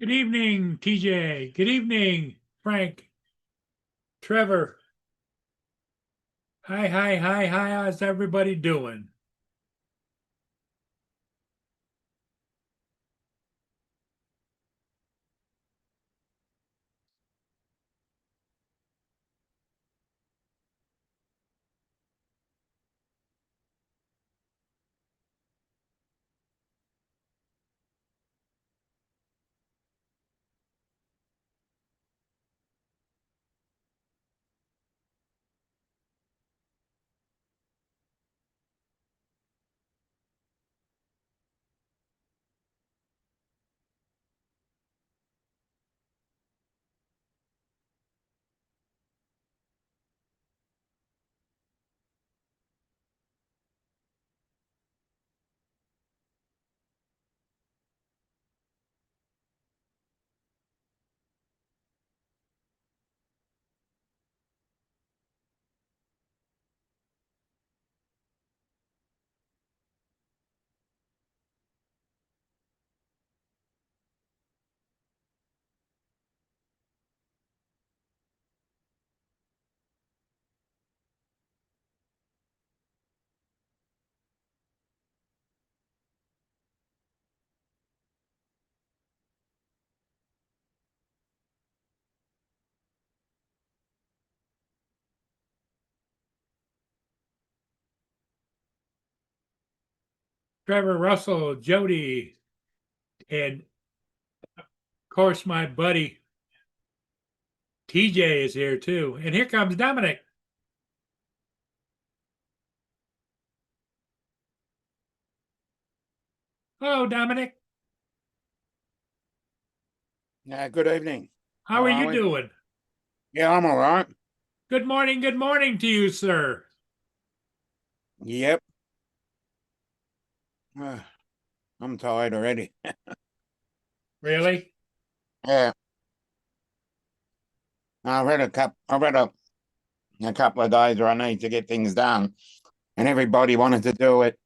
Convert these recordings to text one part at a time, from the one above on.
Good evening, TJ. Good evening, Frank, Trevor. Hi, hi, hi, hi. How's everybody doing? Trevor, Russell, Jody, and of course, my buddy TJ is here too. And here comes Dominic. Hello, Dominic. Good evening. How How are are you we? doing? Yeah, I'm all right. Good morning to you, sir. Yep. I'm tired already. Really? Yeah, I've had a couple of days where I need to get things done, and everybody wanted to do it,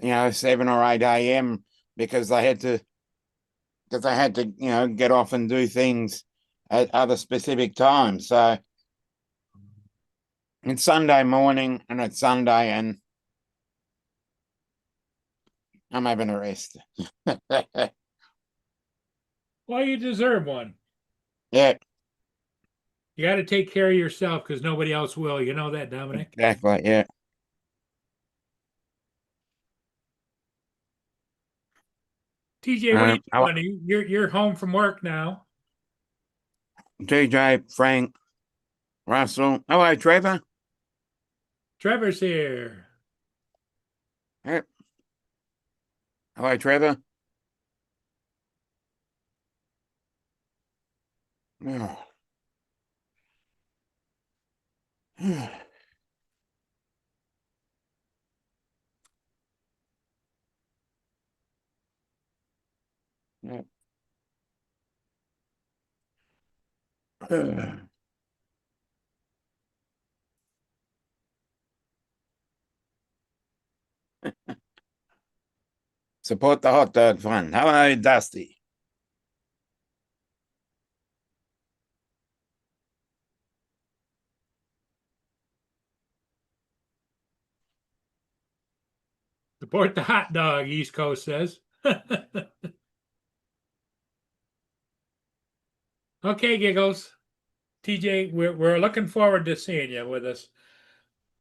7 or 8 a.m. because they had to, get off and do things at other specific times. So it's Sunday morning and it's Sunday and I'm having a rest. Well, you deserve one. Yeah, You got to take care of yourself because nobody else will. You know that, Dominic? exactly. Yeah. TJ, what are you Hello, doing? You're home from work now. DJ, Frank, Russell. Hello, Trevor. Trevor's here. Yep. Hello, Trevor. Oh. Yep. Support the hot dog fund. Hello, Dusty. Support the hot dog, East Coast says. Okay, Giggles. TJ, we're looking forward to seeing you with us.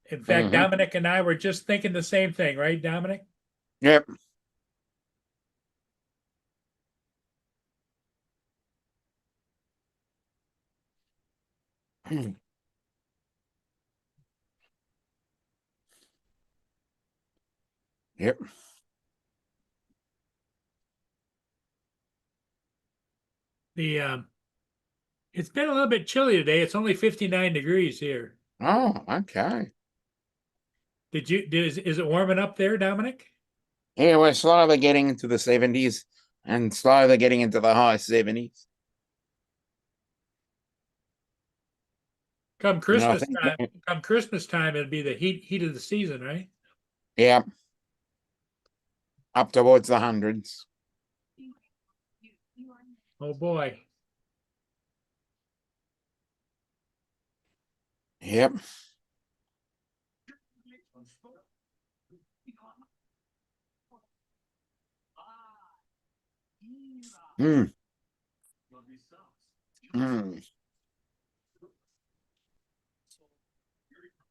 In fact, Mm-hmm. Dominic and I were just thinking the same thing, right, Dominic? Yep. Yep. The It's been a little bit chilly today. It's only 59 degrees here. Oh, okay. Is it warming up there, Dominic? Yeah, we're slowly getting into the 70s and slowly getting into the high 70s. Come And I Christmas think, time, come Christmas time, it'll be the heat of the season, right? yeah, up towards the hundreds. Oh boy. Yep. Mm. Mm.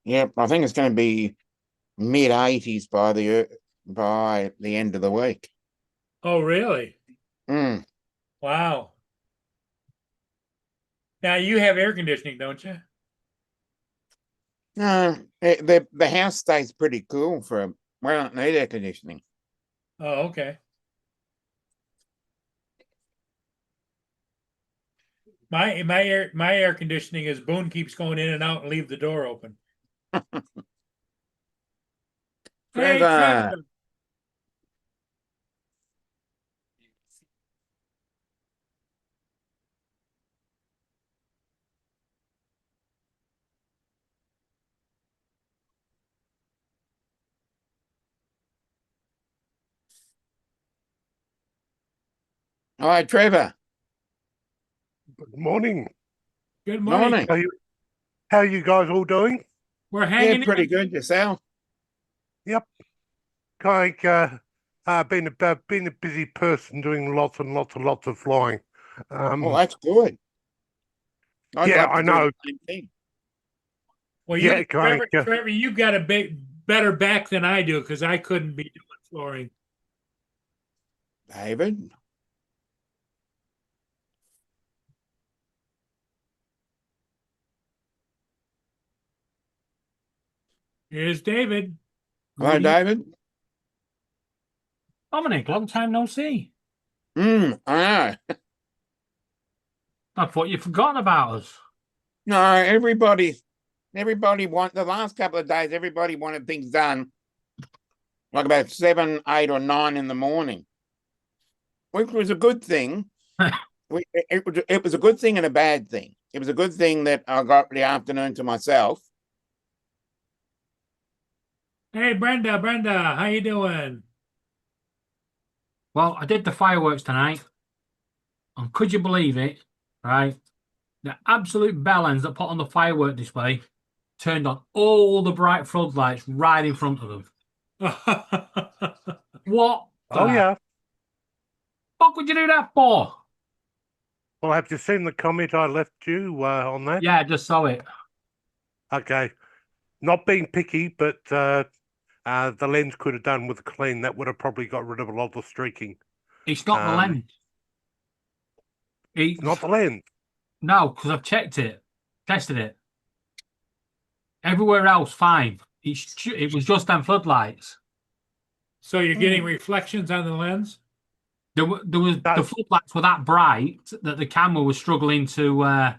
Yep. I think it's going to be mid-80s by the end of the week. Oh, really? Mm. Wow. Now you have air conditioning, don't you? No, the house stays pretty cool for we don't need air conditioning. Oh, okay. My air conditioning is Boone keeps going in and out and leave the door open. Hey, Trevor. Trevor. All right, Trevor. Good morning. Good morning. Morning. How you guys all doing? We're Yeah, hanging pretty in. good yourself. Like, been a busy person doing lots and lots and lots of flying. Well, that's good. I'd Yeah, love to I do know. the same thing. Well, Yeah, Trevor, you got a better back than I do because I couldn't be doing flooring. David. Here's David. Hello, David. Dominic, long time no see. I know. I thought you'd forgotten about us. No, everybody want the last couple of days, everybody wanted things done like about 7, 8, or 9 in the morning, which was a good thing. It was a good thing and a bad thing. It was a good thing that I got the afternoon to myself. Hey, Brenda, how you doing? Well, I did the fireworks tonight, and could you believe it? Right, the absolute bellends that put on the firework display turned on all the bright floodlights right in front of them. What oh the yeah. fuck would you do that for? Well, have you seen the comment I left you on that? Yeah, I just saw it. Okay. Not being picky, but the lens could have done with a clean. That would have probably got rid of a lot of the streaking. It's not the Um, lens. It's Not the lens. no, because I've checked it, tested it. Everywhere else, fine. It was just them floodlights. So you're getting reflections on the lens? There was No. the floodlights were that bright that the camera was struggling to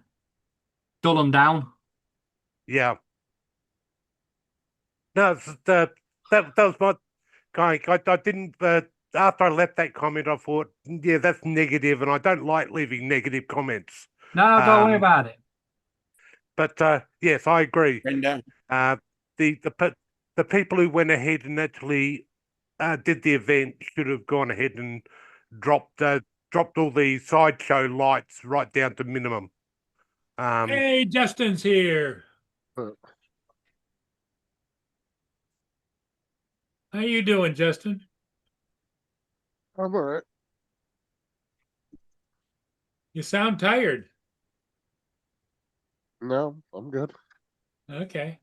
dull them down. Yeah. No, that was my guy. I didn't. After I left that comment, I thought, yeah, that's negative, and I don't like leaving negative comments. No, don't worry about it. But yes, I agree. Brenda. The people who went ahead and actually did the event should have gone ahead and dropped all the sideshow lights right down to minimum. Hey, Justin's here. How you doing, Justin? I'm all right. You sound tired. No, I'm good. Okay.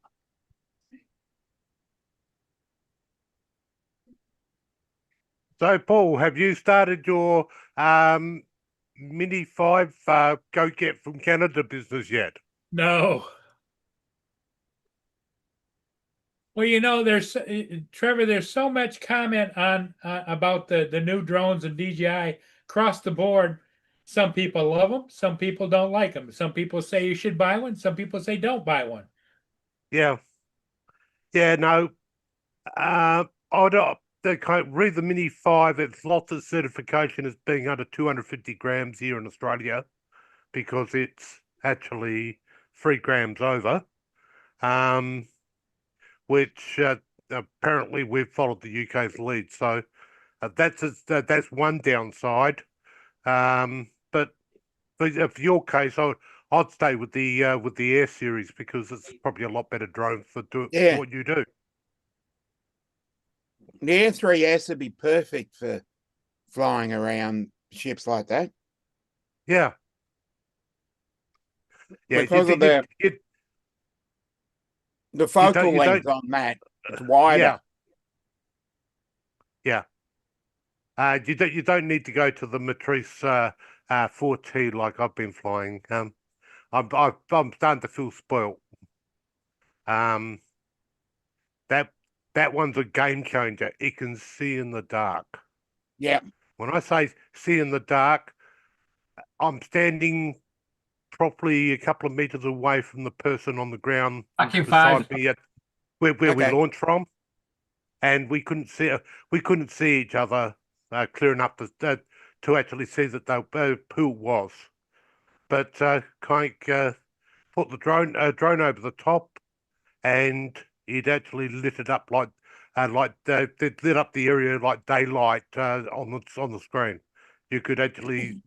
So, Paul, have you started your Mini 5 Go Get from Canada business yet? No. Well, there's Trevor. There's so much comment on about the new drones and DJI across the board. Some people love them. Some people don't like them. Some people say you should buy one. Some people say don't buy one. Yeah. Yeah, no. I don't. Read the Mini 5. It's lots of certification as being under 250 grams here in Australia because it's actually 3 grams over. Which apparently we've followed the UK's lead. So that's one downside. But for your case, I'd stay with the Air Series because it's probably a lot better drone for Yeah. what you do. The Air 3S would be perfect for flying around ships like that Yeah, yeah. because of the focal you length don't, on that. It's wider. yeah. You don't need to go to the Matrice 4T like I've been flying. I'm starting to feel spoilt. Um, that that one's a game changer. It can see in the dark. Yeah. When I say see in the dark, I'm standing probably a couple of meters away from the person on the ground Back in beside 5. me at where we Okay. launched from, and we couldn't see each other clear enough to actually see that who it was. But Kaink put the drone over the top, and it actually lit it up like it lit up the area like daylight on the screen. You could actually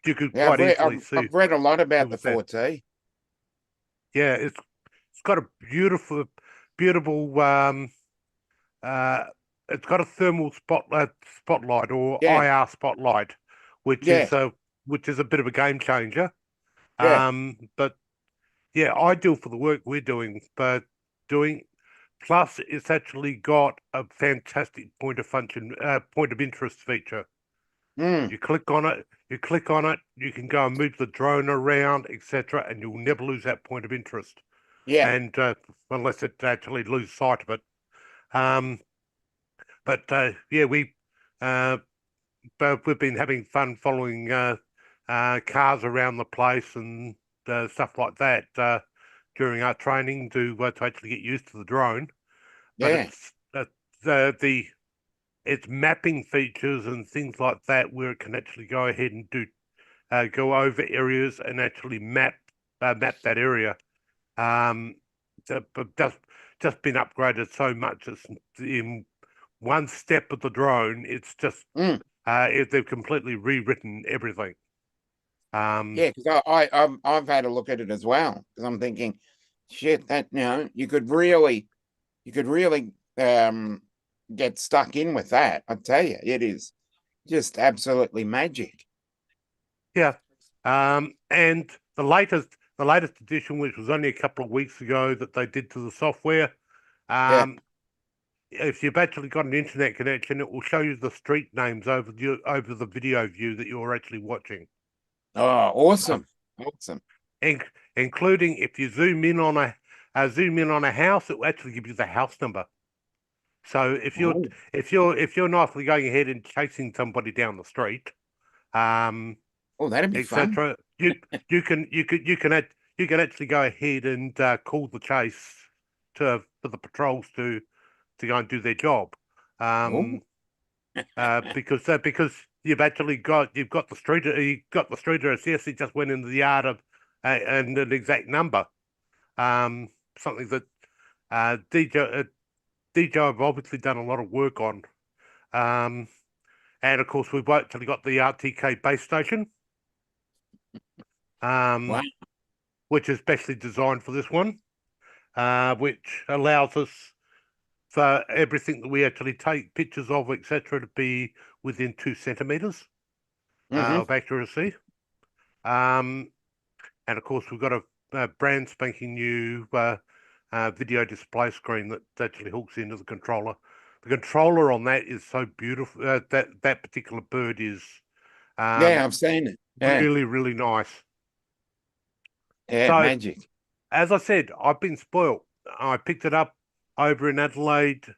Yeah, quite easily see I've read a lot who about the was there. 4T. Yeah, it's got a beautiful uh it's got a thermal spotlight or Yeah. IR spotlight, which Yeah. is a bit of a game changer. Yeah. But yeah, ideal for the work we're doing, but doing plus it's actually got a fantastic point of interest feature. Mm. You click on it, you can go and move the drone around, etc., and you'll never lose that point of interest. Yeah. And unless it actually lose sight of it. Um, but yeah, we've been having fun following cars around the place and stuff like that during our training to actually get used to the drone. But Yeah. it's its mapping features and things like that, where it can actually go ahead and go over areas and actually map that area. But just been upgraded so much. It's in one step of the drone. It's just Mm. they've completely rewritten everything. Yeah, because I've had a look at it as well. Because I'm thinking, shit, that you could really get stuck in with that. I tell you, it is just absolutely magic. Yeah. And the latest edition, which was only a couple of weeks ago that they did to the software, Yeah. if you've actually got an internet connection, it will show you the street names over the video view that you're actually watching. Oh, awesome. Awesome. Including if you zoom in on a house, it will actually give you the house number. So if you're nicely going ahead and chasing somebody down the street, Oh, that'd be fun. etc., you can actually go ahead and call the chase for the patrols to go and do their job. Because you've got the street address. Yes, it just went into the yard of and an exact number. Something that DJ have obviously done a lot of work on. And of course we've actually got the RTK base station, Wow. which is specially designed for this one, which allows us for everything that we actually take pictures of, etc., to be within 2 centimeters Mhm. of accuracy. And of course, we've got a brand spanking new video display screen that actually hooks into the controller. The controller on that is so beautiful. That particular bird is Yeah, I've seen it. Yeah. really, really nice. Yeah, So, magic. as I said, I've been spoilt. I picked it up over in Adelaide.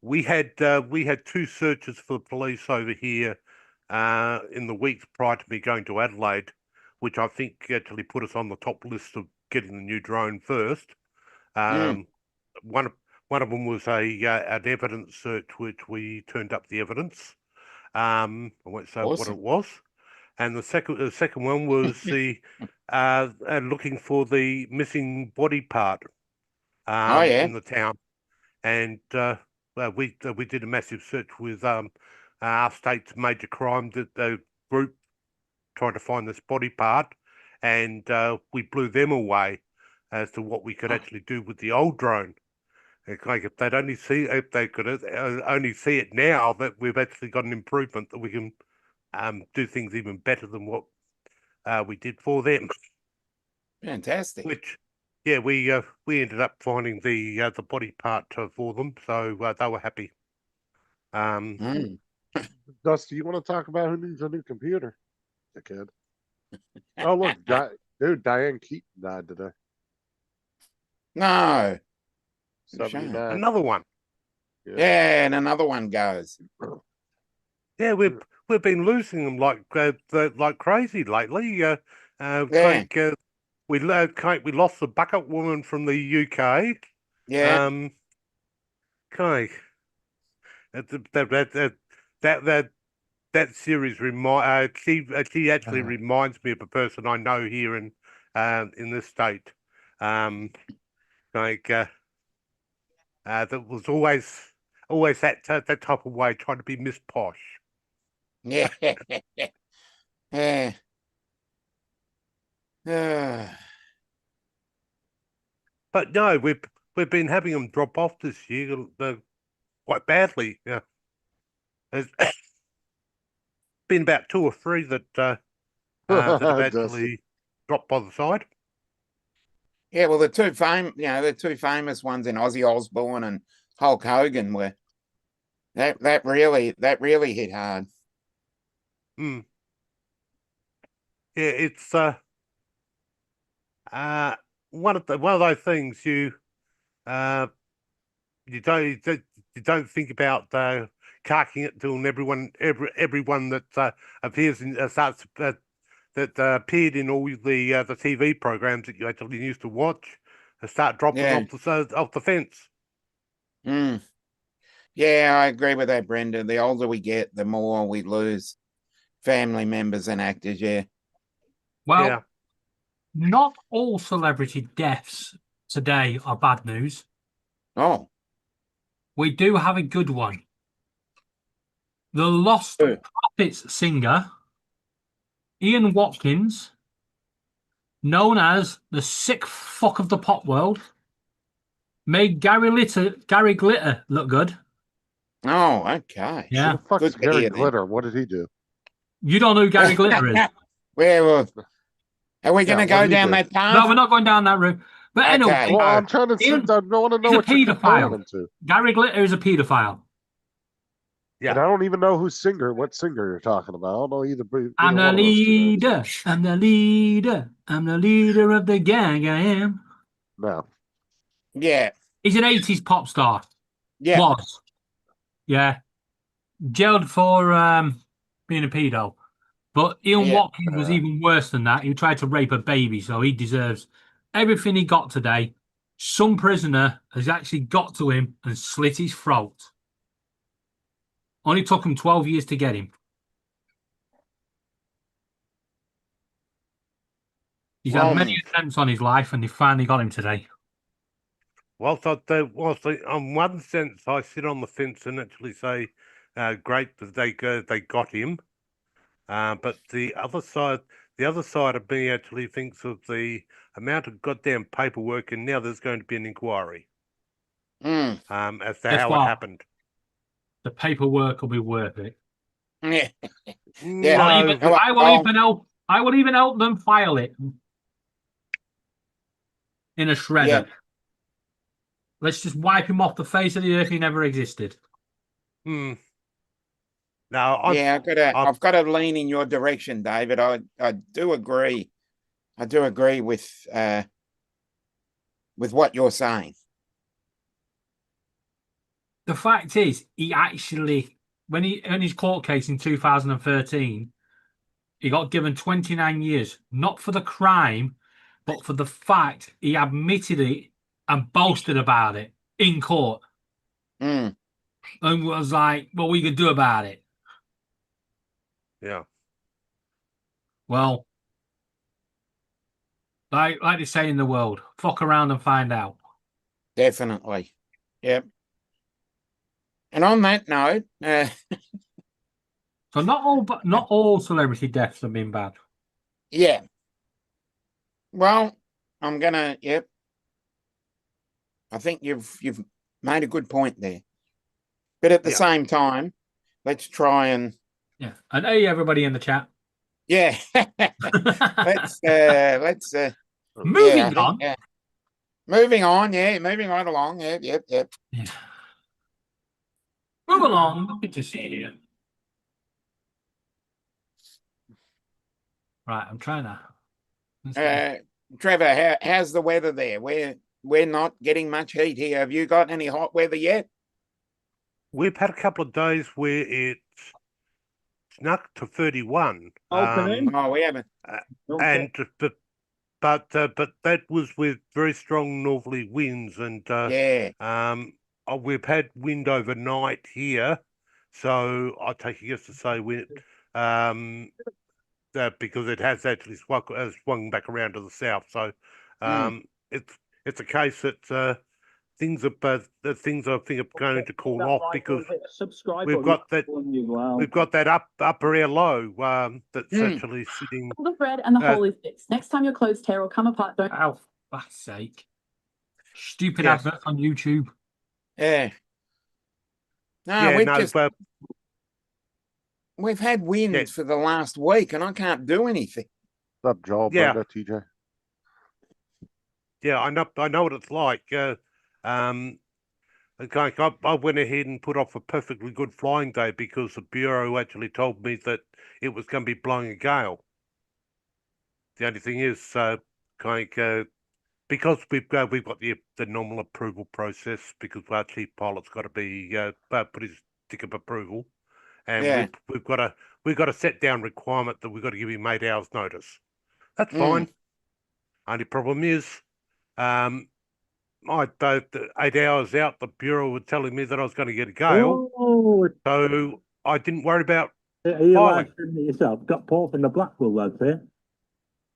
We had 2 searches for the police over here in the weeks prior to me going to Adelaide, which I think actually put us on the top list of getting the new drone first. One of them was an evidence search, which we turned up the evidence. I won't say what Awesome. it was. And the second one was the looking for the missing body part Oh, yeah. in the town. And well, we did a massive search with our state's major crime group trying to find this body part, and we blew them away as to what we could actually do with the old drone. It's like if they could only see it now that we've actually got an improvement that we can do things even better than what we did for them. Fantastic. Which, yeah, we ended up finding the body part for them, so they were happy. Mm. Dusty, you want to talk about who needs a new computer? The kid. Oh, look, dude, Diane Keaton died today. No. Shame. 79. Another one. Yeah, and another one goes. Yeah, we've been losing them like crazy lately. Yeah. We lost the bucket woman from the UK. Yeah. Okay. That series she actually reminds me of a person I know here in this state. That was always that type of way, trying to be Miss Posh. Yeah. Yeah. But no, we've been having them drop off this year quite badly. Yeah, there's been about 2 or 3 that have Dusty. actually dropped by the side. Yeah, well, the two famous ones in Ozzy Osbourne and Hulk Hogan were that really hit hard. Mm. Yeah, it's one of those things you don't think about carking it till everyone that appears in starts that appeared in all the TV programs that you actually used to watch start dropping off the fence. Mm. Yeah, I agree with that, Brenda. The older we get, the more we lose family members and actors. Yeah. Well, Yeah. not all celebrity deaths today are bad news. Oh. We do have a good one. The Lost Who? Prophets singer, Ian Watkins, known as the sick fuck of the pop world, made Gary Glitter look good. Oh, okay. Yeah. Who the fuck's Good to Gary hear then. Glitter? What did he do? You don't know who Gary Glitter is? Well, are we going to what go did he down do? that path? No, we're not going down that route. But anyway, Okay. Well, I'm trying to. Ian- I want to know he's a what you're comparing paedophile. him to. Gary Glitter is a paedophile. Yeah. And I don't even know what singer you're talking about. I don't know either. I'm the one of those two names. leader. I'm the leader. I'm the leader of the gang. I am. No. Yeah. He's an 80s pop star. Yeah. Was. Yeah. Jailed for being a pedo. But Ian Watkins was even worse than that. He tried to rape a baby, so he deserves everything he got today. Some prisoner has actually got to him and slit his throat. Only took him 12 years to get him. He's had many attempts on his life, and they finally got him today. Whilst on one sense, I sit on the fence and actually say, great that they got him. But the other side of me actually thinks of the amount of goddamn paperwork, and now there's going to be an inquiry Mm. as to Guess how what? it happened. The paperwork will be worth it. Yeah. No, I will even help them file it in a shredder. Yeah. Let's just wipe him off the face of the earth. He never existed. No, I've got to lean in your direction, David. I do agree. I do agree with what you're saying. The fact is, he actually, when in his court case in 2013, he got given 29 years, not for the crime, but for the fact he admitted it and boasted about it in court. Mm. And was like, what we could do about it. Yeah. Well, like they say in the world, fuck around and find out. Definitely. Yep. And on that note, So not all celebrity deaths have been bad. Yeah. Well, I'm gonna. Yep. I think you've made a good point there. But at the Yeah. same time, let's try and Yeah. And hey, everybody in the chat. yeah. let's yeah. Moving I think, on. yeah. Moving on. Yeah. Moving right along. Yep. Yep. Yep. Yeah. Move along. Good to see you. Right, I'm trying to. let's see. Trevor, how's the weather there? We're not getting much heat here. Have you got any hot weather yet? We've had a couple of days where it snuck to 31. Opening. Oh, we haven't. And but that was with very strong northerly winds, and Yeah. we've had wind overnight here, so I take it to say that because it has actually swung back around to the south, so it's a case that things are things I think are going to cool off because we've got that upper air low that's actually sitting. The bread and the holy sticks. Next time your clothes tear or come apart, don't. Oh, for fuck's sake. Stupid Yeah. adverts on YouTube. Yeah. No, Yeah, we've no, just but we've had winds for the last week, and I can't do anything. What's up, Joel? Yeah. Brenda, TJ. yeah, I know what it's like. Okay, I went ahead and put off a perfectly good flying day because the Bureau actually told me that it was going to be blowing a gale. The only thing is, because we've got the normal approval process, because our chief pilot's got to be put his tick of approval, and Yeah. we've got a set down requirement that we've got to give him 8 hours notice. That's fine. Only problem is, the 8 hours out, the Bureau were telling me that I was going to get a gale, Oh, so I didn't worry about. are you Pilot. live streaming it yourself? Got Paul from the Blackpool lads here.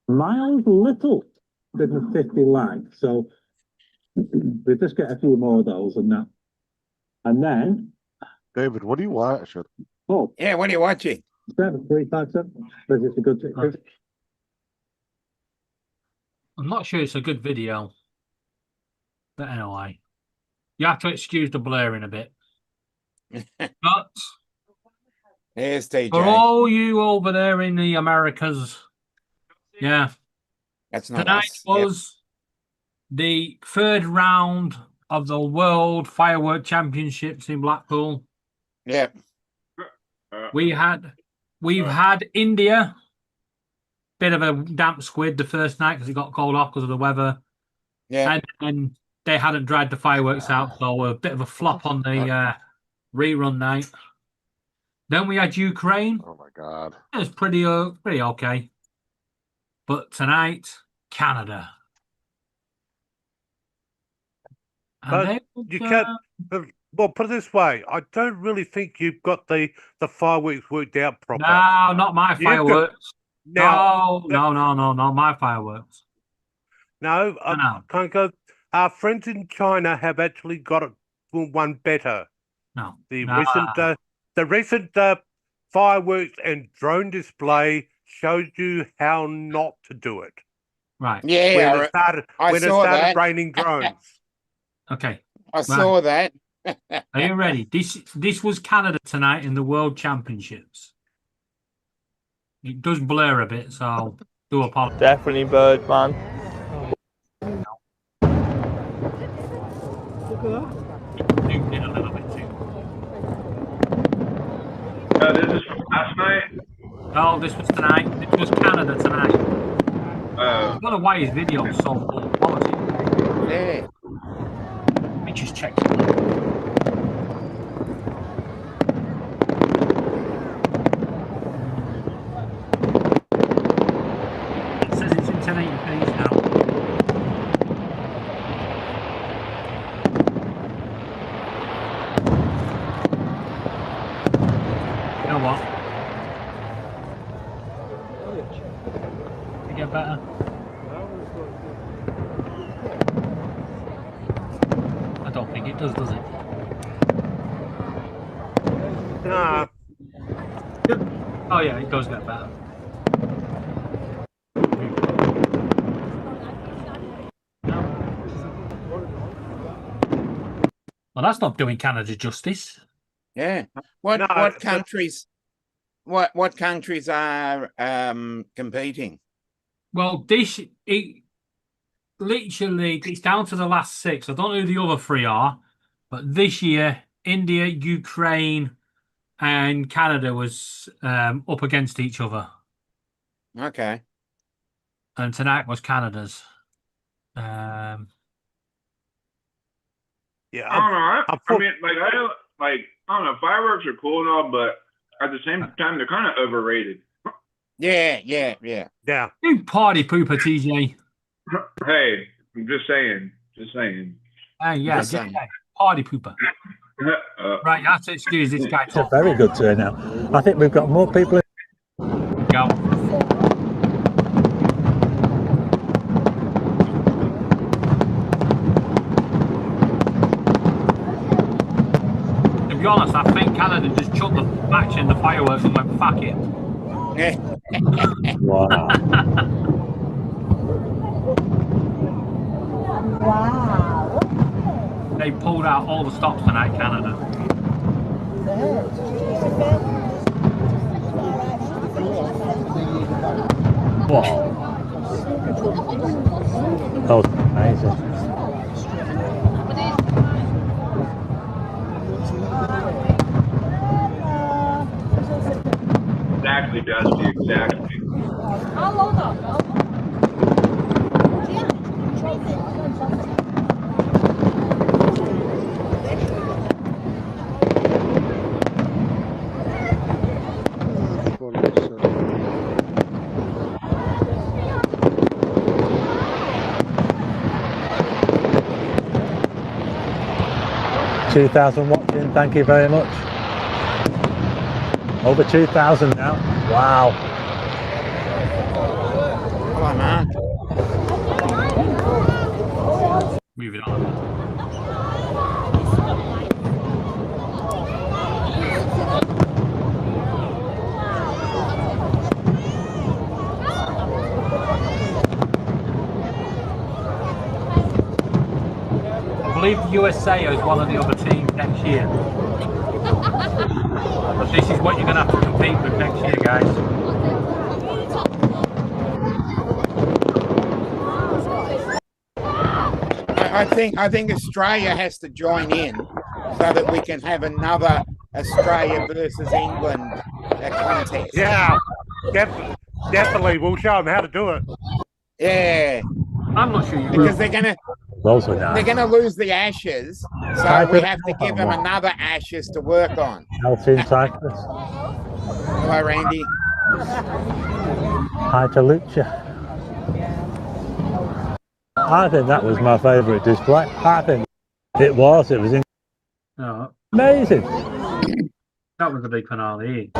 Miles Little, 150 likes. So we just get a few more of those and that. And then, David, what are you watching? oh, Yeah, what are you watching? 357. Because it's a good Right. I'm not sure it's a good video. But anyway, you have to excuse the blurring a bit. But There's TJ. for all you over there in the Americas, yeah, That's not tonight us. Yep. was the third round of the World Firework Championships in Blackpool. Yep. We've had India, bit of a damp squid the first night because it got called off because of the weather, Yeah. and then they hadn't dried the fireworks out, so a bit of a flop on the rerun night. Then we had Ukraine. Oh my God. It was pretty okay. But tonight, Canada. And But they you would, can't. Well, put it this way: I don't really think you've got the fireworks worked out proper. no, not my You've got- fireworks. Now, No, not my fireworks. no, No. can't go. Our friends in China have actually got one better. No. The No. recent fireworks and drone display showed you how not to do it. Right. Yeah. When it started, I when it saw started that. raining drones. Okay. I saw that. Are you ready? This was Canada tonight in the World Championships. It does blur a bit, so do apologize. Definitely Birdman. Zoomed in a little bit too. This is from last night. No, this was tonight. This was Canada tonight. Uh, I don't know why his video is so poor quality. Yeah. Let me just check something. It says it's in 1080p now. You know what? You get better. I don't think it does it? Nah, Oh yeah, it does get better. Well, that's not doing Canada justice. Yeah. What No, what but- countries? What countries are competing? Well, literally, it's down to the last 6. I don't know who the other 3 are, but this year, India, Ukraine, and Canada was up against each other, Okay. and tonight was Canada's. Um, Yeah, I don't know. I I'm mean, I don't know. Fireworks are cool and all, but at the same time, they're kind of overrated. Yeah. yeah. you party pooper, TJ. Hey, I'm just saying. Just saying. Yeah, Just saying. party pooper. Right, that's to excuse this guy. It's a very good turnout. I think we've got more people. Go. To be honest, I think Canada just chucked the match in the fireworks and went, fuck it. Yeah. Wow. They pulled out all the stops tonight, Canada. Wow. That was amazing. It actually does the exact thing. Two 2,000 watching, thank you very much. Over 2,000 now. Wow. Come on, man. Moving on. I believe the USA is one of the other teams next year. But this is what you're going to have to compete with next year, guys. I think Australia has to join in so that we can have another Australia versus England contest. Yeah, definitely. We'll show them how to do it. Yeah, I'm not sure you because will. Those were nice. they're going to lose the Ashes, so we have to give them another Ashes to work on. Healthy in Cyprus. Hello, Randy. Hi to Lucha. I think that was my favourite display. I think it was No, amazing. that was a big finale.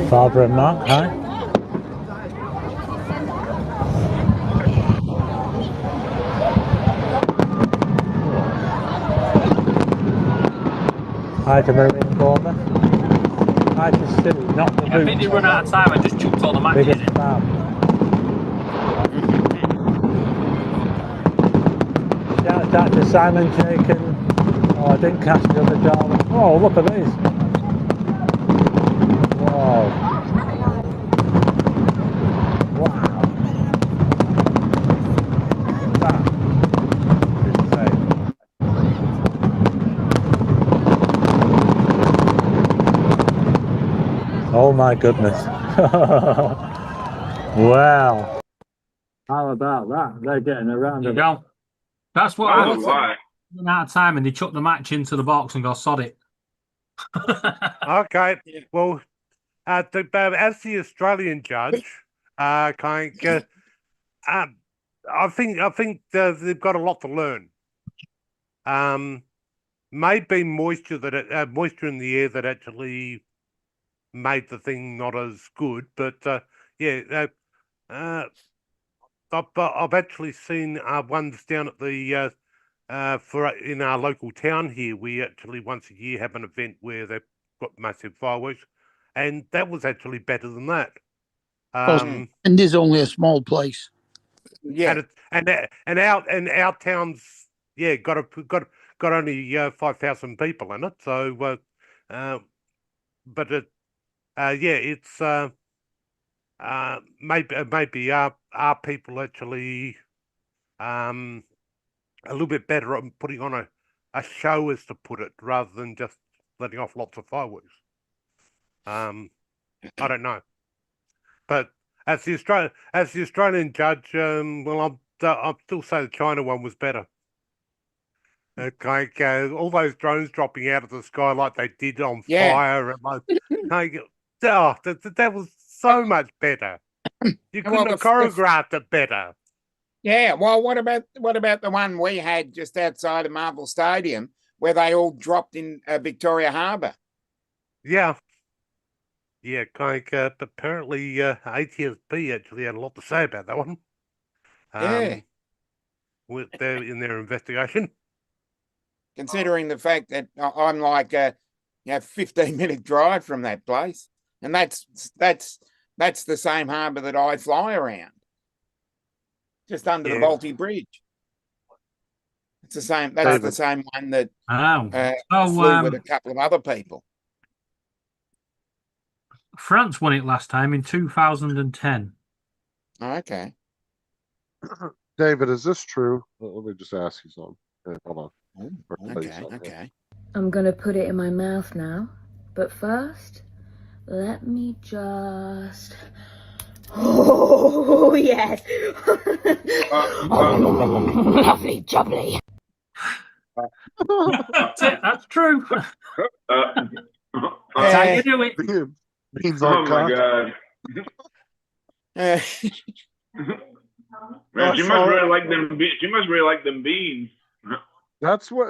Barbara and Mark, hi. Hi to Marie and Borma. Hi to Stu, not the I think they run out of time and just chucked all the matches biggest in. fan. Shout out to Simon Jakin. Oh, I didn't catch the other darling. Oh, look at these. Wow. Wow. That is insane. Oh my goodness. Wow. How about that? They're getting around There a you go. That's what That I was was why. run out of time and they chucked the match into the box and got sod it. Okay. Well, as the Australian judge, I think they've got a lot to learn. Maybe moisture moisture in the air that actually made the thing not as good, but I've actually seen ones down at the in our local town here. We actually once a year have an event where they've got massive fireworks, and that was actually better than that. And is only a small place. Yeah. And our towns, yeah, got only 5,000 people in it. So, but it, yeah, it's maybe are people actually a little bit better at putting on a show, as to put it, rather than just letting off lots of fireworks. I don't know, but as the Australian judge, well, I'll still say the China one was better. Like all those drones dropping out of the sky like they did on Yeah. fire, and that was so much better. You couldn't have choreographed it better. Yeah. Well, what about the one we had just outside of Marvel Stadium where they all dropped in Victoria Harbour? Yeah. Yeah, but apparently ATSB actually had a lot to say about that one. Yeah. In their investigation. Considering the fact that I'm like a 15-minute drive from that place, and that's the same harbour that I fly around, just under the Balti Bridge. It's the same. That's the same one that flew with a couple of other people. France won it last time in 2010. Okay. David, is this true? Let me just ask you something. Okay, hold on. Okay. I'm gonna put it in my mouth now, but first, let me just. Oh yes, lovely jubbly. That's it. That's true. That's how you do it. Beans Oh on my cock. god. Uh, Man, she must really like them. She must really like them beans. That's what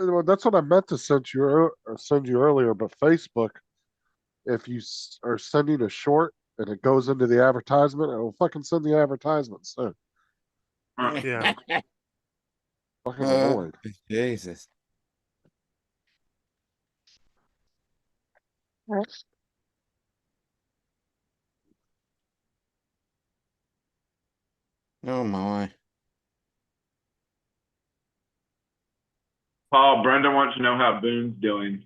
I meant to send you earlier. But Facebook, if you are sending a short and it goes into the advertisement, it will fucking send the advertisement soon. Yeah. Fucking annoyed. Jesus. Oh my. Paul, Brenda wants to know how Boone's doing.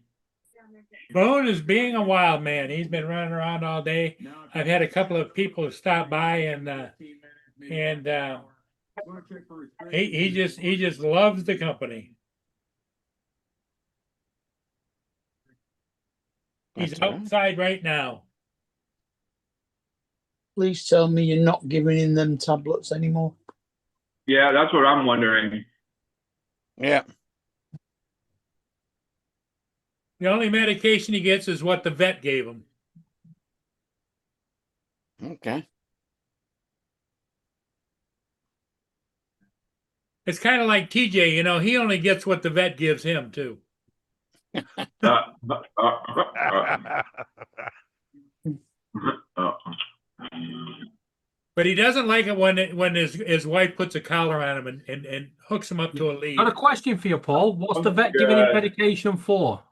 Boone is being a wild man. He's been running around all day. I've had a couple of people stop by and he just loves the company. He's That's all right. outside right now. Please tell me you're not giving him them tablets anymore. Yeah, that's what I'm wondering. Yeah. The only medication he gets is what the vet gave him. Okay. It's kind of like TJ, he only gets what the vet gives him too. But he doesn't like it when his wife puts a collar on him and hooks him up to a lead. Got a question for you, Paul. What's the vet giving him medication for?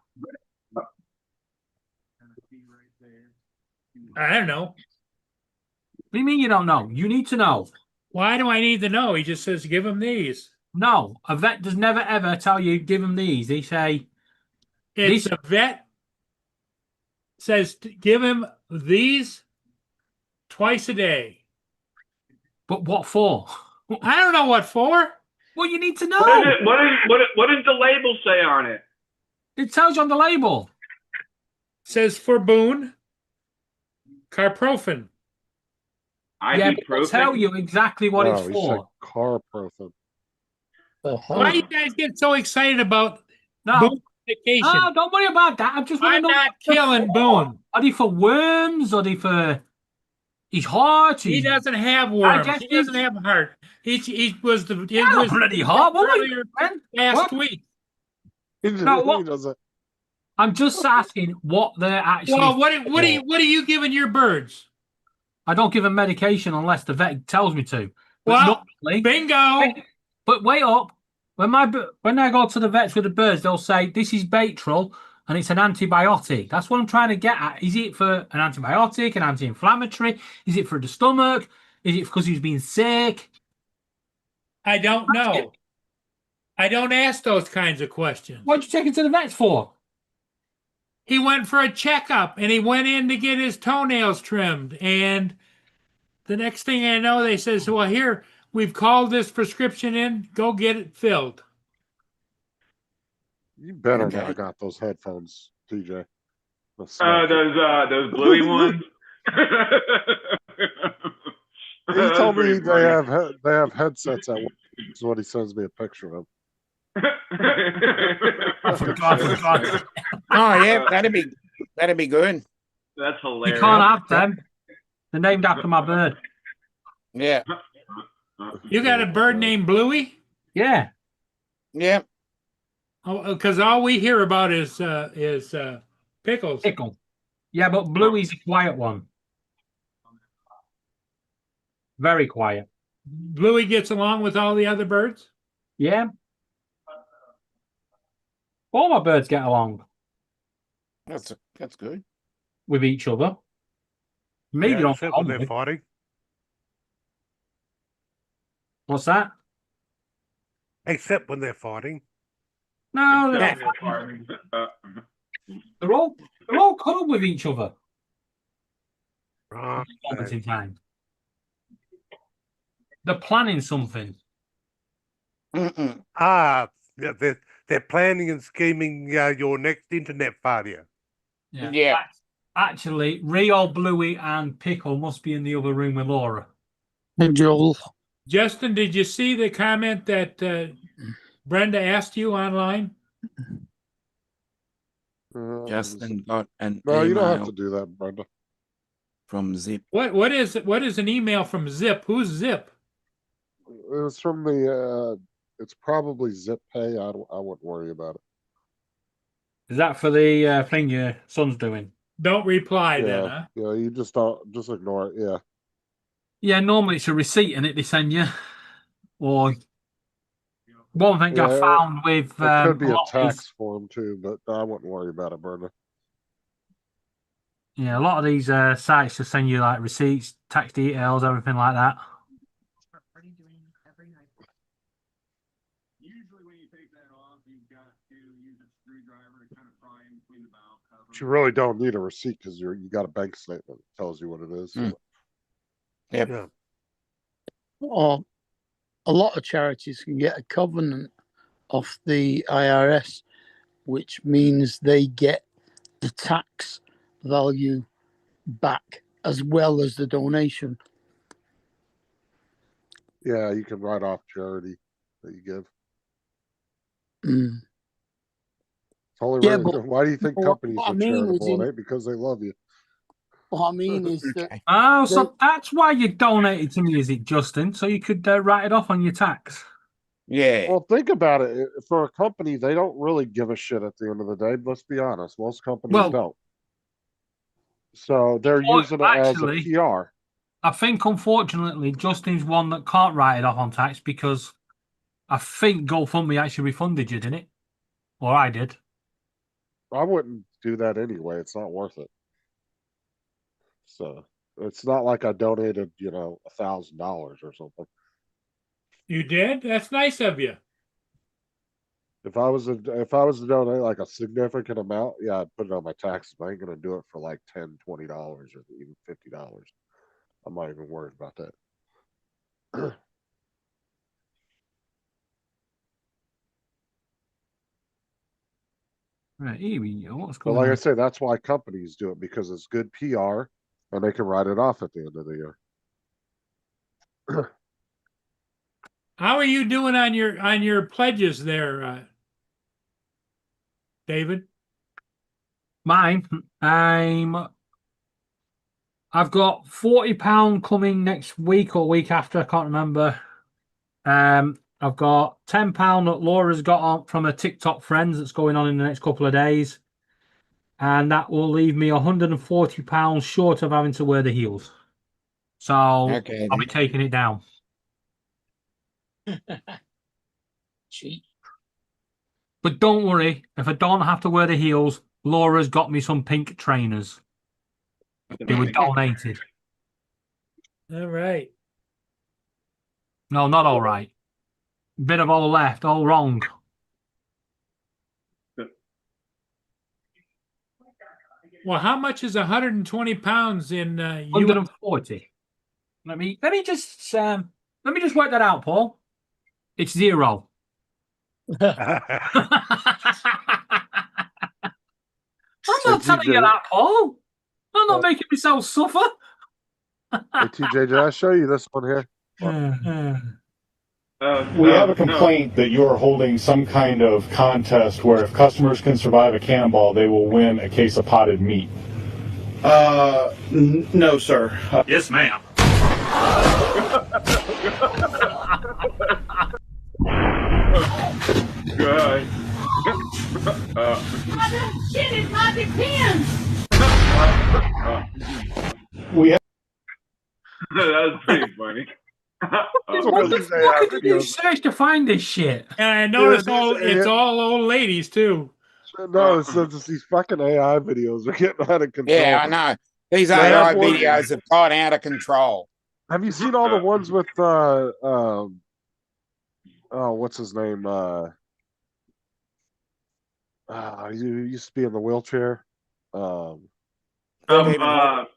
I don't know. What do you mean you don't know? You need to know. Why do I need to know? He just says, give him these. No, a vet does never ever tell you, give him these. They say, It's a vet says, give him these twice a day. but what for? I don't know what for. Well, you need to know. What does the label say on it? It tells you on the label. Says for Boone, carprofen. Yeah, but it'll tell you exactly what it's he for. said carprofen. Why do you guys get so excited about No, Boone medication? no, don't worry about that. I just want to I'm know. not killing Boone. Are they for worms? Are they for his heart? He his- doesn't have worms. guess He doesn't have a heart. He was the it Yeah, was bloody heart. What were you- earlier man? last What? week. No, what- He doesn't. I'm just asking what they're actually. Well, what are you giving your birds? I don't give them medication unless the vet tells me to. But Well, normally, bingo. but wait up. When I go to the vets with the birds, they'll say this is Baytril and it's an antibiotic. That's what I'm trying to get at. Is it for an antibiotic, an anti-inflammatory? Is it for the stomach? Is it because he's been sick? I don't know. I don't ask those kinds of questions. What'd you take him to the vets for? He went for a checkup and he went in to get his toenails trimmed. And the next thing I know, they says, well, here, we've called this prescription in. Go get it filled. You better Okay. not have got those headphones, TJ. Those bluey ones. He told me they have headsets at work. That's what he sends me a picture of. I forgot. Oh yeah, that'd be good. That's You hilarious. can't have them. They're named after my bird. Yeah, You got a bird named Bluey? Yeah. yeah. Because all we hear about is Pickles. Pickle. Yeah, but Bluey's a quiet one. Very quiet. Bluey gets along with all the other birds? Yeah. All my birds get along That's good. with each other. Maybe Yeah, don't except get on when they're with. fighting. What's that? Except when they're fighting. No, Except they're, for- they're all cuddled with each other Right. at this moment in time. They're planning something. Mm-mm. Ah, yeah, they're planning and scheming your next internet failure. Yeah. Actually, Rio, Bluey, and Pickle must be in the other room with Laura. Hey, Joel. Justin, did you see the comment that Brenda asked you online? Justin got an No, you don't have email to do that, Brenda. from Zip. What is an email from Zip? Who's Zip? It was from the. It's probably Zip Pay. I wouldn't worry about it. Is that for the thing your son's doing? Don't reply then, Yeah, huh? yeah. You just ignore it. Yeah. Yeah, normally it's a receipt in it they send you. Or one thing I Yeah, found with It could be a lot of these- tax form too, but I wouldn't worry about it, Brenda. yeah, a lot of these sites just send you like receipts, tax details, everything like that. Usually when you take that off, you've got to use a screwdriver to kind of pry in between the valve cover. But you really don't need a receipt because you got a bank statement that tells you what it is. Mm. Yep. Yeah. Or a lot of charities can get a covenant off the IRS, which means they get the tax value back as well as the donation. Yeah, you can write off charity that you give. Mm. It's only Yeah, right- but why do you think what- companies what I are mean is charitable? in- It ain't because they love you. What I mean is that Okay. Oh, so that's why you donated to me, is it, Justin? So you could write it off on your tax. Yeah. Well, think about it. For a company, they don't really give a shit at the end of the day. Let's be honest. Most companies Well- don't. So they're Well, using it actually- as a PR. I think, unfortunately, Justin's one that can't write it off on tax because I think GoFundMe actually refunded you, didn't it? Or I did. I wouldn't do that anyway. It's not worth it. So it's not like I donated, $1,000 or something. You did? That's nice of you. If I was to donate like a significant amount, yeah, I'd put it on my taxes. But I ain't gonna do it for like $10, $20 or even $50. I'm not even worried about that. Right, here we go. What's But going like I on? say, that's why companies do it because it's good PR and they can write it off at the end of the year. How are you doing on your pledges there, David? Mine, I've got £40 coming next week or week after. I can't remember. I've got £10 that Laura's got on from a TikTok friends that's going on in the next couple of days, and that will leave me £140 short of having to wear the heels. So Okay. I'll be taking it down. cheap. But don't worry, if I don't have to wear the heels, Laura's got me some pink trainers. They were donated. All right. No, not all right. Bit of all left, all wrong. Well, how much is 120 pounds in US? 140. Let me just work that out, Paul. It's 0. I'm not Hey, telling you TJ. that, Paul. I'm not making myself suffer. Hey, TJ, did I show you this one here? We have a complaint that you are holding some kind of contest where if customers can survive a cannonball, they will win a case of potted meat. No, sir. Yes, ma'am. God. Shit is my pins. We have That was pretty funny. What the fuck did you search to find this shit? And I noticed Yeah, it's all old ladies too. No, it's just these fucking AI videos are getting out of control. Yeah, I know. These They AI have one- videos have got out of control. Have you seen all the ones with oh, what's his name? You used to be in the wheelchair. Stephen Stephen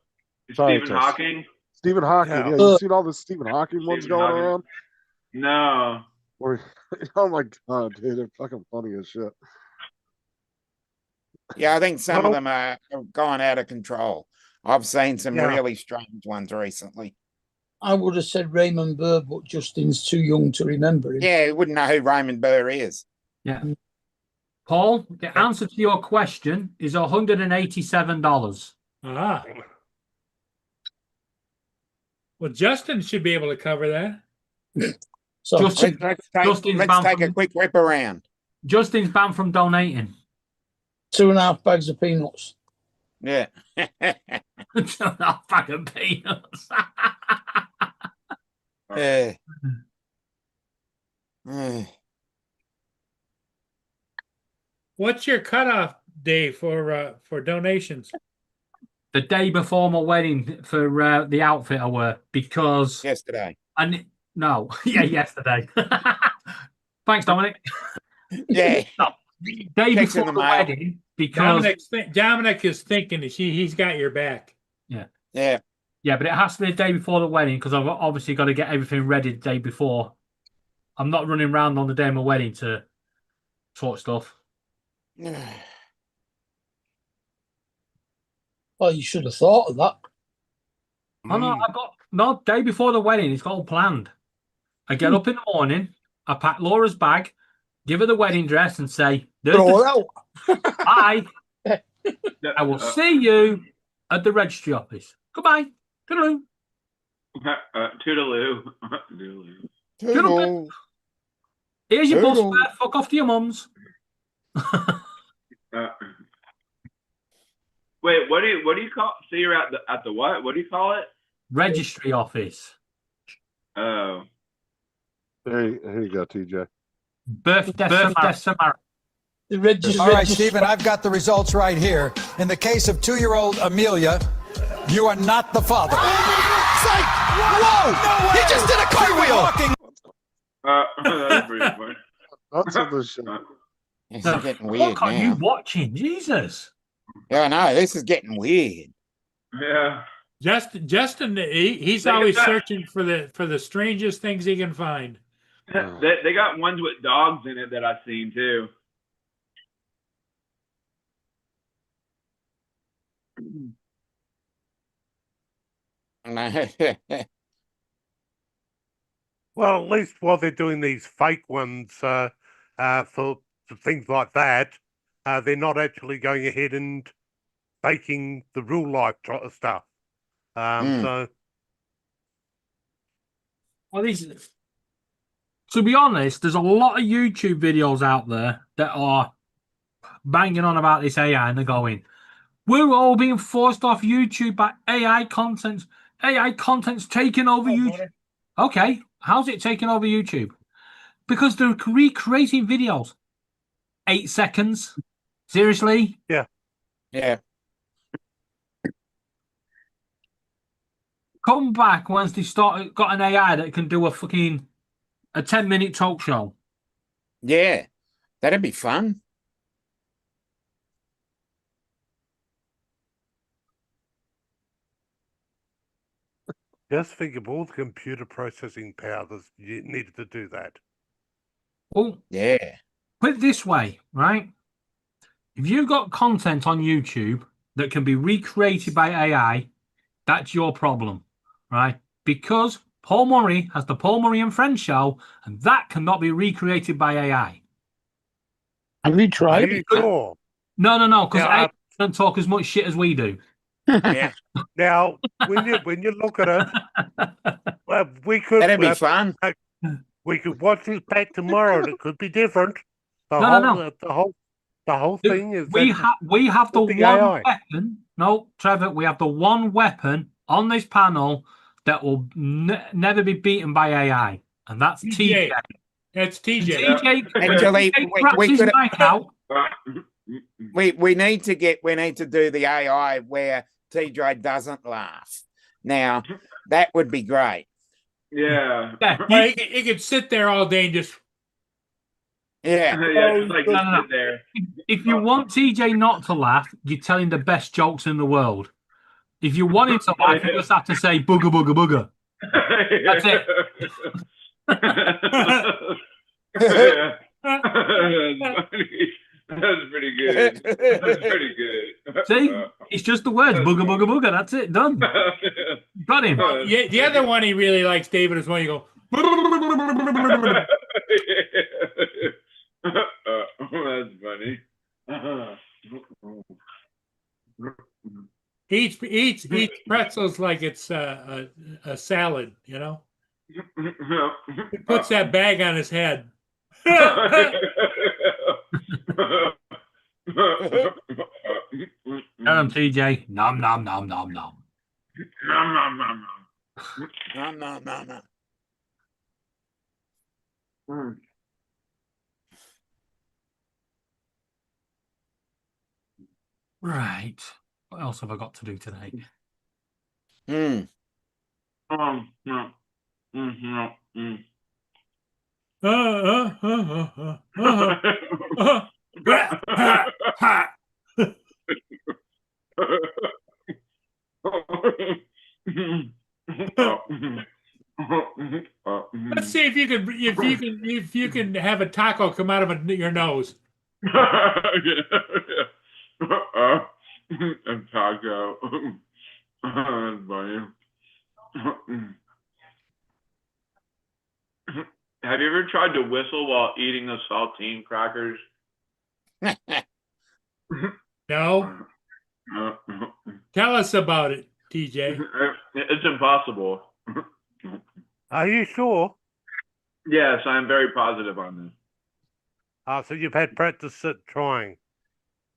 Scientist. Hawking? Stephen Hawking. Yeah. Yeah, you seen all the Stephen Hawking ones Stephen going Hawking. around? No. Or, oh my god, dude, they're fucking funny as shit. Yeah, I think some of Well- them are have gone out of control. I've seen some Yeah. really strange ones recently. I would have said Raymond Burr, but Justin's too young to remember him. Yeah, you wouldn't know who Raymond Burr is. Yeah. Paul, the answer to your question is $187. Ah. Well, Justin should be able to cover that. So Justin, Let's Justin's take banned a from, quick whip around. Justin's banned from donating. 2.5 bags of peanuts. Yeah. Not fucking peanuts. Eh. What's your cutoff day for donations? The day before my wedding for the outfit I wear because Yesterday. no, yeah, yesterday. Thanks, Dominic. Yeah. No, day Checks in before the the mail. wedding because Dominic is thinking that he's got your back. Yeah. yeah, but it has to be the day before the wedding because I've obviously got to get everything ready the day before. I'm not running around on the day of my wedding to sort stuff. Oh, you should have thought of that. Oh, no, I've got no day before the wedding. It's all planned. I get up in the morning. I pack Laura's bag, give her the wedding dress, and say, "There's the bye. I will see you at the registry office. Goodbye. Toodaloo." Toodaloo. Toodaloo. Toodle. Here's your bus Toodle. fare. Fuck off to your mum's. Wait, what do you call? So you're at the what? What do you call it? Registry office. Oh. Here you go, TJ. Birthday summary. The registry. All right, Stephen, I've got the results right here. In the case of 2-year-old Amelia, you are not the father. Whoa! He just did a cartwheel! That's pretty funny. That's on the show. This The is getting weird fuck are you now. watching? Jesus. Yeah, I know. This is getting weird. Yeah. Justin, he's Look at always that. searching for the strangest things he can find. They got ones with dogs in it that I've seen too. Well, at least while they're doing these fake ones for things like that, they're not actually going ahead and faking the real life stuff. So, Well, to be honest, there's a lot of YouTube videos out there that are banging on about this AI and they're going, we're all being forced off YouTube by AI content. AI content's taking over YouTube. Okay, how's it taking over YouTube? Because they're recreating videos. 8 seconds. Seriously? yeah. Yeah. Come back once they got an AI that can do a fucking a 10-minute talk show. Yeah, that'd be fun. Just think of all the computer processing power that's needed to do that. Well, Yeah. put it this way, right? If you've got content on YouTube that can be recreated by AI, that's your problem, right? Because Paul Murray has the Paul Murray and Friends show, and that cannot be recreated by AI. Have you Are tried? you sure? No, because Yeah, AI doesn't talk as much shit as we do. Yeah. Now, when you look at it, well, we could That'd be fun. we could watch this back tomorrow, and it could be different. No. The whole thing is we have the the one AI. weapon. No, Trevor, we have the one weapon on this panel that will never be beaten by AI, and that's TJ. That's TJ. Actually, cracks we his could. mic out. We need to do the AI where TJ doesn't laugh. Now that would be great. Yeah. Well, he could sit there all day and just. Yeah. Yeah, just like No. sit there. If you want TJ not to laugh, you tell him the best jokes in the world. If you want him to laugh, you just have to say booger booger booger. That's it. Yeah. That's pretty good. That's pretty good. See, it's just the words booger booger booger. That's it, done. Got him. Yeah, the other one he really likes, David, is when you go. That's funny. Eats pretzels like it's a salad, you know. He puts that bag on his head. Tell him, TJ. Nom nom nom nom nom. No. Right. What else have I got to do today? Let's see if you can have a taco come out of your nose. A taco. That's funny. Have you ever tried to whistle while eating a saltine crackers? No. Tell us about it, TJ. It's impossible. Are you sure? Yes, I'm very positive on this. So you've had practice at trying.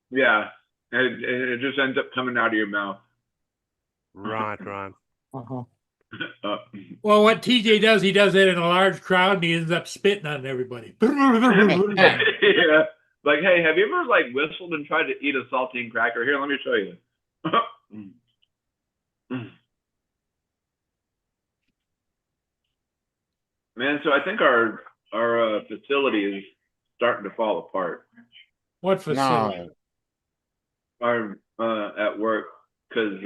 Yeah, it just ends up coming out of your mouth. Right. Well, what TJ does, he does it in a large crowd, and he ends up spitting on everybody. Yeah. Like, hey, have you ever like whistled and tried to eat a saltine cracker? Here, let me show you. Man, so I think our facility is starting to fall apart. What facility? No. Our at work, because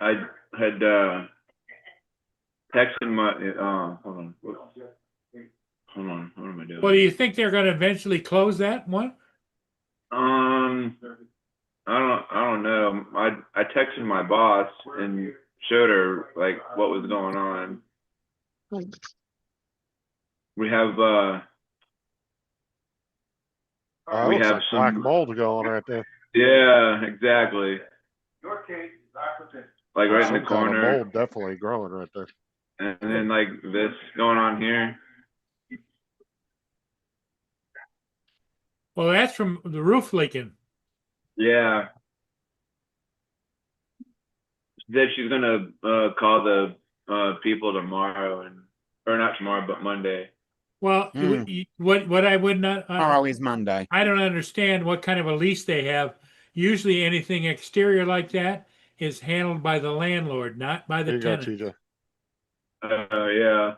I had texted my hold on, what am I doing? Well, do you think they're going to eventually close that one? I don't know. I texted my boss and showed her like what was going on. We have we looks have like some black mold going right there. Yeah, exactly. Like right in Some the kind of corner, mold definitely growing right there. and then like this going on here. Well, that's from the roof leaking. Yeah. That she's gonna call the people tomorrow, or not tomorrow, but Monday. Well, what I would not. Tomorrow is Monday. I don't understand what kind of a lease they have. Usually, anything exterior like that is handled by the landlord, not by the Here you go, tenant. TJ. Yeah.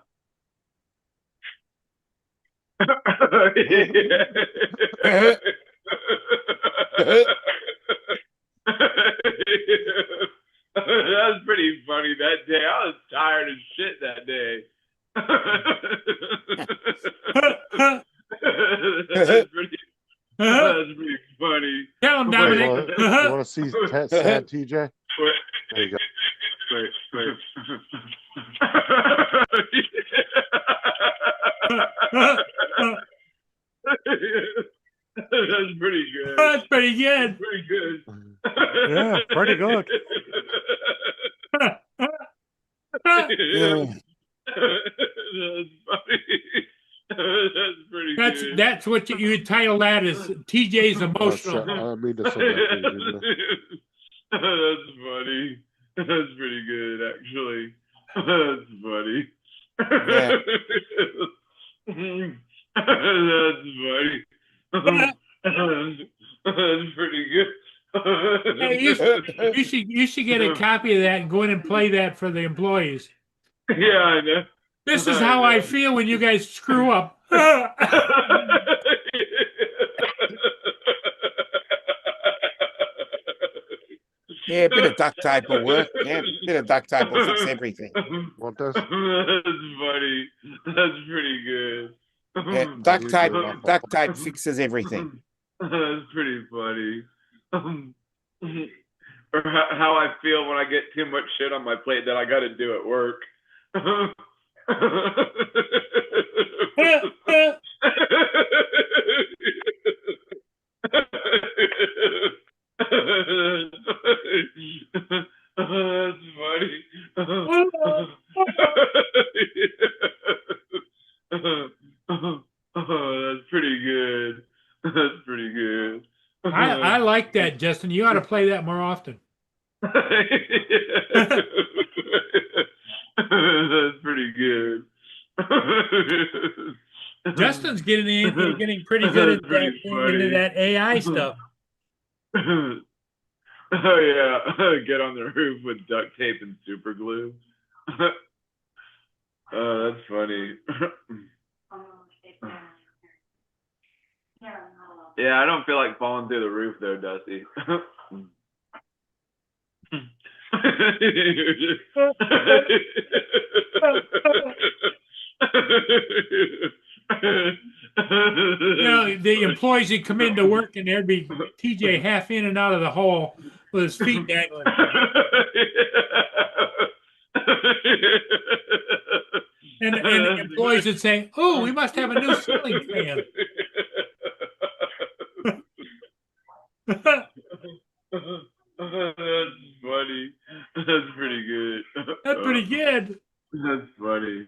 That was pretty funny that day. I was tired as shit that day. That's pretty funny. Tell him, Dominic. You want to see sad TJ? There you go. Wait. That's pretty good. That's pretty good. Pretty good. Yeah, pretty good. Yeah. That's funny. That's pretty good. That's what you title that is TJ's Oh, emotional. shit. I mean to say that to you, That's funny. That's pretty good, actually. That's funny. Yeah. That's funny. That's pretty good. Hey, you should get a copy of that and go in and play that for the employees. Yeah, I know. This is how I feel when you guys screw up. Yeah, a bit of duct tape will work. Yeah, a bit of duct tape will fix everything. Want this? That's funny. That's pretty good. Yeah, duct tape fixes everything. That's pretty funny. Or how I feel when I get too much shit on my plate that I got to do at work. That's funny. That's pretty good. That's pretty good. I like that, Justin. You ought to play that more often. That's pretty good. Justin's getting pretty good at into that AI stuff. Oh yeah, get on the roof with duct tape and super glue. That's funny. Yeah, I don't feel like falling through the roof though, Dusty. The employees would come into work and there'd be TJ half in and out of the hole with his feet dangling. And the employees would say, "Oh, we must have a new ceiling fan." That's funny. That's pretty good. That's pretty good. That's funny.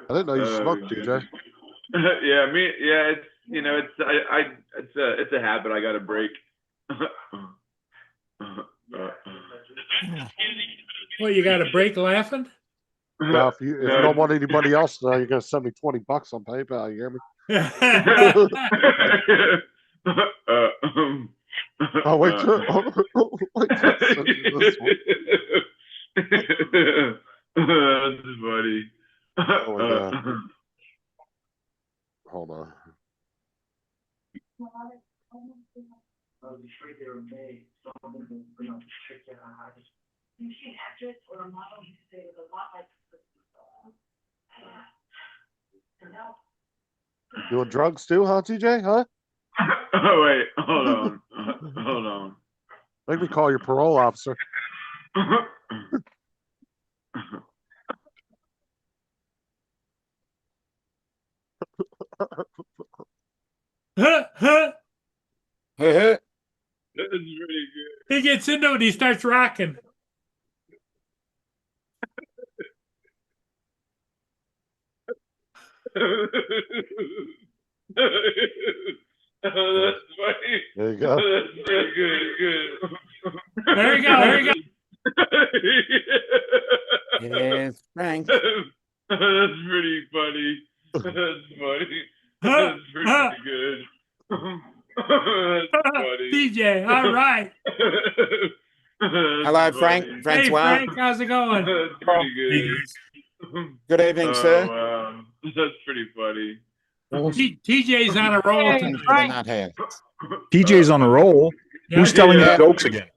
I didn't know you smoked, TJ. Yeah, it's it's a habit I got to break. Well, you got a break laughing? Now, if you don't want anybody else to know, you're gonna send me $20 on PayPal. You hear me? Oh wait, wait, this one. That's funny. Oh my God. Hold on. Doing drugs too, huh, TJ? Huh? Oh wait, hold on. Make me call your parole officer. That's really good. He gets into it and he starts rocking. That's funny. There you go. That's really good. There you go. There you go. Yes, Frank. That's pretty funny. That's funny. That's pretty good. That's funny. DJ, all right. That's Hello, Frank. funny. Hey, Francois. Frank, how's it going? That's pretty good. Good evening, sir. Wow. That's pretty funny. TJ's on a roll Hey, tonight. Frank. Not have. TJ's on a roll. Yeah. Who's telling Yeah. him jokes again?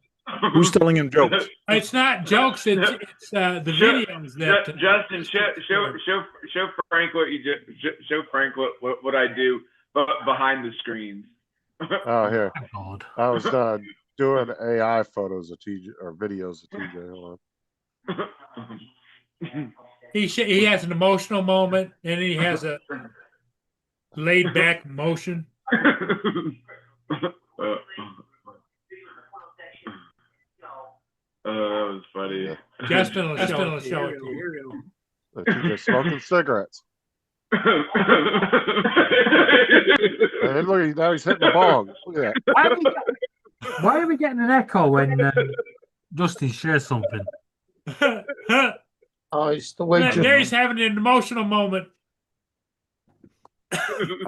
Who's telling him jokes? It's not jokes. It's the videos that. Justin, show Frank what you show Frank what I do behind the screens. Oh, here. God. I was doing AI photos of TJ or videos of TJ. Hold on. He has an emotional moment, and he has a laid back motion. That was funny. Justin will show it to you. TJ smoking cigarettes. And look, now he's hitting the bong. Look at that. Why are we getting an echo when Justin shares something? Oh, it's the way. There he's having an emotional moment. I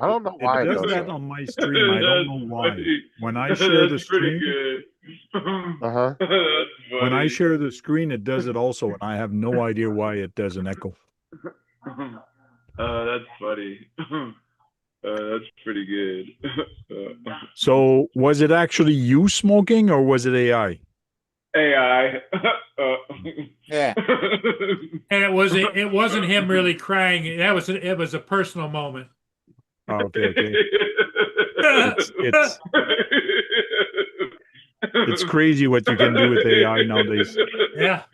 don't know why It it does does that that. on my stream. I don't know why. When I share the That's pretty screen, good. Uh-huh. That's when I funny. share the screen, it does it also, and I have no idea why it does an echo. That's funny. That's pretty good. So, was it actually you smoking, or was it AI? AI. Yeah. And it wasn't him really crying. It was a personal moment. Oh, okay. It's crazy what you can do with AI nowadays. Yeah.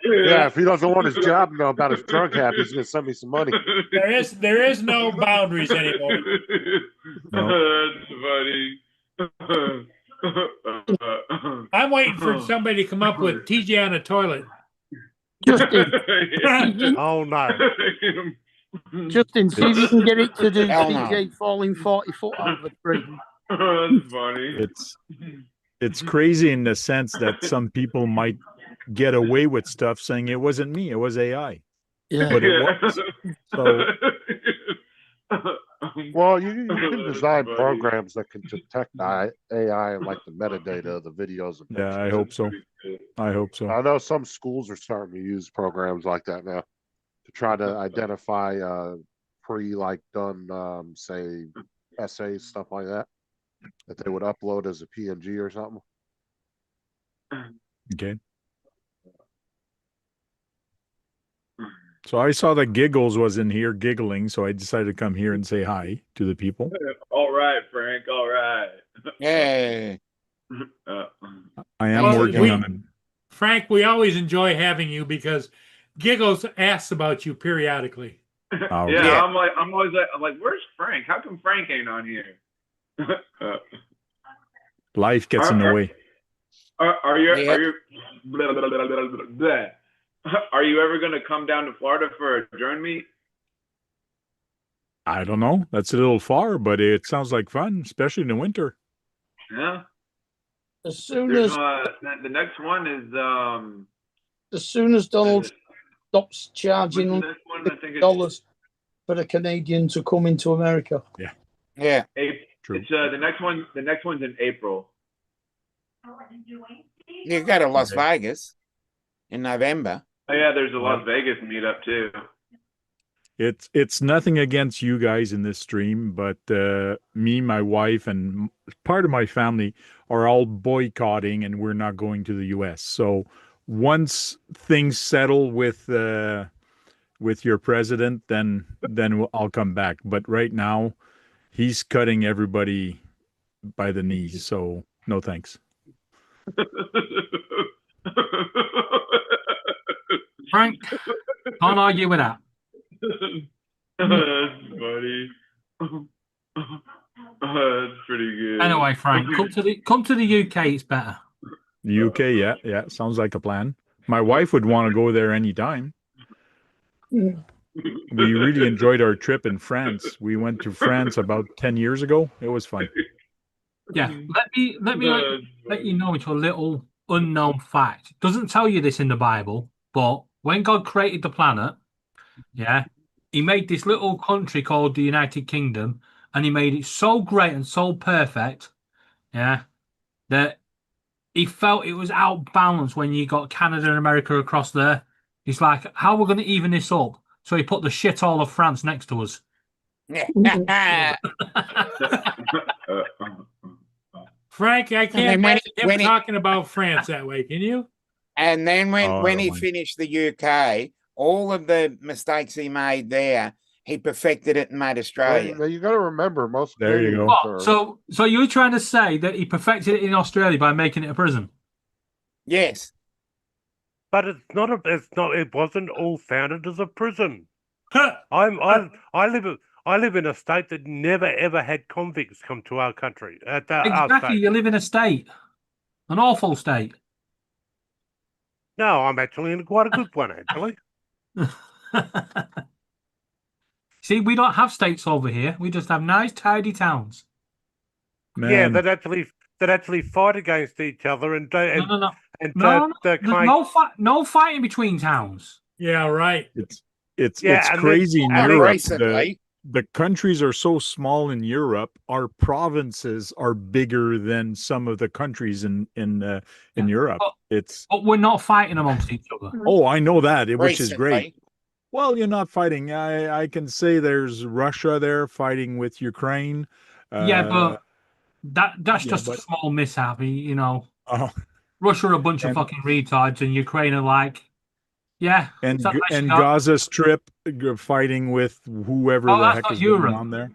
Yeah, if he doesn't want his job to know about his drug habit, he's gonna send me some money. There is no boundaries anymore. No. That's funny. I'm waiting for somebody to come up with TJ on a toilet. Justin, Oh no. Justin, see if you can get it to do Hell no. TJ falling 40 foot over the tree. That's funny. It's crazy in the sense that some people might get away with stuff saying it wasn't me, it was AI. Yeah. But it was. So Well, you can That's design funny. programs that can detect AI and like the metadata of the videos and yeah, I pictures. hope so. I hope so. I know some schools are starting to use programs like that now to try to identify like done say essays, stuff like that they would upload as a PNG or something. Okay. So I saw that Giggles was in here giggling, so I decided to come here and say hi to the people. All right, Frank. All right. Hey. I am Well, working on it. Frank, we always enjoy having you because Giggles asks about you periodically. Oh, Yeah, Yeah. I'm always like, where's Frank? How come Frank ain't on here? Life gets in the way. Are you Yeah. blah, blah, blah, blah, blah, blah. Are you ever gonna come down to Florida for a drone meet? I don't know. That's a little far, but it sounds like fun, especially in the winter. Yeah. As soon There's, as the next one is Donald stops charging what's the next one? I think it's $100 for a Canadian to come into America. Yeah. April. True. It's the next one. The next one's in April. You go to Las Vegas in November. Oh yeah, there's a Las Vegas meetup too. It's nothing against you guys in this stream, but me, my wife, and part of my family are all boycotting, and we're not going to the U.S. So once things settle with your president, then I'll come back. But right now, he's cutting everybody by the knees. So no thanks. Frank, can't argue with that. That's funny. That's pretty good. Anyway, Frank, come to the UK. It's better. The UK, yeah, sounds like a plan. My wife would want to go there anytime. We really enjoyed our trip in France. We went to France about 10 years ago. It was fun. Yeah, let me let you know into a little unknown fact. It doesn't tell you this in the Bible, but when God created the planet, yeah, he made this little country called the United Kingdom, and he made it so great and so perfect, yeah, that he felt it was outbalanced when you got Canada and America across there. He's like, how are we going to even this up? So he put the shithole of France next to us. Frank, I And can't then imagine him when he- talking about France that way. Can you? And then when, Oh, I when don't he mind. finished the UK, all of the mistakes he made there, he perfected it and made Australia. Well, you got to remember, most There you Canadians go. are. So you're trying to say that he perfected it in Australia by making it a prison? Yes. But it wasn't all founded as a prison. I live in a state that never ever had convicts come to our country. Our Exactly. state. You live in a state, an awful state. No, I'm actually in quite a good one, actually. See, we don't have states over here. We just have nice, tidy towns. Yeah, Man, that actually fight against each other and No. and No, the there's kind. no fighting between towns. Yeah, right. it's Yeah, and then- crazy in And Europe. recently, The countries are so small in Europe. Our provinces are bigger than some of the countries in Europe. But we're not fighting amongst each other. Oh, I know that, which is great. recently, Well, you're not fighting. I can say there's Russia there fighting with Ukraine. Yeah, but that's yeah, just but- a small mishap. You know, Oh, Russia are a bunch of And- fucking retards, and Ukraine are like, yeah. and is that nice and you got? Gaza Strip fighting with whoever Oh, the that's heck not is going Europe. on there.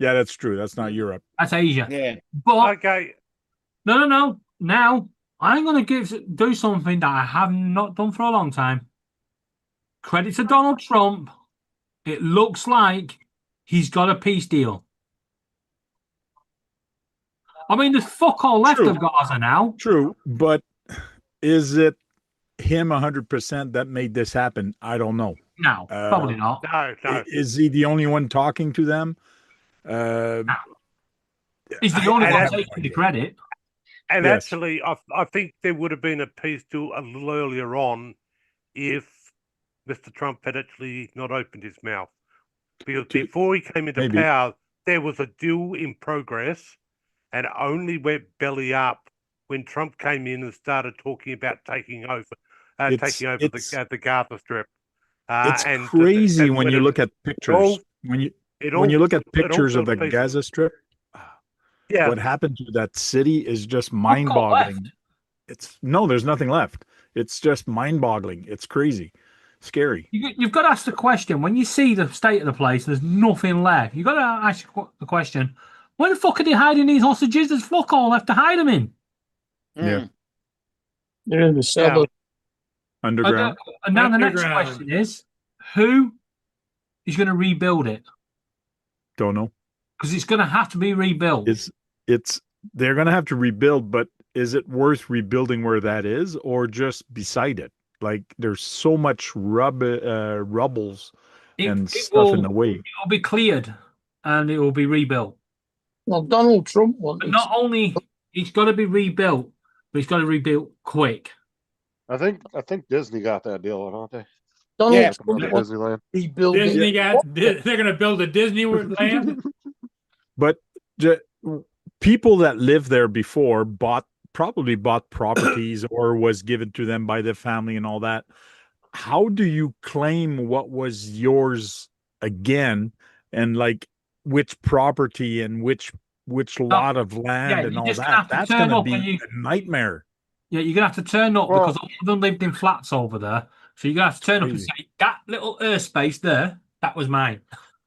Yeah, that's true. That's not Europe. That's Asia. yeah. But Okay, no. Now I'm going to do something that I have not done for a long time. Credit to Donald Trump. It looks like he's got a peace deal. I mean, there's fuck all left True. of Gaza now. True, but is it him 100% that made this happen? I don't know. No, probably not. no. Is he the only one talking to them? He's the only I one have no taking the credit. And Yes. actually, I think there would have been a peace deal a little earlier on if Mr. Trump had actually not opened his mouth. Because before he came into Maybe. power, there was a deal in progress, and it only went belly up when Trump came in and started talking about taking over It's- the Gaza Strip. It's and crazy and when you it- look at pictures. all- when you it when all- you look at it all pictures of fell the to pieces. Gaza Strip, Yeah, what happened to that city is just got mind-boggling. There's nothing left. It's just mind-boggling. It's crazy, scary. You've got to ask the question when you see the state of the place. There's nothing left. You've got to ask the question: where the fuck are they hiding these hostages? There's fuck all left to hide them in. Yeah, they're in the cellar. underground. And now the next Underground. question is: who is going to rebuild it? Don't know. Because it's going to have to be rebuilt. It's they're gonna have to rebuild, but is it worth rebuilding where that is, or just beside it? Like there's so much rubbles and stuff in the way. It'll be cleared and it will be rebuilt. Well, Donald Trump wanted. But not only it's got to be rebuilt, but it's got to be rebuilt quick. I think Disney got that deal, don't they? Donald Yeah. Trump About wanted Disneyland. to rebuild it. Disney they're going to build a Disneyland. But people that lived there before probably bought properties or was given to them by the family and all that. How do you claim what was yours again, and like which property and which lot of land and you're all just gonna that? have to That's turn going to up be and you- a nightmare. Yeah, you're going to have to turn up Well- because all of them lived in flats over there. So you're going to have to turn up and Crazy. say, that little airspace there, that was mine.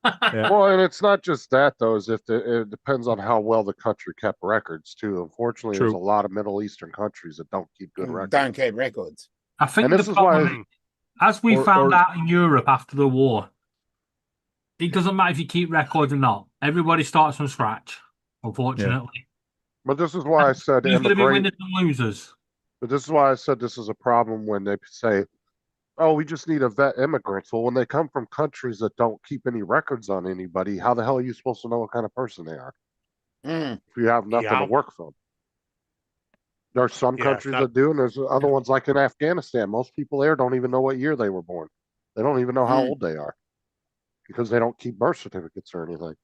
Yeah. Well, and it's not just that though. It depends on how well the country kept records too. Unfortunately, there's a True. lot of Middle Eastern countries that don't keep good records. Don't keep records. I think And the this is why- problem, as we Or- found or- out in Europe after the war, it doesn't matter if you keep records or not. Everybody starts from scratch, unfortunately. But this is why I said There's going to be immigration. winners and losers. But this is why I said this is a problem when they say, "Oh, we just need to vet immigrants." Well, when they come from countries that don't keep any records on anybody, how the hell are you supposed to know what kind of person they are Mm. if you have nothing Yeah. to work from? There's some Yeah, countries that- that do, and there's other ones like in Afghanistan. Most people there don't even know what year they were born. They don't even know how Mm. old they are because they don't keep birth certificates or anything.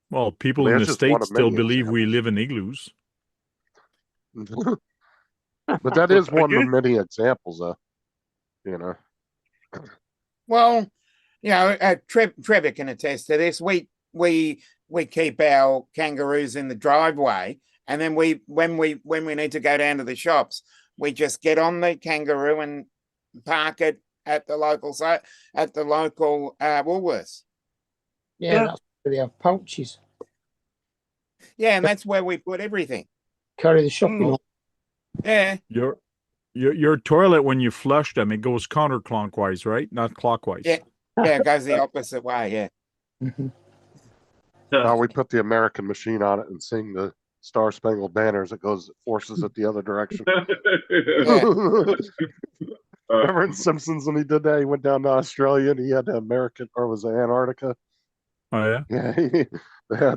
Well, people I mean, in it's the just one States of still many believe we examples. live in igloos. But that is Are one of you? the many examples, you know. Well, you know, Trevor can attest to this. We keep our kangaroos in the driveway, and then when we need to go down to the shops, we just get on the kangaroo and park it at the local Woolworths. Yeah, that's where they have pouches. Yeah, and that's where we put everything. Carry the shopping on. Yeah. Your toilet, when you flush them, it goes counterclockwise, right? Not clockwise. Yeah. Yeah, it goes the opposite way. Yeah. We put the American machine on it and sing the Star Spangled Banner as it forces it the other direction. Remember in Simpsons when he did that? He went down to Australia and he had the American, or was it Antarctica? Oh yeah. Yeah,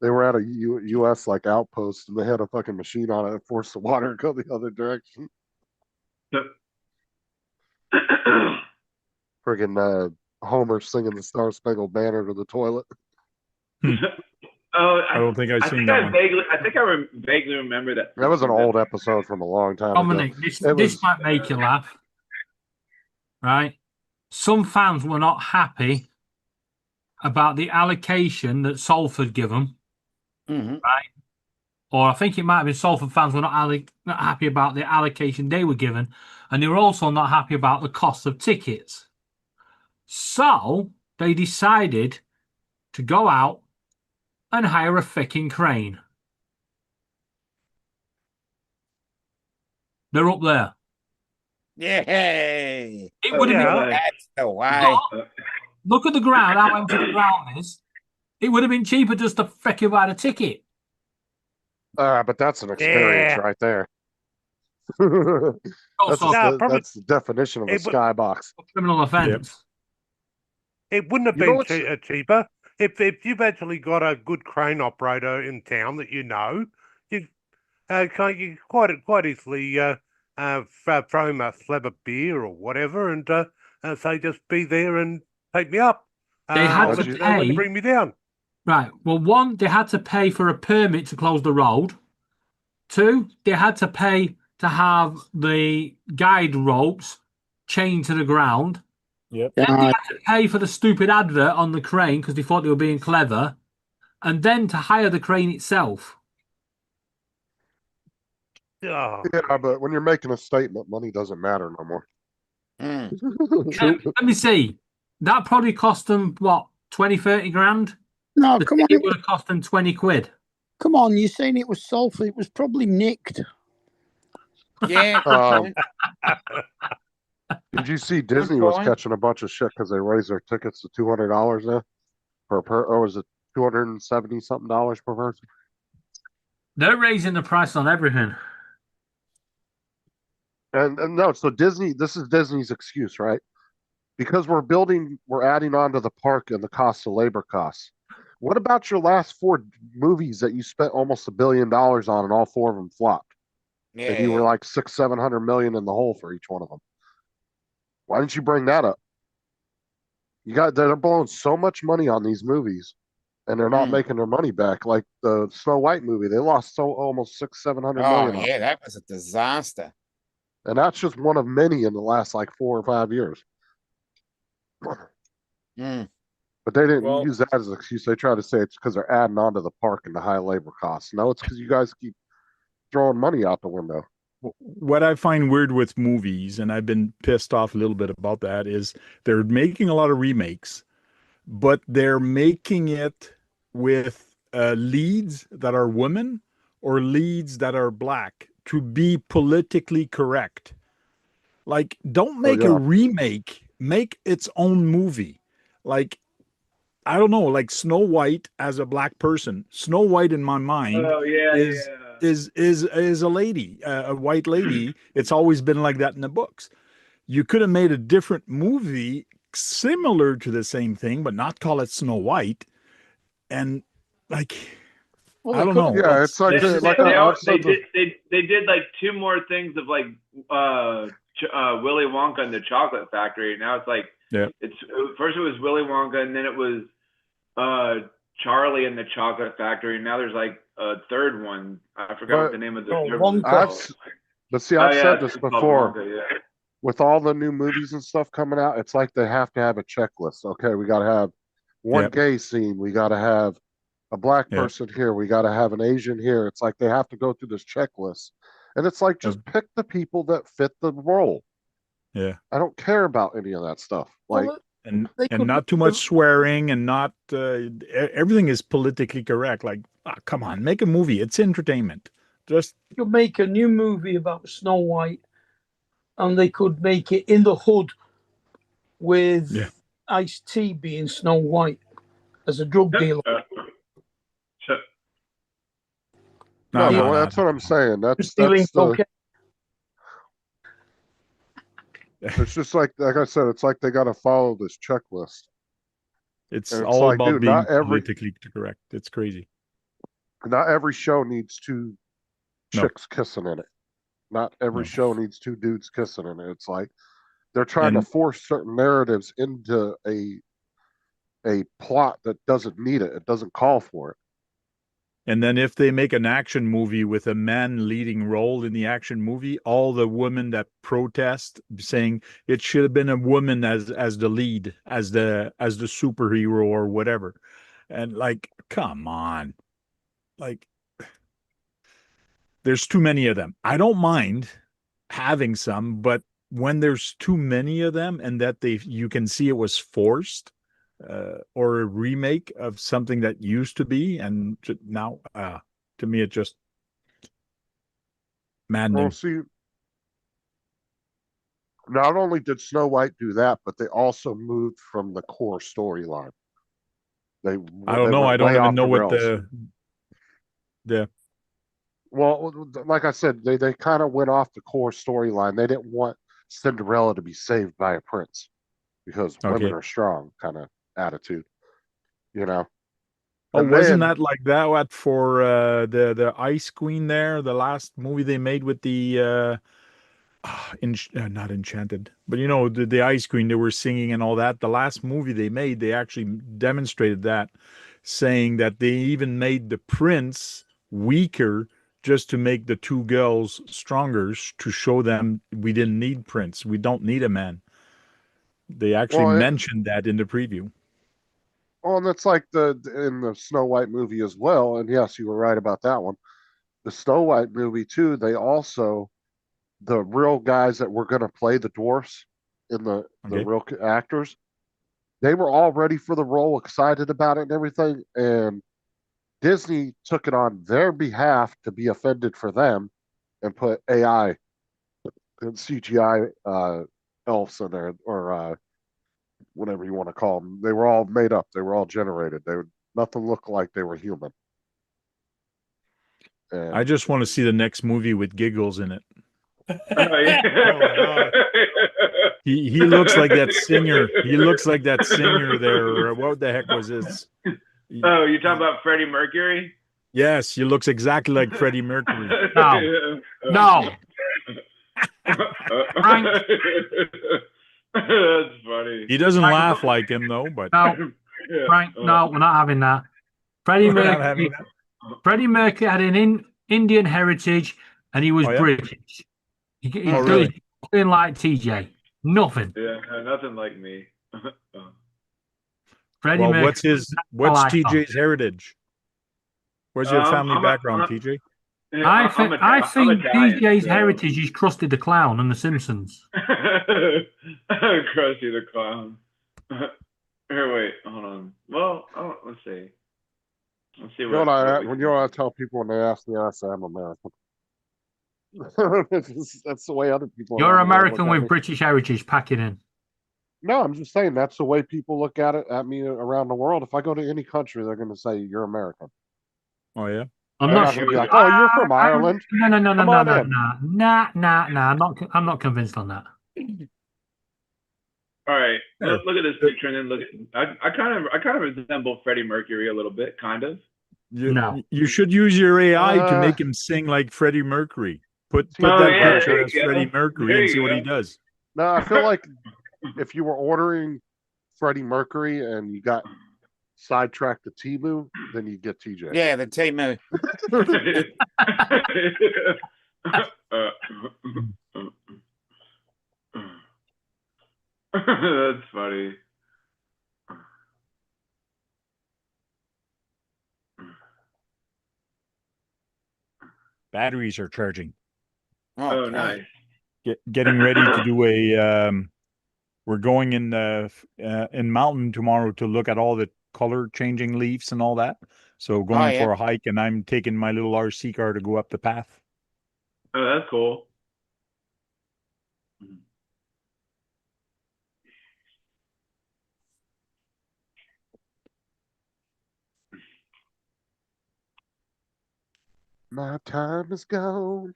they were at a U.S. like outpost and they had a fucking machine on it that forced the water to go the other direction. Friggin' Homer singing the Star Spangled Banner to the toilet. Oh, I don't think I've seen that one. I think I vaguely remember that. That was an old episode from a long time Dominic, ago. this might make you laugh, right? Some fans were not happy about the allocation that Salford give them, right? Or I think it might have been Salford fans were not happy about the allocation they were given, and they were also not happy about the cost of tickets. So they decided to go out and hire a fucking crane. They're up there. Yay! It would have been. That's the way. Look at the ground, how empty the ground is. It would have been cheaper just to fucking buy the ticket. But that's an experience right there. That's the definition of a skybox. Criminal offense. It wouldn't have been cheaper if you've actually got a good crane operator in town that you know. You quite easily throw him a slab of beer or whatever, and say just be there and take me up. They had to pay. When you bring me down. Right. Well, one, they had to pay for a permit to close the road. Two, they had to pay to have the guide ropes chained to the ground. Yep. Then they had to pay for the stupid advert on the crane because they thought they were being clever, and then to hire the crane itself. Oh. Yeah, but when you're making a statement, money doesn't matter no more. Let me see. That probably cost them, what, 20, 30 grand? No, come on. It would have cost them 20 quid. Come on, you're saying it was Salford. It was probably nicked. Yeah. Did you see Disney was catching a bunch of shit because they raised their tickets to $200 now? Or was it $270 something per person? They're raising the price on everything. And no, so Disney, this is Disney's excuse, right? Because we're adding on to the park and the cost of labor costs. What about your last 4 movies that you spent almost $1 billion on and all 4 of them flopped? Yeah. And you were like $600-700 million in the hole for each one of them. Why didn't you bring that up? They're blowing so much money on these movies and they're not making their money back. Like the Snow White movie, they lost almost $600-700 million. Oh, yeah, that was a disaster. And that's just one of many in the last like 4 or 5 years. But they didn't use that as an excuse. They try to say it's because they're adding on to the park and the high labor costs. No, it's because you guys keep throwing money out the window. What I find weird with movies, and I've been pissed off a little bit about that, is they're making a lot of remakes, but they're making it with leads that are women or leads that are black to be politically correct. Like, don't make a remake, make its own movie. Like, I don't know, like Snow White as a black person. Snow White in my mind is a lady, a white lady. It's always been like that in the books. You could have made a different movie similar to the same thing, but not call it Snow White. And like, I don't know. Yeah, it's like they did like 2 more things of like Willy Wonka and the Chocolate Factory. Now it's like it's first it was Willy Wonka and then it was Charlie and the Chocolate Factory. And now there's like a third one. I forgot what the name of the third one is Wonka. called. But see, Oh, I've yeah, said it's this called before. Wonka, yeah. With all the new movies and stuff coming out, it's like they have to have a checklist. Okay, we got to have one Yep. gay scene. We got to have a black Yep. person here. We got to have an Asian here. It's like they have to go through this checklist. And it's like, just pick the people that fit the role. Yeah. I don't care about any of that stuff. Like, Well, And They could not too make much a- swearing and not everything is politically correct. Like, come on, make a movie. It's entertainment. Just you could make a new movie about Snow White, and they could make it in the hood with Yeah. Ice-T being Snow White as a drug dealer. no, no, but no, that's what I'm saying. That's Stealing the. cocaine. It's just like I said. It's like they got to follow this checklist. it's And it's all like, about dude, being not every- politically correct. It's crazy. Not every show needs two No. chicks kissing in it. Not every No. show needs two dudes kissing in it. It's like they're trying And- to force certain narratives into a plot that doesn't need it. It doesn't call for it. And then if they make an action movie with a man leading role in the action movie, all the women that protest saying it should have been a woman as the lead, as the superhero or whatever. And like, come on. Like, there's too many of them. I don't mind having some, but when there's too many of them and that you can see it was forced, or a remake of something that used to be, and now, to me, it just maddening. Well, see, not only did Snow White do that, but they also moved from the core storyline. I don't know. I don't even know what the Well, like I said, they kind of went off the core storyline. They didn't want Cinderella to be saved by a prince because women Okay. are strong kind of attitude, you know. Oh, And wasn't then- that like that what for the Ice Queen there, the last movie they made with the not Enchanted, but you know the Ice Queen, they were singing and all that. The last movie they made, they actually demonstrated that, saying that they even made the prince weaker just to make the two girls stronger, to show them we didn't need Prince, we don't need a man. They actually Well, mentioned that in the preview. Well, and that's like in the Snow White movie as well. And yes, you were right about that one. The Snow White movie too. They also, the real guys that were going to play the dwarfs in the Okay. real actors, they were all ready for the role, excited about it and everything. And Disney took it on their behalf to be offended for them and put AI and CGI elves in there, or whatever you want to call them. They were all made up. They were all generated. Nothing looked like they were human. And I just want to see the next movie with Giggles in it. Oh, yeah. He looks like that singer. He looks like that singer there. What the heck was this? Oh, you're talking about Freddie Mercury? Yes, he looks exactly like Freddie Mercury. No. No. Frank. That's funny. He doesn't laugh like him though, but No, Yeah. Frank, no, we're not having that. Freddie We're not having Mercury, Freddie Mercury had an Indian heritage and he was Oh, yeah? British. He Oh, really? nothing like TJ. Nothing. Yeah, nothing like me. Freddie well, Mercury. what's like TJ's heritage? Where's your family I'm a- bakrand, I'm a- TJ? Yeah, I I'm think Italian, TJ's so- heritage is Krusty the Clown and The Simpsons. Krusty the Clown. Here, wait, hold on. Well, let's see. Let's see you know what what we when can- you know what I tell people when they ask me, I say I'm American. That's the way other people. You're around the world American look at with me. British heritage. Pack it in. No, I'm just saying that's the way people look at me around the world. If I go to any country, they're going to say you're American. Oh yeah. I'm They're not not sure. going to be like, "Oh, you're from Ireland." No. Come on in. Nah. I'm not convinced on that. All right, look at this picture, and then look. I kind of resemble Freddie Mercury a little bit, kind of. No. You should use your AI to Uh, make him sing like Freddie Mercury. Put Oh, that yeah, picture there as you go. Freddie Mercury There and you see what he go. does. No, I feel like if you were ordering Freddie Mercury and you got sidetrack to Temu, then you get TJ. Yeah, the Temu. That's funny. Batteries are charging. Oh, Okay. nice. Getting ready to do a. We're going in Mountain tomorrow to look at all the color changing leaves and all that. So going yeah. for a hike, and I'm taking my little RC car to go up the path. Oh, that's cool. My time is gone.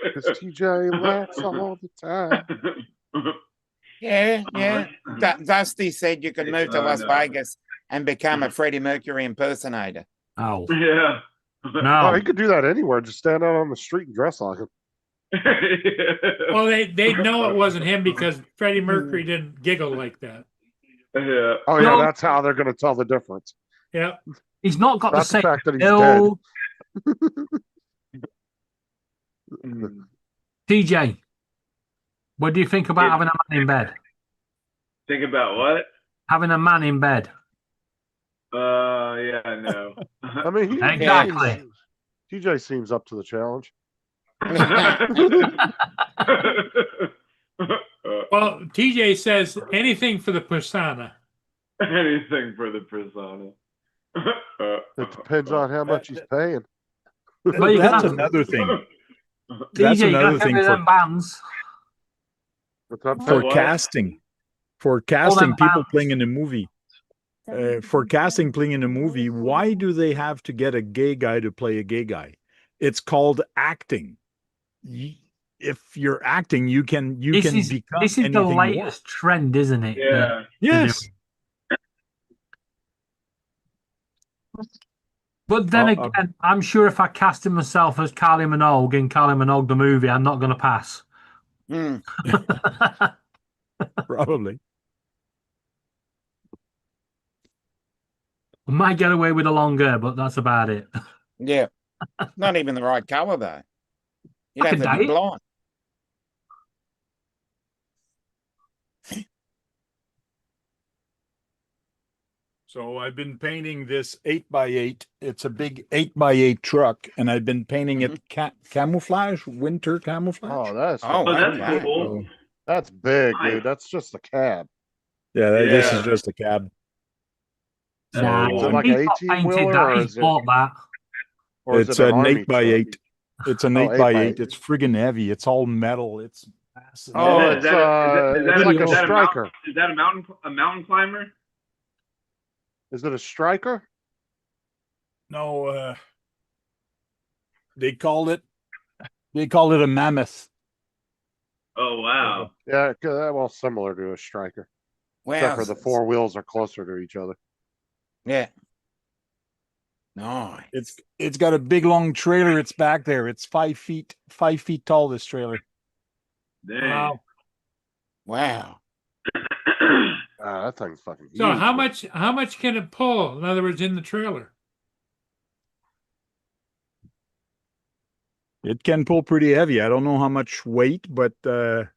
Because TJ laughs all the time. Yeah. Dusty said you could move to Las no. Vegas and become a Freddie Mercury impersonator. Oh, Yeah. Oh, no. he could do that anywhere. Just stand out on the street and dress like him. Well, they know it wasn't him because Freddie Mercury didn't giggle like that. Yeah. Oh, yeah, No. that's how they're going to tell the difference. Yeah. He's not got Not the the same fact that he's build. dead. TJ, what do you think about having a man in bed? Think about what? Having a man in bed. Yeah, no. I mean, he Exactly. TJ seems up to the challenge. Well, TJ says anything for the persona. Anything for the persona. It depends on how much he's paying. Well, you That's can have- another thing. That's TJ, you another got thing them for bands. What's up, for Ted? casting. For casting people bands. playing in a movie. For casting playing in a movie, why do they have to get a gay guy to play a gay guy? It's called acting. If you're acting, you can This is become the anything you want. latest trend, isn't it? Yeah. Yes. But then Uh, again, I'm sure if I casted myself as Kylie Minogue in Kylie Minogue the movie, I'm not going to pass. Hmm. Probably. I might get away with a long hair, but that's about it. Yeah. Not even the right color, though. You'd I have could to dye be it. blonde. So I've been painting this 8x8. It's a big 8x8 truck, and I've been painting it camouflage, winter camouflage. Oh, that's That's okay. cool. That's big, Nice. dude. That's just a cab. Yeah, this Yeah. is just a cab. Nah, Is it like he's an not 18 painted wheeler that. or He's is it? bought that. Or is It's it an an army 8x8. It's an Oh, 8x8. 8x8. It's friggin' heavy. It's all metal. It's massive. Oh, Is it's that it's like a is that striker. Is that a mountain climber? Is it a striker? No, they call it a mammoth. Oh wow. Yeah, well, similar to a striker. Except for the four wheels are closer to each other. Yeah. No. It's got a big long trailer. It's back there. It's 5 feet tall. This trailer. Dang. Wow. That thing's fucking huge. So how much can it pull? In other words, in the trailer. It can pull pretty heavy. I don't know how much weight, but Frank,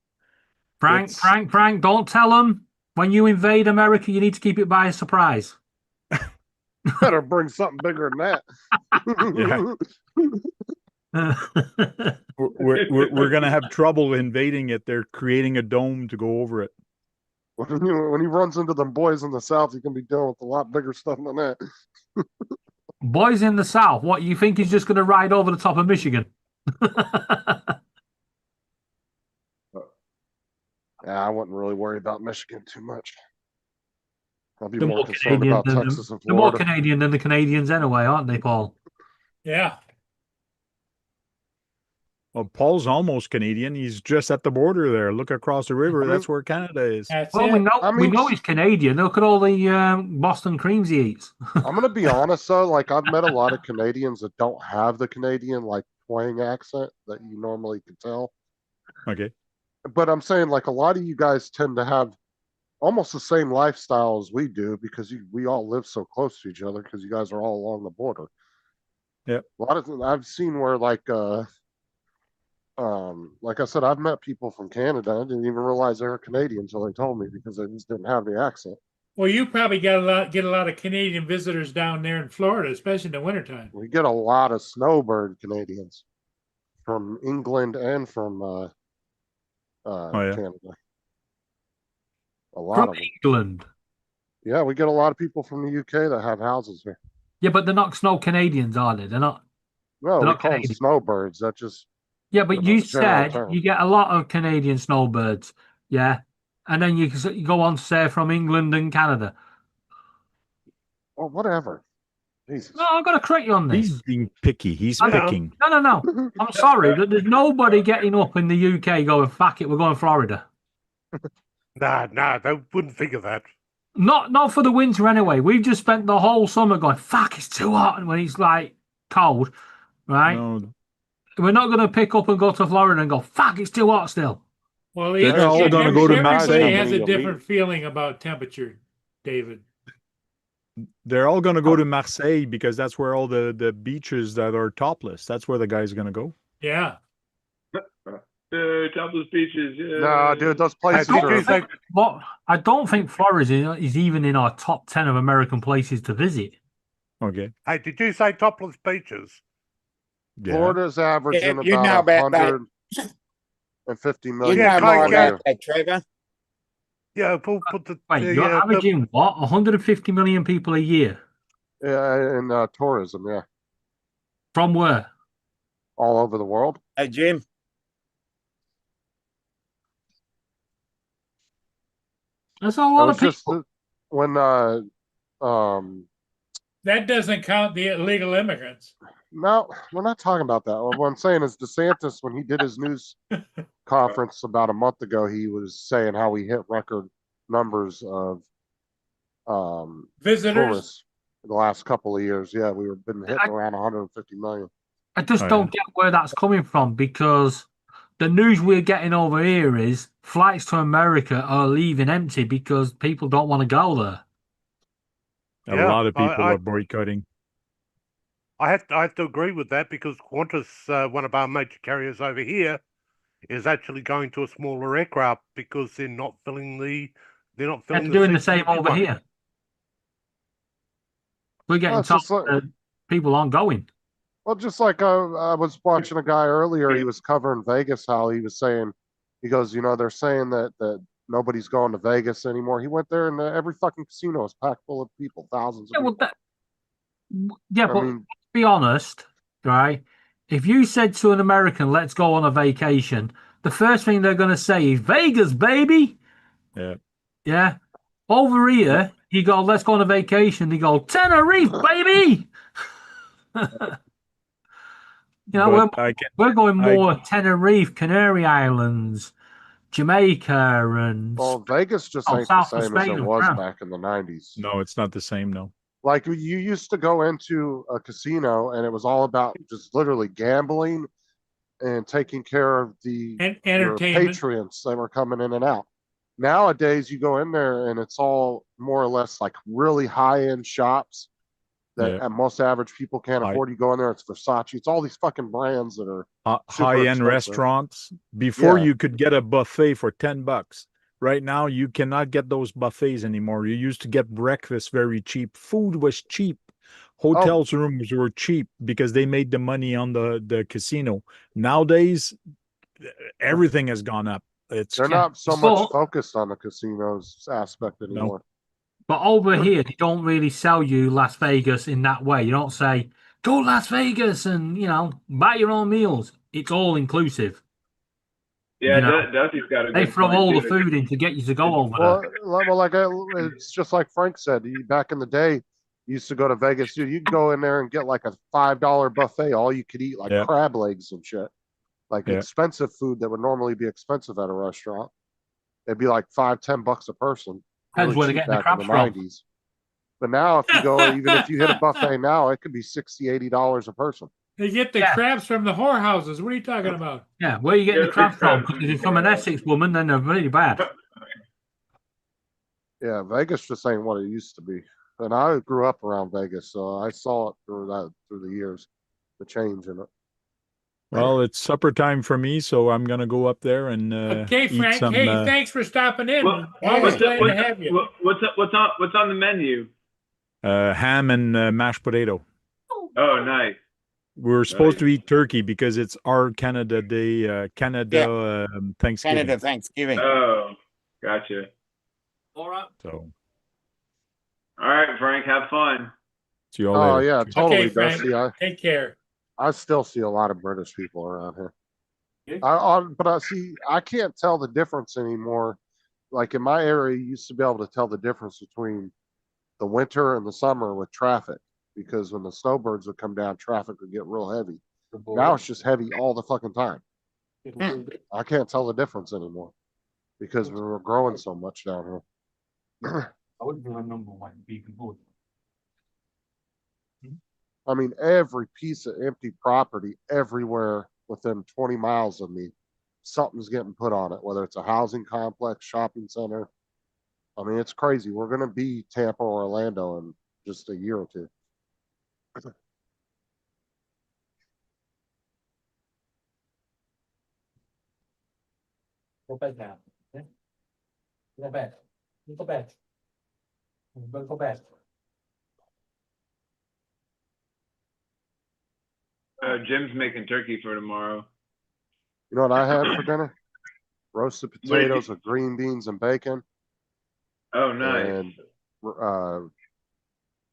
it's- Frank, don't tell them. When you invade America, you need to keep it by a surprise. Better bring something bigger than that. we're gonna have trouble invading it. They're creating a dome to go over it. When he runs into them boys in the South, he's gonna be dealing with a lot bigger stuff than that. Boys in the South, what, you think he's just going to ride over the top of Michigan? Yeah, I wouldn't really worry about Michigan too much. I'll be They're more more concerned Canadian about than Texas and they're more Florida. Canadian than the Canadians anyway, aren't they, Paul? Yeah. Well, Paul's almost Canadian. He's just at the border there. Look across the river. That's where Canada is. That's Well, it. we know he's Canadian. Look at all the Boston creams he eats. I'm gonna be honest though, like I've met a lot of Canadians that don't have the Canadian like twang accent that you normally can tell. Okay. But I'm saying, like, a lot of you guys tend to have almost the same lifestyle as we do because we all live so close to each other because you guys are all along the border. Yeah. A lot of I've seen where like I said, I've met people from Canada. I didn't even realize they were Canadian until they told me because they just didn't have the accent. Well, you probably get a lot of Canadian visitors down there in Florida, especially in the wintertime. We get a lot of snowbird Canadians from England and from yeah. Canada. A lot From of them. England. Yeah, we get a lot of people from the UK that have houses here. Yeah, but they're not snow Canadians, are they? They're not. No, they're we not call them Canadian. snowbirds. That just Yeah, but you general said term. you get a lot of Canadian snowbirds. Yeah. And then you go on to say from England and Canada. Well, whatever. Jesus. No, I've got to correct you on this. He's being picky. He's I know. picking. No. I'm sorry. There's nobody getting up in the UK going, fuck it, we're going to Florida. Nah, they wouldn't think of that. Not for the winter anyway. We've just spent the whole summer going, fuck, it's too hot when it's like cold, right? No. We're not going to pick up and go to Florida and go, fuck, it's too hot still. Well, They're all gonna go to everybody Marseille. has a different feeling about temperature, David. They're all going to go to Marseille because that's where all the beaches that are topless. That's where the guy's going to go. Yeah. Topless beaches. Yeah. No, dude, those places I don't think Florida is even in our top 10 of American places to visit. Okay. Hey, did you say topless beaches? Yeah. Florida's averaging you know about about that. 150 You million. know Yeah, more like, about that, Trevor. Yeah, put the Wait, you're averaging what? 150 million people a year? Yeah, in tourism, yeah. From where? All over the world. Hey, Jim. That's a lot It of was just people. when That doesn't count the illegal immigrants. no, we're not talking about that. What I'm saying is DeSantis, when he did his news conference about a month ago, he was saying how we hit record numbers of Visitors? tourists in the last couple of years. Yeah, we were been hitting around 150 million. I just don't get where that's coming from because the news we're getting over here is flights to America are leaving empty because people don't want to go there. A lot of people are boycotting. I have to agree with that because Qantas, one of our major carriers over here, is actually going to a smaller aircraft because they're not filling They're doing the same over here. We're getting told that people aren't going. Well, just like I was watching a guy earlier, he was covering Vegas, how he was saying, he goes, they're saying that nobody's going to Vegas anymore. He went there and every fucking casino is packed full of people, thousands of people. But let's be honest, right? If you said to an American, let's go on a vacation, the first thing they're going to say is Vegas, baby. Yeah. Yeah. Over here, you go, let's go on a vacation. They go, Tenerife, baby. We're going more Tenerife, Canary Islands, Jamaica, and Vegas just ain't the South same as Spain it and was France. back in the 90s. No, it's not the same. No. Like you used to go into a casino and it was all about just literally gambling and taking care of your entertainment patrons that were coming in and out. Nowadays, you go in there and it's all more or less like really high-end shops that most average people can't afford. You go in there, it's Versace. It's all these fucking brands that are high-end restaurants. Before you could get a buffet for $10. Right now, you cannot get those buffets anymore. You used to get breakfast very cheap. Food was cheap. Hotels rooms were cheap because they made the money on the casino. Nowadays, everything has gone up. They're not so much focused on the casinos aspect anymore. But over here, they don't really sell you Las Vegas in that way. You don't say, go Las Vegas and, buy your own meals. It's all inclusive. Yeah, Dusty's got a They good throw point, all too. the food in to get you to go over there. Well, it's just like Frank said. Back in the day, you used to go to Vegas. Dude, you could go in there and get like a $5 buffet, all you could eat, like crab legs and shit. Like expensive food that would normally be expensive at a restaurant. It'd be like $5-10 a person. Depends where they're cheap getting the back in crabs from. 90s. But now, if you go, even if you hit a buffet now, it could be $60-80 a person. They get the Yeah. crabs from the whorehouses. What are you talking about? Yeah, where you getting Yeah, the crabs from? crabs. Because if you're from an Essex woman, then they're really bad. Yeah, Vegas just ain't what it used to be. And I grew up around Vegas, so I saw it through the years, the change in it. Well, it's supper time for me, so I'm gonna go up there and Okay, eat Frank. some. Hey, thanks for stopping in. What- Always What's glad to have you. what's on the menu? Ham and mashed potato. Oh, nice. We're supposed to eat turkey because it's our Canada Day, Canada Thanksgiving. Canada Thanksgiving. Oh, gotcha. All right. So All right, Frank. Have fun. see you all Oh later. yeah, totally, Okay, Frank. Dusty. Take care. I still see a lot of British people around here. Yeah. But I see, I can't tell the difference anymore. Like in my area, you used to be able to tell the difference between the winter and the summer with traffic, because when the snowbirds would come down, traffic would get real heavy. Now it's just heavy all the fucking time. I can't tell the difference anymore because we were growing so much down here. I wouldn't do a number one beacon board. I mean, every piece of empty property everywhere within 20 miles of me, something's getting put on it, whether it's a housing complex, shopping center. I mean, it's crazy. We're going to be Tampa or Orlando in just a year or two. Go bed now. Yeah? Go bed. Go bed. Go bed. Jim's making turkey for tomorrow. You know what I had for dinner? Roasted potatoes with green beans and bacon. Oh, nice. And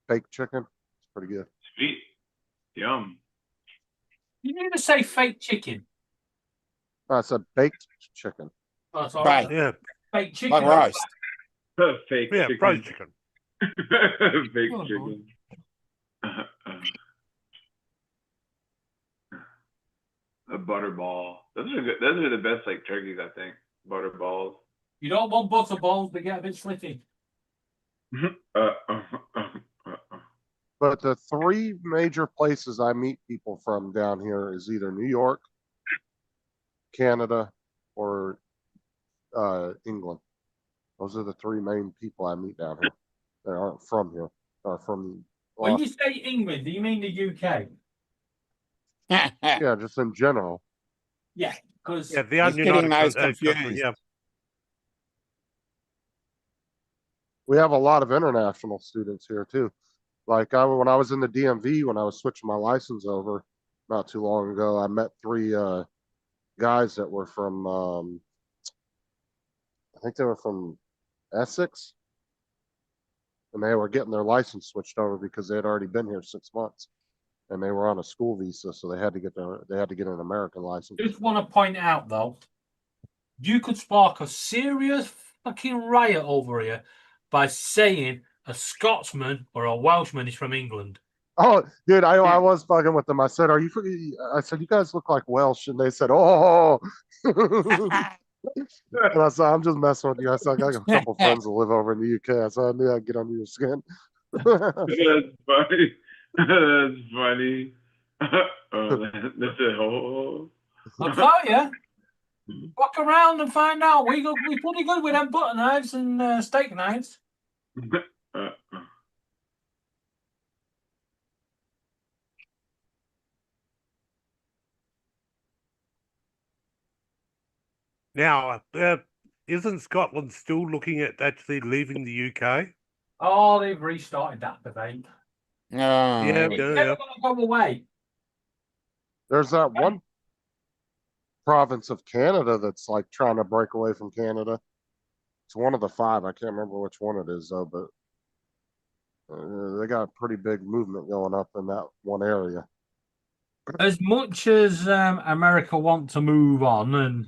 baked chicken. It's pretty good. Sweet. Yum. You need to say fake chicken. I said baked chicken. Oh, that's all Right. right. Yeah, Fake chicken. Like rice. Fake yeah, chicken. fried chicken. Fake Oh, chicken. A butterball. Those are good. Those are the best like turkeys, I think. Butterballs. You don't want butter balls, they get a bit slitty. But the three major places I meet people from down here is either New York, Canada, or England. Those are the three main people I meet down here. They aren't from here. Are from When you say England, do you mean the UK? yeah, just in general. Yeah, because Yeah, the He's getting those country, confused. yeah. We have a lot of international students here too. Like when I was in the DMV, when I was switching my license over not too long ago, I met three guys that were from I think they were from Essex, and they were getting their license switched over because they had already been here 6 months, and they were on a school visa, so they had to get an American license. just want to point out though, you could spark a serious fucking riot over here by saying a Scotsman or a Welshman is from England. Oh, dude, I was fucking with them. I said, "Are you?" I said, "You guys look like Welsh," and they said, "Oh." And I said, "I'm just messing with you." I said, "I got a couple friends that live over in the UK." I said, "I knew I'd get under your skin." That's funny. That's funny. That's a whole. I'll tell you, walk around and find out. We're pretty good with them butter knives and steak knives. Now, isn't Scotland still looking at actually leaving the UK? Oh, they've restarted that debate. No. Yeah, It's yeah, never yeah. going to go away. There's that one province of Canada that's like trying to break away from Canada. It's one of the five. I can't remember which one it is though, but they got a pretty big movement going up in that one area. As much as America want to move on, and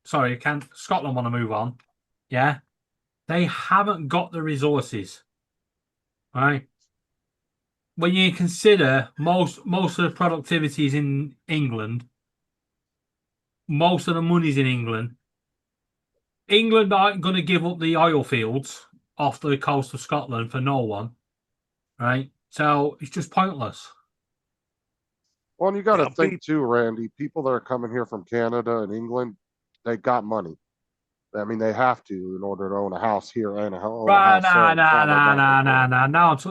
sorry, Scotland want to move on, yeah, they haven't got the resources, right? When you consider most of the productivity is in England, most of the money's in England. England aren't going to give up the oil fields off the coast of Scotland for no one, right? So it's just pointless. Well, and you got to Yeah, think too, Randy. People that are coming here from Canada and England, they got money. I mean, they have to in order to own a house here and own a Right, house there.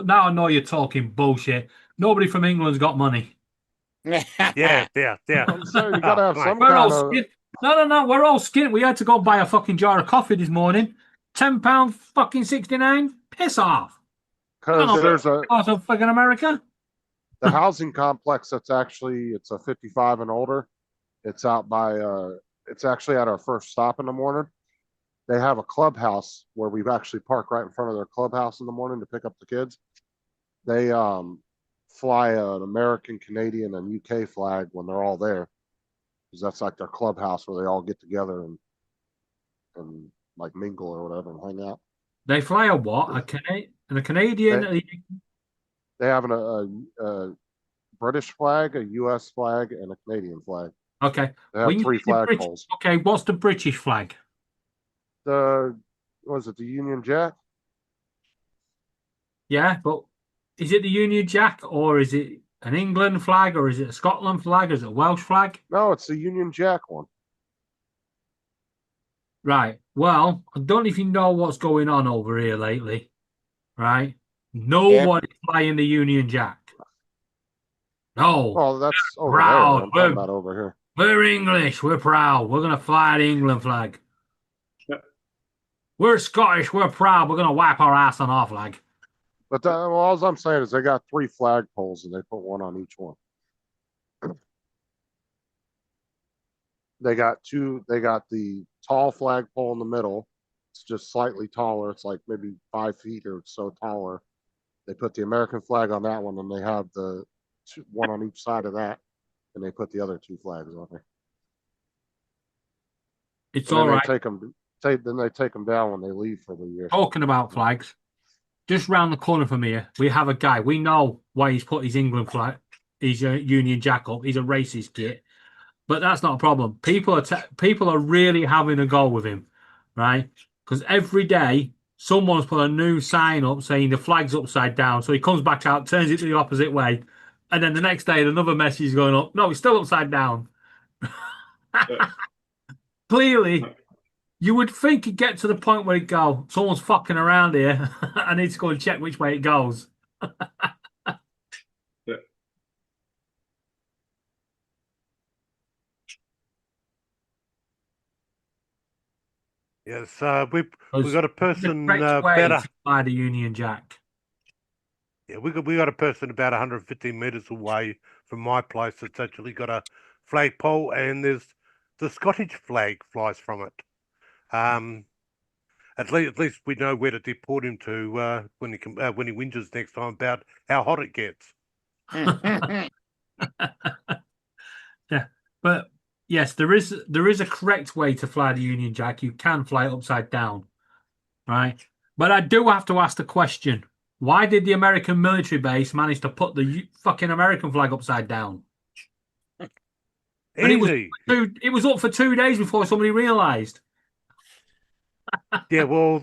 Now I know you're talking bullshit. Nobody from England's got money. yeah. I'm saying you got to have some We're all kind of. skin. No, we're all skin. We had to go buy a fucking jar of coffee this morning. £10 fucking 69. Piss off. Because there's out of fucking America. the housing complex that's actually it's a 55 and older. It's out by it's actually at our first stop in the morning. They have a clubhouse where we've actually parked right in front of their clubhouse in the morning to pick up the kids. They fly an American, Canadian, and UK flag when they're all there, because that's like their clubhouse where they all get together and like mingle or whatever and hang out. They fly a what? A Canadian. They have a British flag, a US flag, and a Canadian flag. Okay. They have three flagpoles. Okay, what's the British flag? Was it the Union Jack? Yeah, but is it the Union Jack or is it an England flag or is it a Scotland flag or is it a Welsh flag? No, it's the Union Jack one. Right. Well, I don't know if you know what's going on over here lately. Right? Nobody's flying the Union Jack. No. Oh, that's over proud. there. I'm talking about over here. We're English. We're proud. We're going to fly the England flag. We're Scottish. We're proud. We're going to wipe our ass on our flag. But all I'm saying is they got 3 flagpoles and they put one on each one. They got the tall flagpole in the middle. It's just slightly taller. It's like maybe 5 feet or so taller. They put the American flag on that one, and they have the one on each side of that, and they put the other 2 flags on there. It's and all right. Then they take them down when they leave for the year. Talking about flags, just round the corner from here, we have a guy. We know why he's put his England flag, his Union Jack up. He's a racist git, but that's not a problem. People are really having a go with him, right? Because every day someone's put a new sign up saying the flag's upside down. So he comes back out, turns it the opposite way, and then the next day another message is going up. No, it's still upside down. Clearly. You would think it'd get to the point where it go, someone's fucking around here. I need to go and check which way it goes. Yes, we've got a person better by the Union Jack. Yeah, we got a person about 115 meters away from my place that's actually got a flagpole, and there's the Scottish flag flies from it. At least we know where to deport him to when he whinges next time about how hot it gets. Yeah, but yes, there is a correct way to fly the Union Jack. You can fly it upside down, right? But I do have to ask the question: why did the American military base manage to put the fucking American flag upside down? Easy. It was up for 2 days before somebody realised. Yeah, well,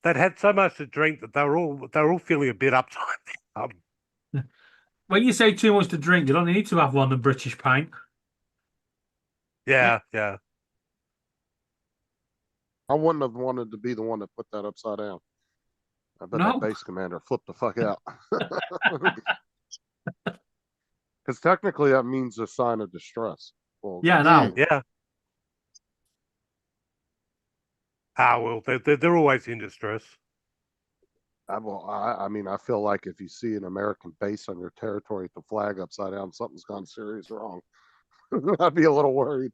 they'd had so much to drink that they were all feeling a bit uptight. When you say too much to drink, you don't need to have one the British pint. Yeah. I wouldn't have wanted to be the one that put that upside down. I bet that base commander flipped the fuck out. Because technically that means a sign of distress. Well, Yeah. Well, they're always in distress. I mean, I feel like if you see an American base on your territory with the flag upside down, something's gone serious wrong. I'd be a little worried.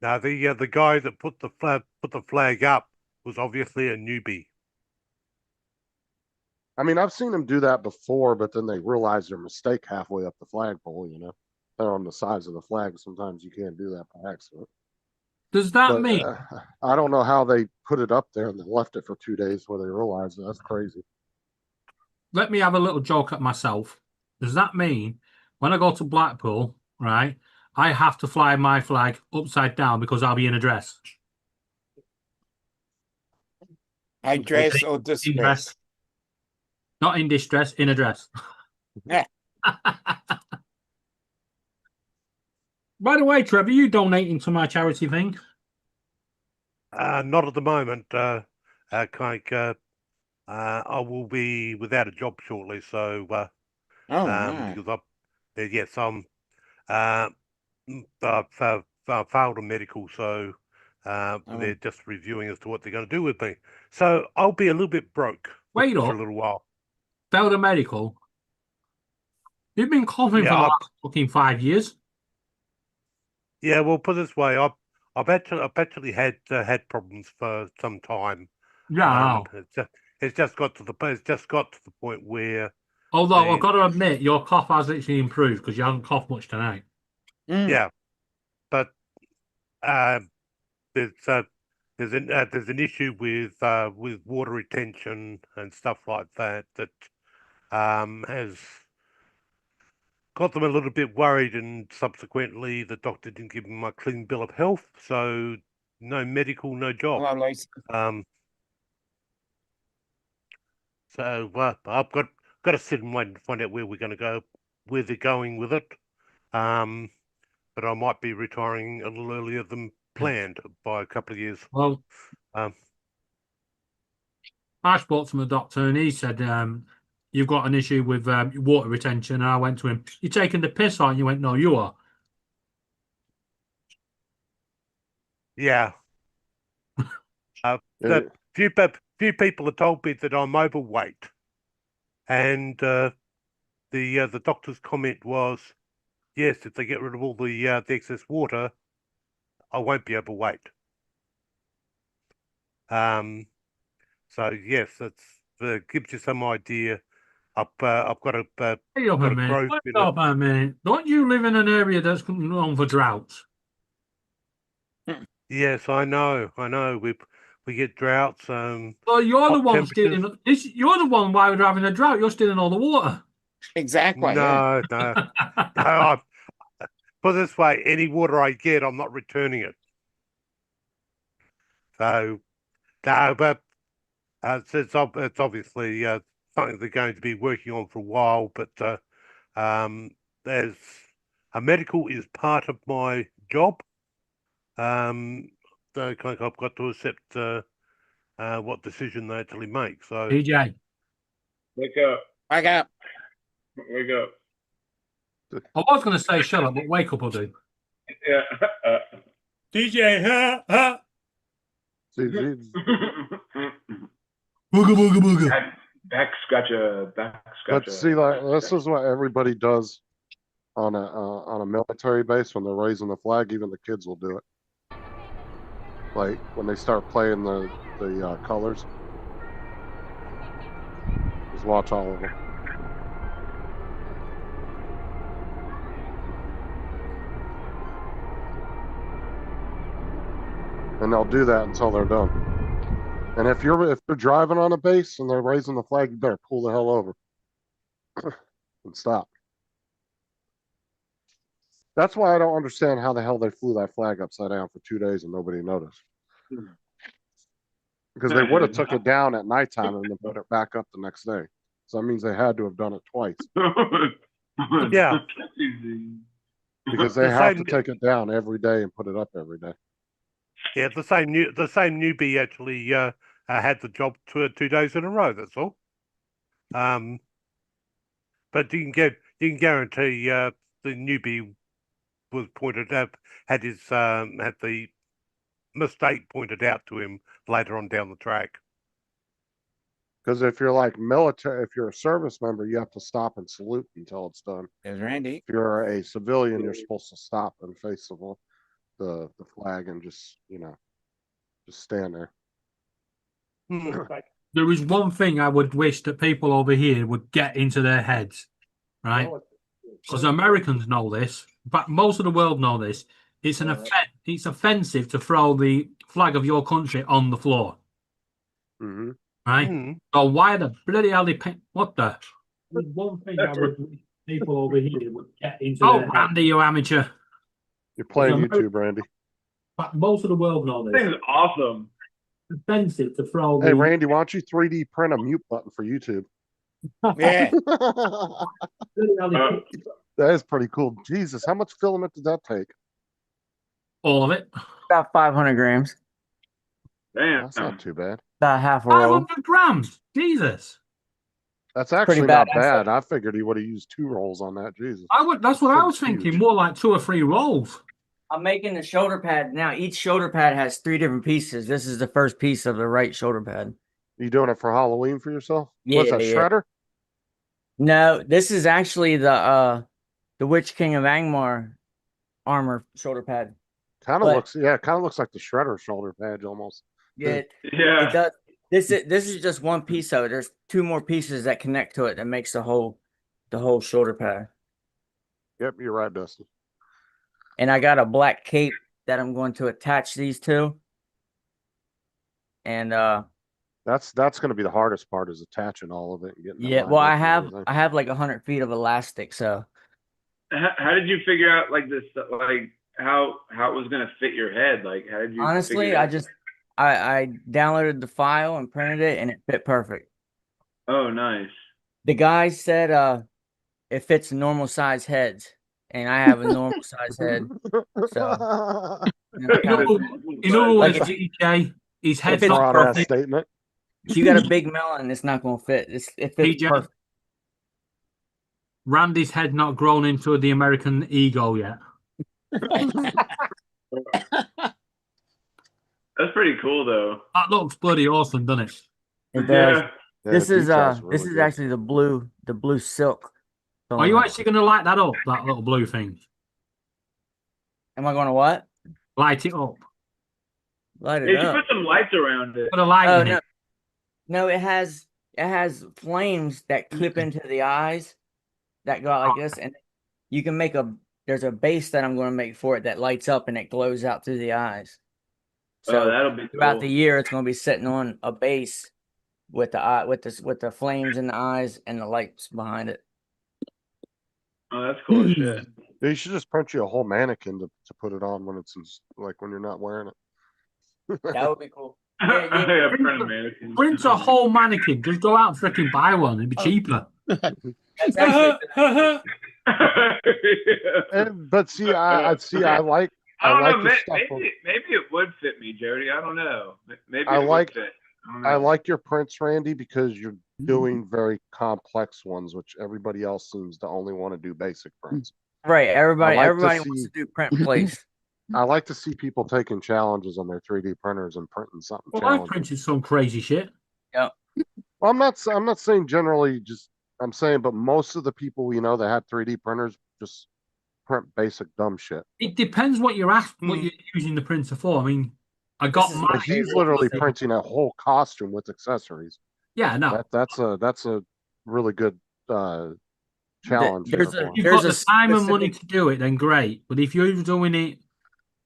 Now, the guy that put the flag up was obviously a newbie. I mean, I've seen them do that before, but then they realize their mistake halfway up the flagpole. You know, they're on the sides of the flag. Sometimes you can't do that by accident. Does that mean? I don't know how they put it up there and then left it for 2 days before they realized it. That's crazy. Let me have a little joke at myself. Does that mean when I go to Blackpool, right, I have to fly my flag upside down because I'll be in a dress? I dress or disgrace. Not in distress, in a dress. Yeah. By the way, Trevor, you donating to my charity thing? Not at the moment. I will be without a job shortly, so because yes, I've failed a medical, so they're just reviewing as to what they're going to do with me. So I'll be a little bit broke Wait for up. a little while. Failed a medical. You've been coughing for the last fucking 5 years. Yeah, well, put it this way, I've actually had problems for some time. Yeah. It's just got to the point where. Although I've got to admit, your cough has actually improved because you haven't coughed much tonight. Yeah, but there's an issue with water retention and stuff like that has got them a little bit worried, and subsequently the doctor didn't give me my clean bill of health, so no medical, no job. So I've got to sit and wait and find out where we're going to go, where they're going with it. But I might be retiring a little earlier than planned by a couple of years. Well, I spoke to my doctor and he said, you've got an issue with water retention. And I went to him, you're taking the piss, aren't you? He went, no, you are. Yeah. Few people have told me that I'm overweight. And the doctor's comment was, yes, if they get rid of all the excess water, I won't be overweight. So yes, that gives you some idea. I've got a Wait up a minute. Wait up a minute. Don't you live in an area that's known for droughts? Yes, I know. We get droughts. Well, you're the one stealing. You're the one. Why we're having a drought? You're stealing all the water. Exactly. No. Put it this way: any water I get, I'm not returning it. So, no, but it's obviously something they're going to be working on for a while. But there's a medical is part of my job. So I've got to accept what decision they actually make. So, DJ, wake up! Wake up! Wake up! I was going to say shut up, but wake up will do. Yeah. DJ, ha. See, Booga. Back scratcher. But see, like, this is what everybody does on a military base when they're raising the flag. Even the kids will do it. Like when they start playing the colors, just watch all of them. And they'll do that until they're done. And if you're driving on a base and they're raising the flag, you better pull the hell over and stop. That's why I don't understand how the hell they flew that flag upside down for 2 days and nobody noticed. Because they would have took it down at nighttime and then put it back up the next day. So that means they had to have done it twice. Yeah. Because they have to take it down every day and put it up every day. Yeah, the same newbie actually had the job 2 days in a row. That's all. But you can guarantee the newbie was pointed out, had the mistake pointed out to him later on down the track. Because if you're like military, if you're a service member, you have to stop and salute until it's done. There's Randy. If you're a civilian, you're supposed to stop and face the flag and just stand there. There is one thing I would wish that people over here would get into their heads, right? Because Americans know this, but most of the world know this. It's it's offensive to throw the flag of your country on the floor. Mm-hmm. Right? So why the bloody hell what the? There's one thing I would wish people over here would get into their heads. Randy, you amateur. You're playing YouTube, Randy. But most of the world know this. This is awesome. Offensive to throw. Hey, Randy, why don't you 3D print a mute button for YouTube? Yeah. That is pretty cool. Jesus, how much filament did that take? All of it. About 500 grams. Damn. That's not too bad. About half a roll. 500 grams. Jesus. That's pretty actually not badass. bad. I figured he would have used 2 rolls on that. Jesus. That's what I Thing's was thinking. huge. More like 2 or 3 rolls. I'm making the shoulder pad now. Each shoulder pad has 3 different pieces. This is the first piece of the right shoulder pad. You doing it for Halloween for yourself? Yeah, What's that, yeah. Shredder? No, this is actually the Witch King of Angmar armor shoulder pad. Kind of But- looks, yeah, kind of looks like the Shredder shoulder badge almost. Yeah, Yeah. it does. This is just one piece of it. There's 2 more pieces that connect to it that makes the whole shoulder pad. Yep, you're right, Dusty. And I got a black cape that I'm going to attach these to. And That's going to be the hardest part is attaching all of it and getting it yeah, lined well up I and have everything. like 100 feet of elastic, so How did you figure out like this? Like how it was gonna fit your head? Like how did you? honestly figure I that- just I downloaded the file and printed it and it fit perfect. Oh, nice. The guy said it fits normal size heads, and I have a normal size head. So you know, kind of- In other Like words, if DJ, his head's it's not Broad ass perfect. statement. if you got a big melon, it's not going to fit. It fits PJ. perfect. Randy's head not grown into the American ego yet. That's pretty cool though. That looks bloody awesome, doesn't it? It does. Yeah. Yeah, This the is detail's this really is good. actually the blue silk. Are you actually going to light that up, that little blue thing? Am I going to what? Light it up. Light Hey, it you should up. put some lights around it. Put a light Oh in no, it. no! It has flames that clip into the eyes that go out like this, and you can make there's a base that I'm going to make for it that lights up and it glows out through the eyes. So Oh, that'll be throughout cool. the year, it's going to be sitting on a base with the eye with the flames in the eyes and the lights behind it. Oh, that's cool as shit. You should just print you a whole mannequin to put it on when it's like when you're not wearing it. That would be cool. Yeah, print a mannequin. Print a whole mannequin. Just go out and freaking buy one. It'd be cheaper. That's actually But see, I like I don't know. the stuff. Maybe it would fit me, Jody. I don't know. Maybe I it like- would fit. don't I know. like your prints, Randy, because you're doing very complex ones, which everybody else seems to only want to do basic prints. right. Everybody I like to everybody wants to see- do print plates. I like to see people taking challenges on their 3D printers and printing something Well, I've challenging. printed some crazy shit. Well, I'm not saying generally. Just I'm saying, but most of the people we know that had 3D printers just print basic dumb shit. It depends what you're what you're using the printer for. I mean, I got This is my But he's literally thing. printing a whole costume with accessories. yeah, no. That's a really good challenge. there's there a- for him. If you've There's got a the time and money specific- to do it, then great. But if you're doing it,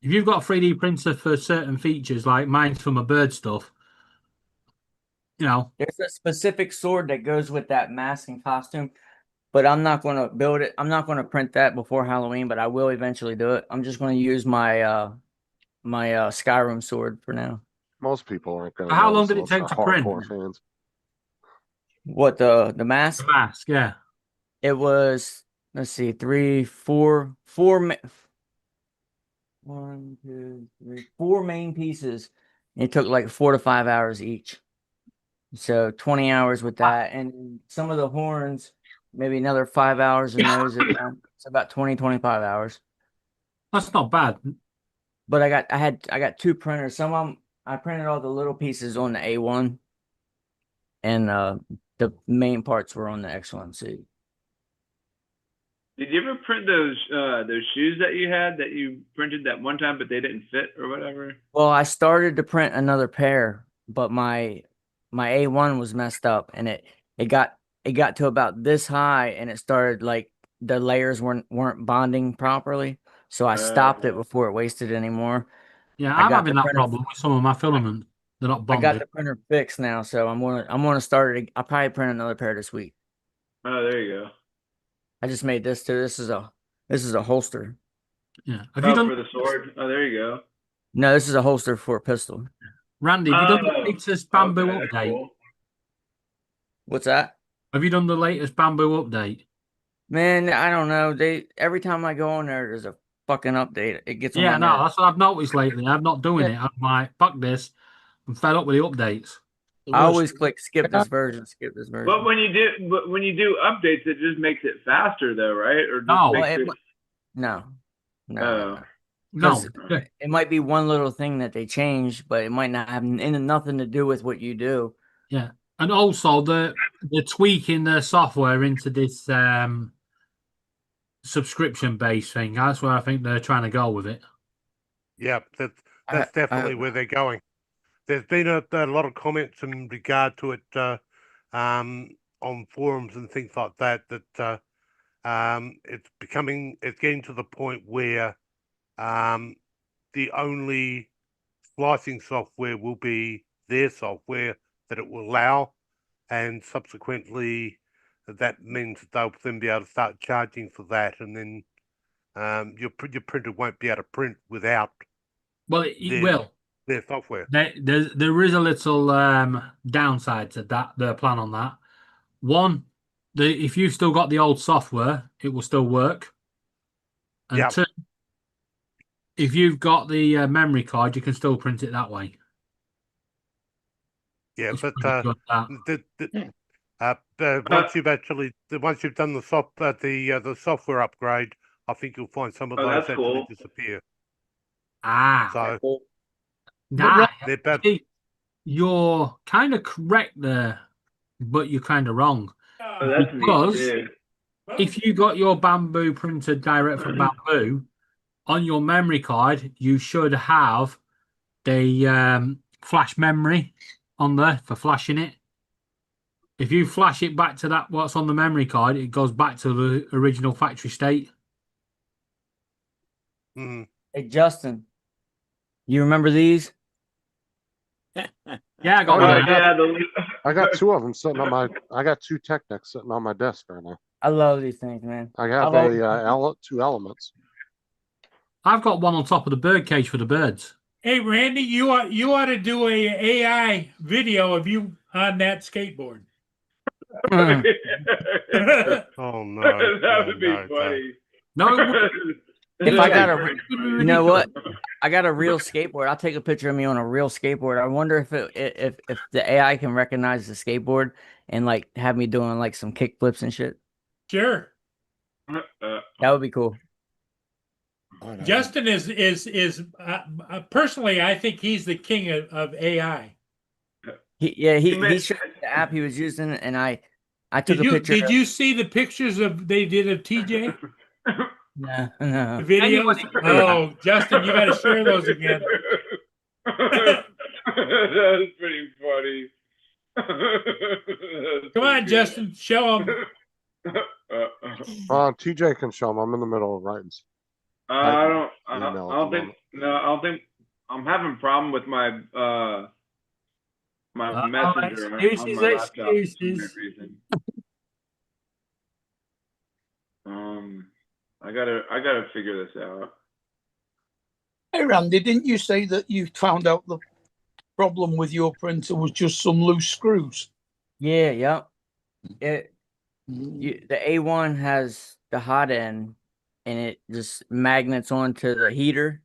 if you've got a 3D printer for certain features, like mine's for my bird stuff, you know, There's a specific sword that goes with that mask and costume, but I'm not going to build it. I'm not going to print that before Halloween, but I will eventually do it. I'm just going to use my my Skyrim sword for now. Most people aren't going to. How long did it take to print? Fans. What the mask? the mask, yeah. It was, let's see, 4 main pieces. It took like 4 to 5 hours each. So 20 hours with that. And some of the horns, maybe another 5 hours in those. It's about 20, 25 hours. That's not bad. But I got 2 printers. Some of them, I printed all the little pieces on the A1. And the main parts were on the X1C. Did you ever print those shoes that you had that you printed that one time, but they didn't fit or whatever? Well, I started to print another pair, but my A1 was messed up, and it got to about this high, and it started like the layers weren't bonding properly, so I stopped it before it wasted anymore. Yeah, I I'm got having the that printer- problem with some of my filaments. They're not I got bonded. the printer fixed now, so I'm gonna start it. I'll probably print another pair this week. Oh, there you go. I just made this too. This is a holster. Yeah. Have you Oh, done for the sword? Oh, there you go. No, this is a holster for a pistol. Randy, have you done the Oh, latest bamboo okay, that's update? cool. What's that? Have you done the latest Bamboo update? Man, I don't know. Every time I go on there, there's a fucking update. It gets on Yeah, my no, nerves. that's what I've noticed lately. I'm not doing it. I'm like, fuck this. I'm fed up with the updates. I always click skip this version, skip this version. But when you do updates, it just makes it faster, though, right? Or just No. makes Well, it. No. Oh. No. 'Cause it might be one little thing that they change, but it might not have nothing to do with what you do. Yeah. And also they're tweaking the software into this subscription based thing. That's where I think they're trying to go with it. Yeah, that's definitely where they're going. There's been a lot of comments in regard to it on forums and things like that. It's getting to the point where the only slicing software will be their software that it will allow, and subsequently that means that they'll then be able to start charging for that, and then your printer won't be able to print without. Well, it will. Their software. There is a little downside to that. The plan on that. One, if you've still got the old software, it will still work. And Yep. two, if you've got the memory card, you can still print it that way. Yeah, It's but pretty good, that. once you've done the software upgrade, I think you'll find some of Oh, those that's actually cool. disappear. So Nah, they're bad. see, you're kind of correct there, but you're kind of wrong. Oh, that's Because neat, too. if you got your Bamboo printed direct from Bamboo, on your memory card, you should have the flash memory on there for flashing it. If you flash it back to that what's on the memory card, it goes back to the original factory state. Mm. Hey, Justin, you remember these? Yeah, I got Oh, one. I got two of them sitting on my. I got two Technics sitting on my desk right now. I love these things, man. I have two Elements. I've got one on top of the bird cage for the birds. Hey, Randy, you ought to do a AI video of you on that skateboard. Oh no, that would be funny. No, if I got you know what? I got a real skateboard. I'll take a picture of me on a real skateboard. I wonder if if the AI can recognize the skateboard and like have me doing like some kick flips and shit. Sure. That would be cool. Justin is personally, I think he's the king of AI. He showed me the app he was using, and I took a picture. Did you see the pictures they did of TJ? No. The videos? Oh, Justin, you got to share those again. That's pretty funny. Come on, Justin, show them. TJ can show them. I'm in the middle of writing. I don't think I'm having a problem with my my messenger on my laptop for some reason. I gotta figure this out. Hey Randy, didn't you say that you found out the problem with your printer was just some loose screws? Yeah, yep. The A1 has the hot end, and it just magnets onto the heater,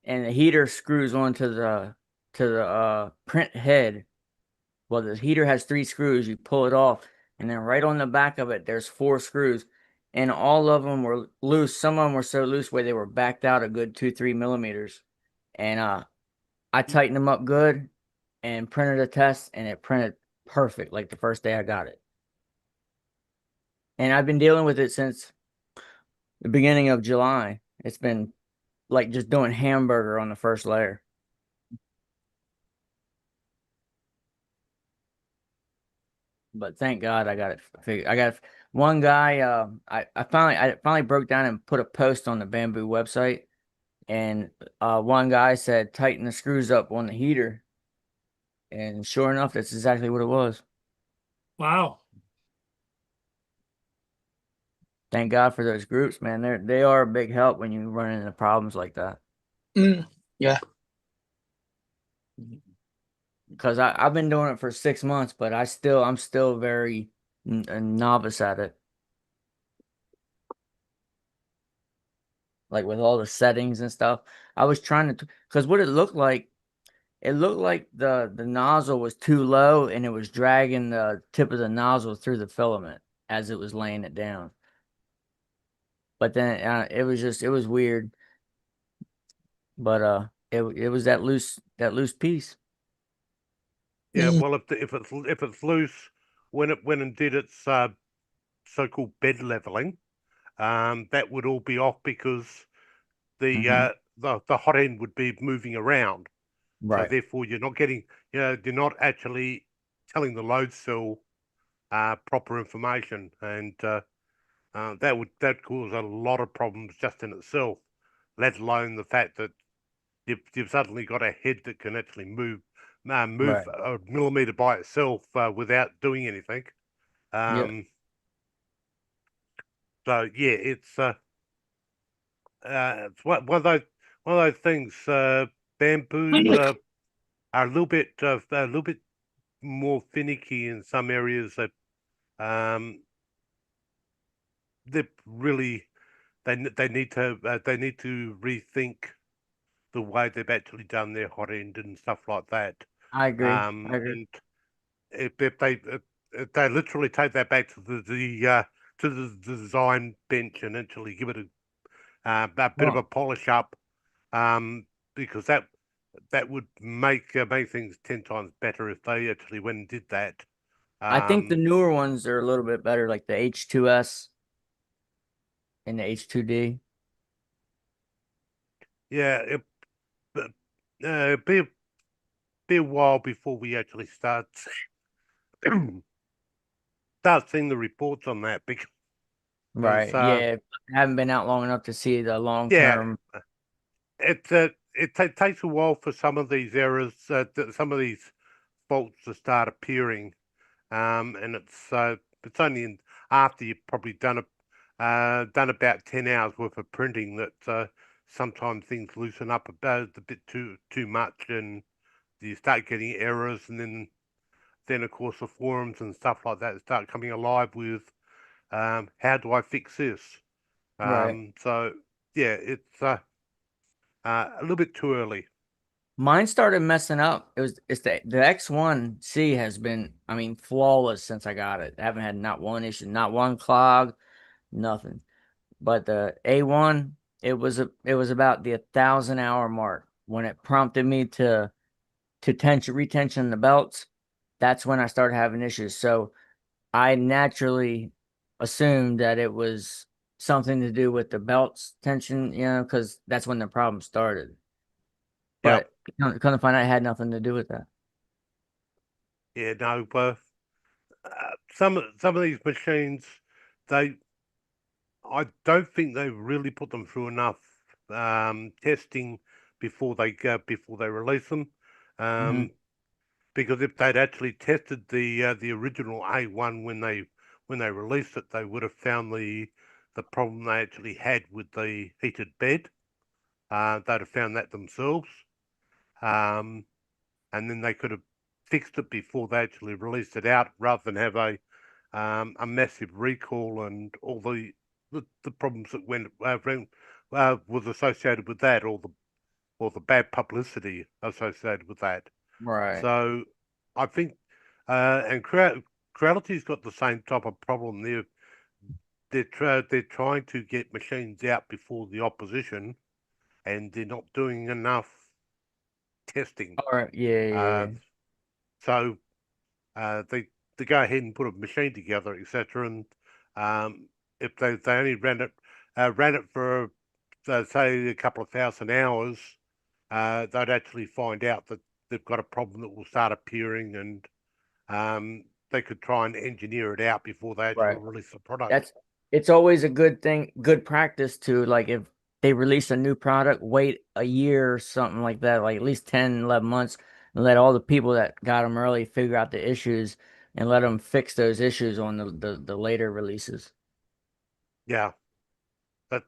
and the heater screws onto the print head. Well, the heater has 3 screws. You pull it off, and then right on the back of it, there's 4 screws, and all of them were loose. Some of them were so loose where they were backed out a good 2-3 millimeters, and I tightened them up good and printed a test, and it printed perfect like the first day I got it. And I've been dealing with it since the beginning of July. It's been like just doing hamburger on the first layer. But thank God I got it figured. I got one guy. I finally broke down and put a post on the Bamboo website, and one guy said tighten the screws up on the heater, and sure enough, that's exactly what it was. Wow. Thank God for those groups, man. They are a big help when you run into problems like that. Yeah. Because I've been doing it for 6 months, but I'm still very a novice at it. Like with all the settings and stuff. I was trying to, because what it looked like the nozzle was too low and it was dragging the tip of the nozzle through the filament as it was laying it down. But then it was weird. But it was that loose piece. Yeah, well, if it's loose when it went and did its so-called bed leveling, that would all be off because the hot end would be moving around. Right. So therefore, you're not actually telling the load cell proper information, and that cause a lot of problems just in itself. Let alone the fact that you've suddenly got a head that can actually move Right. a millimeter by itself without doing anything. So yeah, it's one of those things. Bamboos are a little bit more finicky in some areas. That they really they need to rethink the way they've actually done their hot end and stuff like that. I agree. And if they literally take that back to the design bench and actually give it a bit of a polish up, because that would make things 10 times better if they actually went and did that. I think the newer ones are a little bit better, like the H2S and the H2D. Yeah, it'll be a while before we actually start seeing the reports on that, because Right. Yeah. I haven't been out long enough to see the long term. it takes a while for some of these errors, some of these faults to start appearing, and it's only after you've probably done about 10 hours worth of printing that sometimes things loosen up a bit too much, and you start getting errors, and then of course the forums and stuff like that start coming alive with how do I fix this? Right. So yeah, it's a little bit too early. Mine started messing up. It's the X1C has been, I mean, flawless since I got it. I haven't had not one issue, not one clog, nothing. But the A1, it was about the 1,000-hour mark when it prompted me to retension the belts. That's when I started having issues. So I naturally assumed that it was something to do with the belts tension, because that's when the problem started. But couldn't find out it had nothing to do with that. Yeah, no, but some of these machines, I don't think they really put them through enough testing before they release them. Because if they'd actually tested the original A1 when they released it, they would have found the problem they actually had with the heated bed. They'd have found that themselves, and then they could have fixed it before they actually released it out, rather than have a massive recall and all the problems that was associated with that, or the bad publicity associated with that. Right. So I think, and Creality's got the same type of problem. They're trying to get machines out before the opposition, and they're not doing enough testing. All right. Yeah. So they go ahead and put a machine together, etc. And if they only ran it for say a couple of thousand hours, they'd actually find out that they've got a problem that will start appearing, and they could try and engineer it out before they actually release the product. It's always a good thing, good practice to, like, if they release a new product, wait a year or something like that, like at least 10, 11 months, and let all the people that got them early figure out the issues and let them fix those issues on the later releases. Yeah, but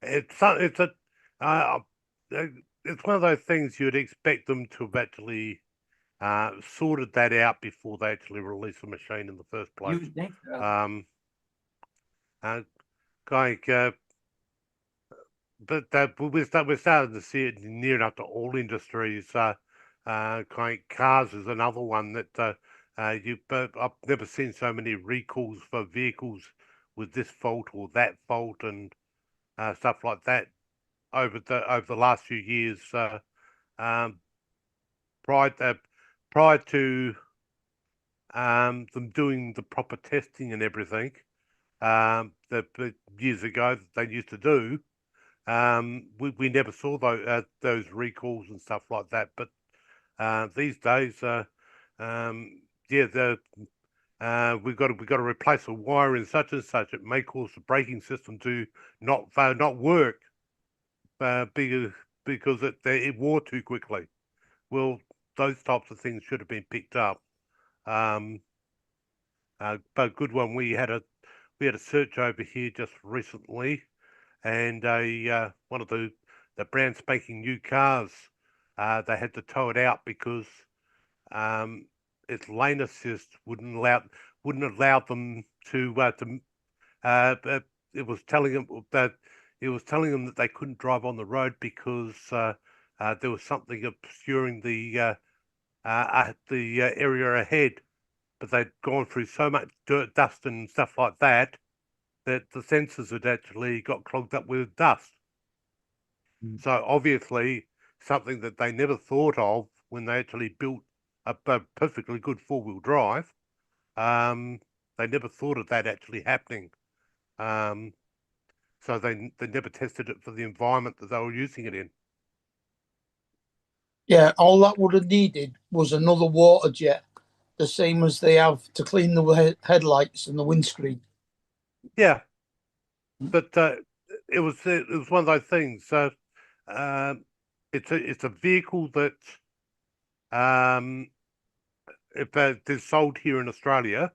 it's one of those things you'd expect them to have actually sorted that out before they actually released the machine in the first place. You think so? But we're starting to see it near enough to all industries. Cars is another one that I've never seen so many recalls for vehicles with this fault or that fault and stuff like that over the last few years. Prior to them doing the proper testing and everything that years ago that they used to do, we never saw those recalls and stuff like that. But these days, we've got to replace a wire in such and such. It may cause the braking system to not work because it wore too quickly. Well, those types of things should have been picked up. But good one. We had a search over here just recently, and one of the brand spanking new cars, they had to tow it out because its lane assist wouldn't allow them to. It was telling them that they couldn't drive on the road because there was something obscuring the area ahead. But they'd gone through so much dirt, dust, and stuff like that the sensors had actually got clogged up with dust. So obviously, something that they never thought of when they actually built a perfectly good four-wheel drive. They never thought of that actually happening. So they never tested it for the environment that they were using it in. Yeah, all that would have needed was another water jet, the same as they have to clean the headlights and the windscreen. Yeah, but it was one of those things. So it's a vehicle that if they're sold here in Australia,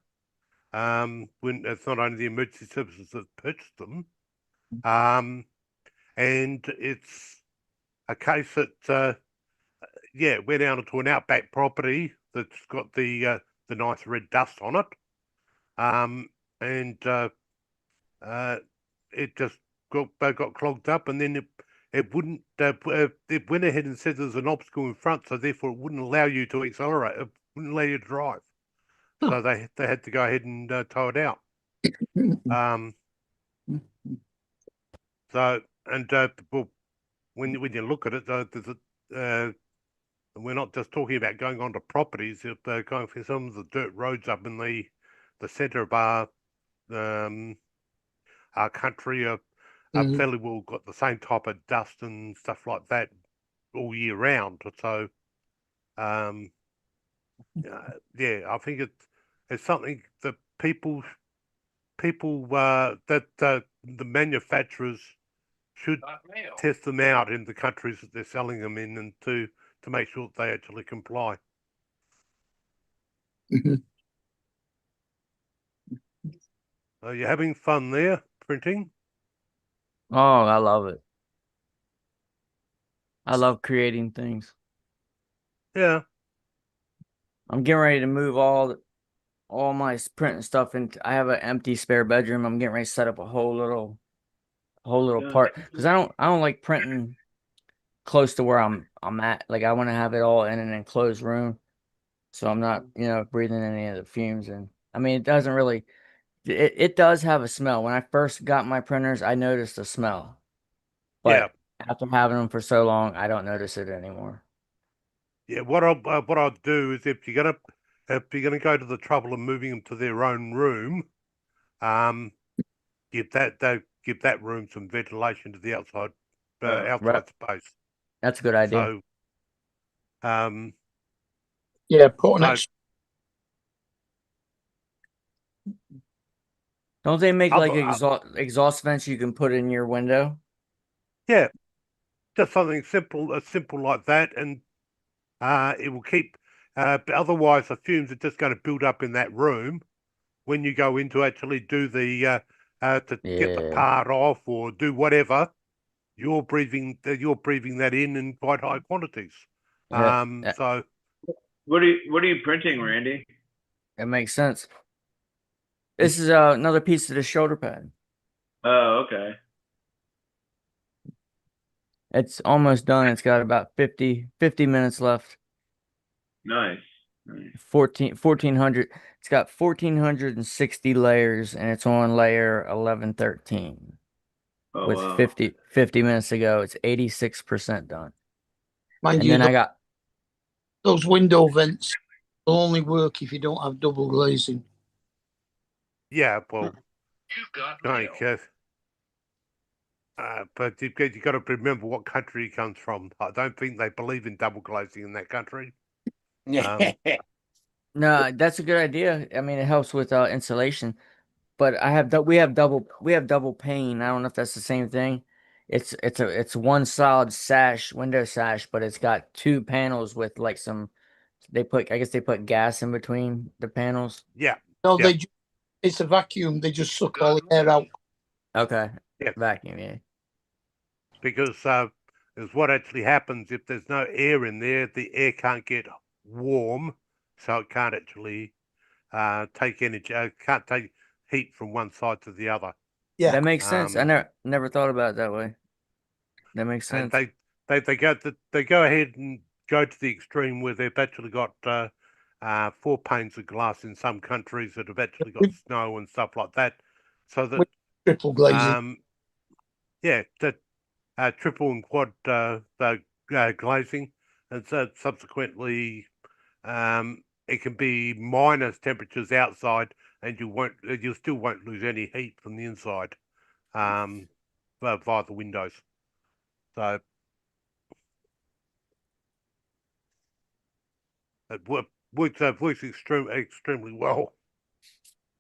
when it's not only the emergency services that purchase them, and it's a case that went out into an outback property that's got the nice red dust on it, and it just got clogged up, and then it wouldn't. It went ahead and said there's an obstacle in front, so therefore it wouldn't allow you to accelerate. It wouldn't allow you to drive. So they had to go ahead and tow it out. So well, when you look at it, there's we're not just talking about going onto properties. If going for some of the dirt roads up in the centre of our country are fairly well got the same type of dust and stuff like that all year round. So, I think it's something that people that the manufacturers should test them out in the countries that they're selling them in, and to make sure that they actually comply. Are you having fun there, printing? Oh, I love it. I love creating things. Yeah. I'm getting ready to move all my printing stuff into. I have an empty spare bedroom. I'm getting ready to set up a whole little part because I don't like printing close to where I'm at. Like I want to have it all in an enclosed room, so I'm not breathing any of the fumes. And I mean, it doesn't really. It does have a smell. When I first got my printers, I noticed a smell. But after having them for so long, I don't notice it anymore. Yeah, what I'll do is if you're gonna go to the trouble of moving them to their own room, give that room some ventilation to the outside space. That's a good idea. So, put an extra. Don't they make like exhaust vents you can put in your window? Yeah, just something simple like that, and it will keep. Otherwise, the fumes are just going to build up in that room when you go in to actually do the get the part off or do whatever. You're breathing that in quite high quantities. Yeah. So What are you printing, Randy? It makes sense. This is another piece of the shoulder pad. Oh, okay. It's almost done. It's got about 50 minutes left. Nice. Nice. 1400. It's got 1460 layers, and it's on layer 1113. Oh, With wow. 50 minutes to go. It's 86% done. Mind And you, then I got those window vents will only work if you don't have double glazing. Yeah, well, but you got to remember what country it comes from. I don't think they believe in double glazing in that country. Yeah. no, that's a good idea. I mean, it helps with insulation. But we have double pane. I don't know if that's the same thing. It's one solid sash, window sash, but it's got two panels with like some. I guess they put gas in between the panels. Yeah. No, Yeah. it's a vacuum. They just suck all the air out. Okay. Yeah. Vacuum, yeah. Because is what actually happens if there's no air in there, the air can't get warm, so it can't actually take energy. Can't take heat from one side to the other. Yeah, that makes sense. I never thought about it that way. That makes sense. And they go ahead and go to the extreme where they've actually got 4 panes of glass in some countries that have actually got snow and stuff like that, so that with triple glazing. Yeah, that triple and quad glazing, and so subsequently it can be minus temperatures outside, and you still won't lose any heat from the inside via the windows. So it works extremely well.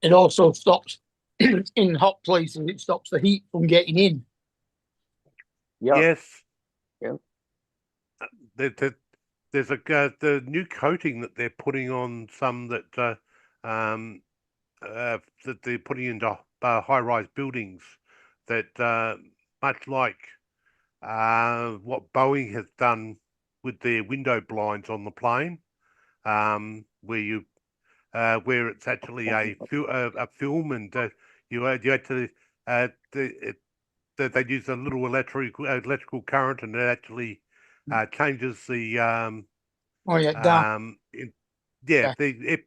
It also stops in hot places. It stops the heat from getting in. Yep. Yes. Yep. There's the new coating that they're putting on some that they're putting into high-rise buildings that much like what Boeing has done with their window blinds on the plane, where it's actually a film, and you actually they use a little electrical current, and it actually changes the it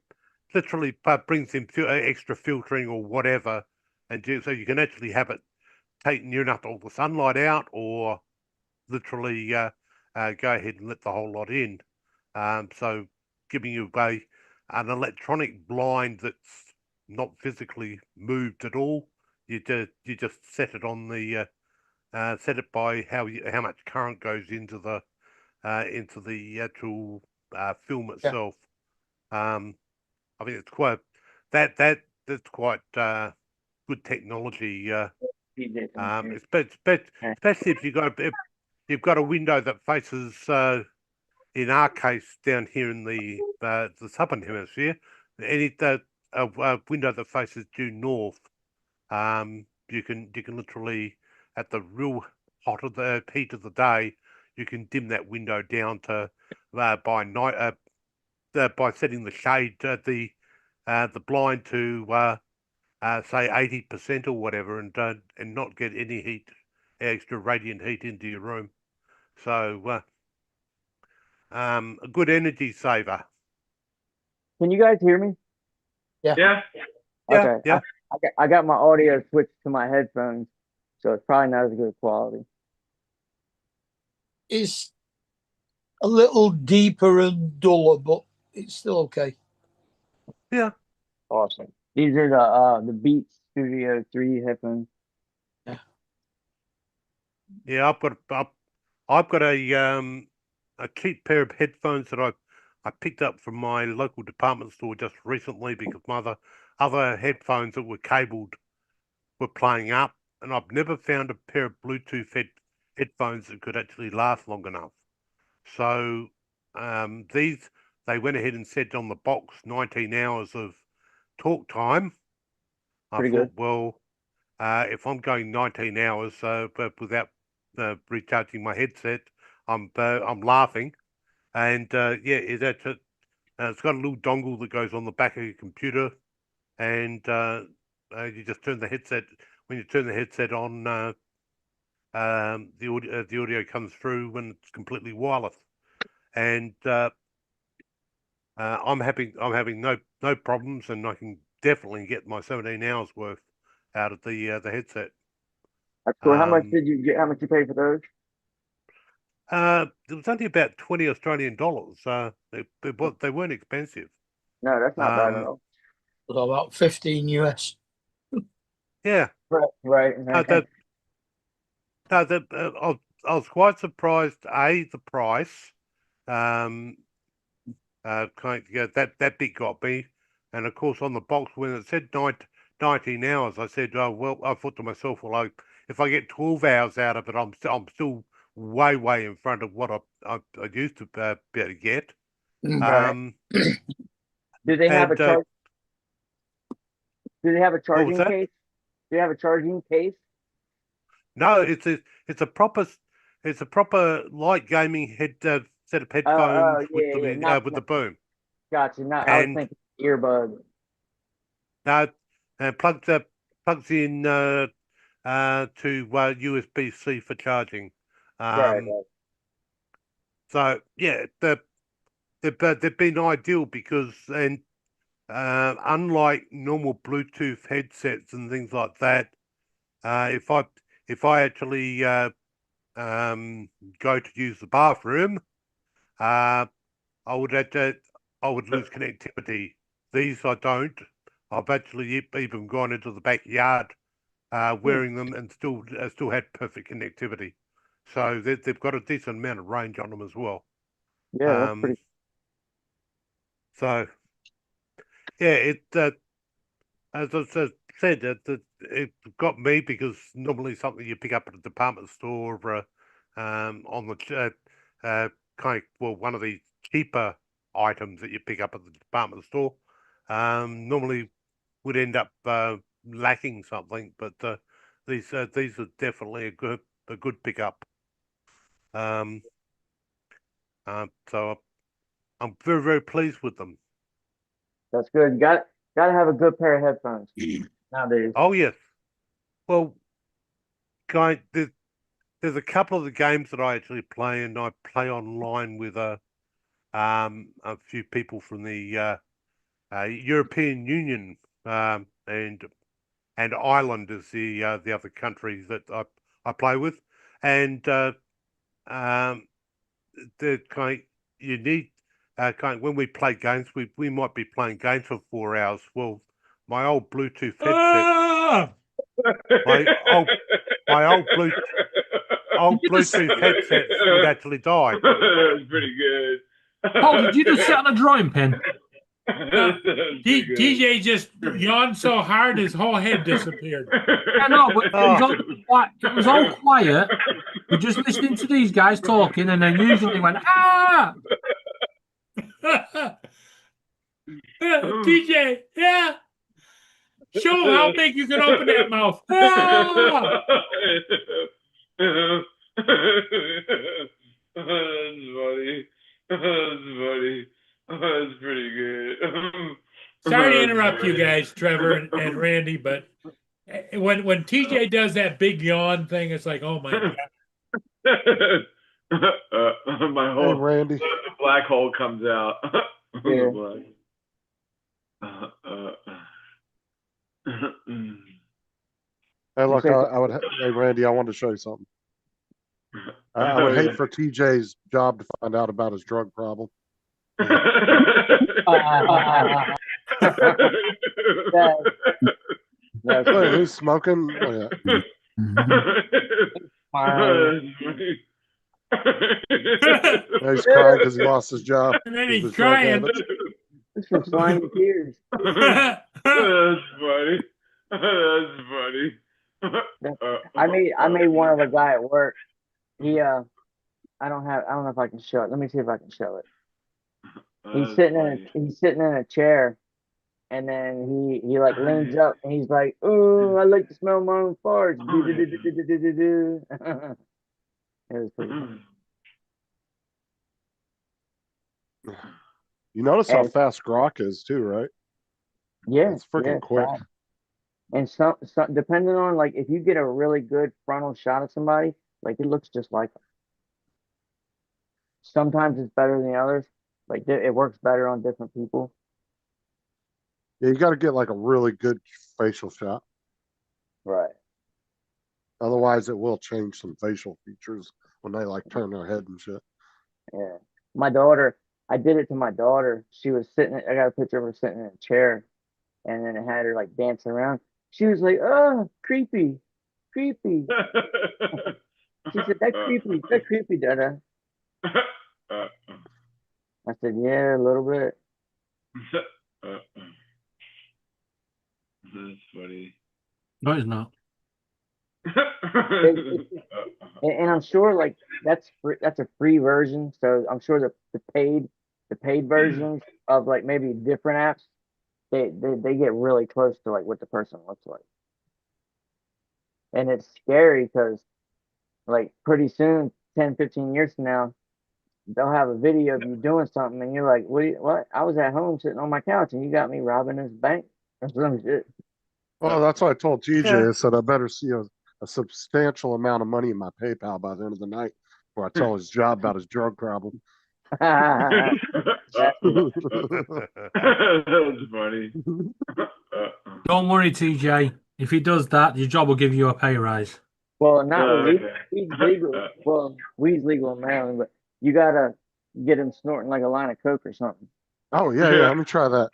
literally brings in extra filtering or whatever, and so you can actually have it take near enough all the sunlight out, or literally go ahead and let the whole lot in. So giving you an electronic blind that's not physically moved at all. You just set it on the set it by how much current goes into the actual film itself. I mean, it's quite that's quite good technology. Especially if you've got a window that faces, in our case down here in the southern hemisphere, a window that faces due north. You can literally, at the real heat of the day, you can dim that window down to by night by setting the shade the blind to say 80% or whatever, and not get any extra radiant heat into your room. So a good energy saver. Can you guys hear me? Yeah. Okay. Yeah. I got my audio switched to my headphones, so it's probably not as good quality. It's a little deeper and duller, but it's still okay. Yeah. Awesome. These are the Beats Studio 3 headphones. Yeah, I've got a cheap pair of headphones that I picked up from my local department store just recently, because my other headphones that were cabled were playing up, and I've never found a pair of Bluetooth headphones that could actually last long enough. So these, they went ahead and said on the box 19 hours of talk time. Pretty I thought, good. well, if I'm going 19 hours but without recharging my headset, I'm laughing, and It's got a little dongle that goes on the back of your computer, and you just turn the headset. When you turn the headset on, the audio comes through when it's completely wireless, and I'm having no problems, and I can definitely get my 17 hours worth out of the headset. That's cool. How much did you get? How much you pay for those? It was only about 20 Australian dollars. They weren't expensive. No, that's not bad at all. So about 15 US. Yeah. Right. I was quite surprised. The price. Kind of, that bit got me, and of course on the box when it said 19 hours, I said, oh well. I thought to myself, well, if I get 12 hours out of it, I'm still way in front of what I used to be able to get. Right. Do they have a charge? Do they have a charging case? Do you have a charging case? No, it's a proper light gaming set of headphones with the boom. Gotcha. I was thinking earbud. No, and plugs in to USB-C for charging. Right. So yeah, they've been ideal because unlike normal Bluetooth headsets and things like that, if I actually go to use the bathroom, I would lose connectivity. These I don't. I've actually even gone into the backyard wearing them and still had perfect connectivity. So they've got a decent amount of range on them as well. Yeah, that's pretty. So yeah, as I said, it got me because normally something you pick up at a department store or on the one of the cheaper items that you pick up at the department store normally would end up lacking something, but these are definitely a good pickup. So I'm very pleased with them. That's good. Got to have a good pair of headphones nowadays. Oh yes. Well, there's a couple of the games that I actually play, and I play online with a few people from the European Union, and Ireland is the other countries that I play with, and you need when we play games, we might be playing games for 4 hours. Well, my old Bluetooth headset, my old Bluetooth headsets would actually die. That's pretty good. Oh, did you just sit on a drawing pin? DJ just yawned so hard his whole head disappeared. I know, but it was all quiet. We're just listening to these guys talking, and then usually went, ah! DJ, yeah. Show him how big you can open that mouth. Ah! That's funny. That's funny. That's pretty good. Sorry to interrupt you guys, Trevor and Randy, but when TJ does that big yawn thing, it's like, oh my god. My whole Randy. black hole comes out. Yeah. Hey, look, hey, Randy, I wanted to show you something. I would hate for TJ's job to find out about his drug problem. That's Wait, who's smoking? Oh, yeah. He's crying because he lost his job. And then He he's was drug crying. habits. It's from slimy tears. That's funny. That's funny. I made one of a guy at work. He I don't know if I can show it. Let me see if I can show it. He's sitting in a chair, and then he like leans up and he's like, "Oh, I like to smell my own farts." It was pretty funny. You notice how And- fast Grok is too, right? Yeah, It's freaking yeah, quick. fast. And some depending on like if you get a really good frontal shot of somebody, like it looks just like them. Sometimes it's better than the others. Like it works better on different people. Yeah, you got to get like a really good facial shot. Right. Otherwise, it will change some facial features when they like turn their head and shit. Yeah. My daughter, I did it to my daughter. She was sitting, I got a picture of her sitting in a chair, and then it had her like dancing around. She was like, oh, creepy, creepy. She said, that's creepy, Dada. I said, yeah, a little bit. That's funny. No, it's not. And I'm sure like that's a free version. So I'm sure the paid versions of like maybe different apps, they get really close to like what the person looks like. And it's scary because like pretty soon, 10, 15 years from now, they'll have a video of you doing something and you're like, what? I was at home sitting on my couch and you got me robbing this bank or some shit. Well, that's what I told TJ. Yeah. I said I better see a substantial amount of money in my PayPal by the end of the night before I tell his job about his drug problem. That's funny. Don't worry, TJ. If he does that, your job will give you a pay rise. Well, not Okay. weed's legal. Well, weed's legal in Maryland, but you gotta get him snorting like a line of coke or something. Oh yeah, yeah. Let me try that.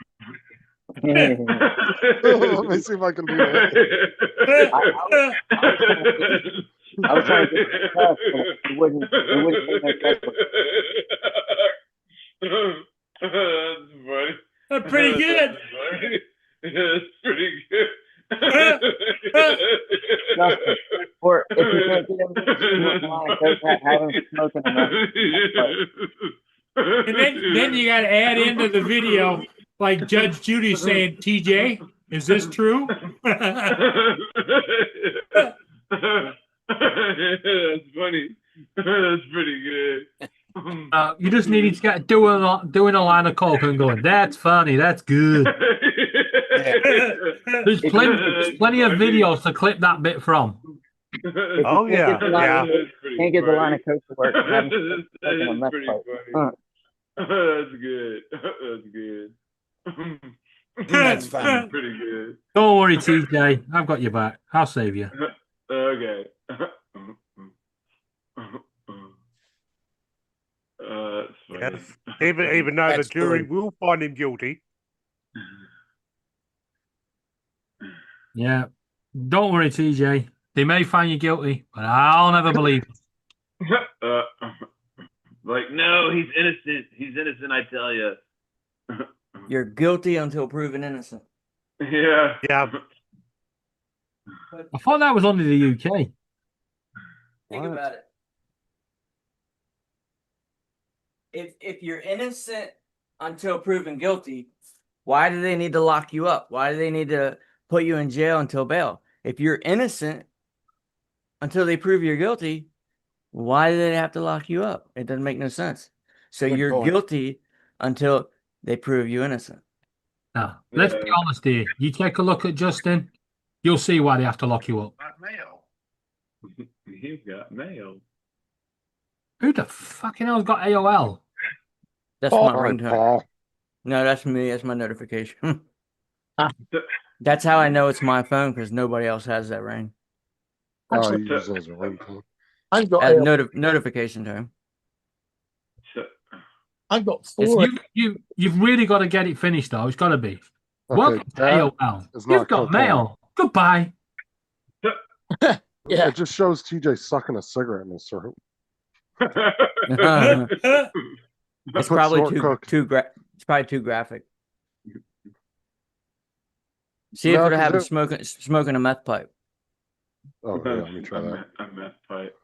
Let me see if I can do that. I was trying to get the test, but it wouldn't give me a test. That's funny. That's pretty good. That's pretty good. Justin, or if you can't get him snorting a line of coke, have him smoking enough. And then you got to add into the video like Judge Judy saying, TJ, is this true? That's funny. That's pretty good. You just needed to get doing a line of coke and going, that's funny, that's good. There's plenty of videos to clip that bit from. Oh yeah, yeah. Can't get the line of coke to work. Have him smoking a That's meth pretty pipe. funny. That's good. That's good. That's fun. Pretty good. Don't worry, TJ. I've got your back. I'll save you. Okay. That's funny. Yes. Even though That's the jury good. will find him guilty. Yeah. Don't worry, TJ. They may find you guilty, but I'll never believe it. Like, no, he's innocent. He's innocent, I tell you. You're guilty until proven innocent. Yeah. Yeah. I thought that was only the UK. Think about it. If you're innocent until proven guilty, why do they need to lock you up? Why do they need to put you in jail until bail? If you're innocent until they prove you're guilty, why do they have to lock you up? It doesn't make no sense. So Good you're point. guilty until they prove you innocent. Now, let's be honest here. You take a look at Justin, you'll see why they have to lock you up. Mail. You've got mail. Who the fucking hell's got AOL? That's All my right, ringtone. Paul. No, that's me. That's my notification. That's how I know it's my phone because nobody else has that ring. Oh, you use it as a ringtone. I've got At AOL. notification time. I've got It's, four. you've really got to get it finished, though. It's got to be. Okay, Welcome to that AOL. is not You've got cocaine. mail. Goodbye. Yeah. It just shows TJ sucking a cigarette in his throat. It's Put probably snort coke. it's probably too graphic. See No, if it 'cause happens it- smoking a meth pipe. Oh, yeah, let me try that. A meth pipe.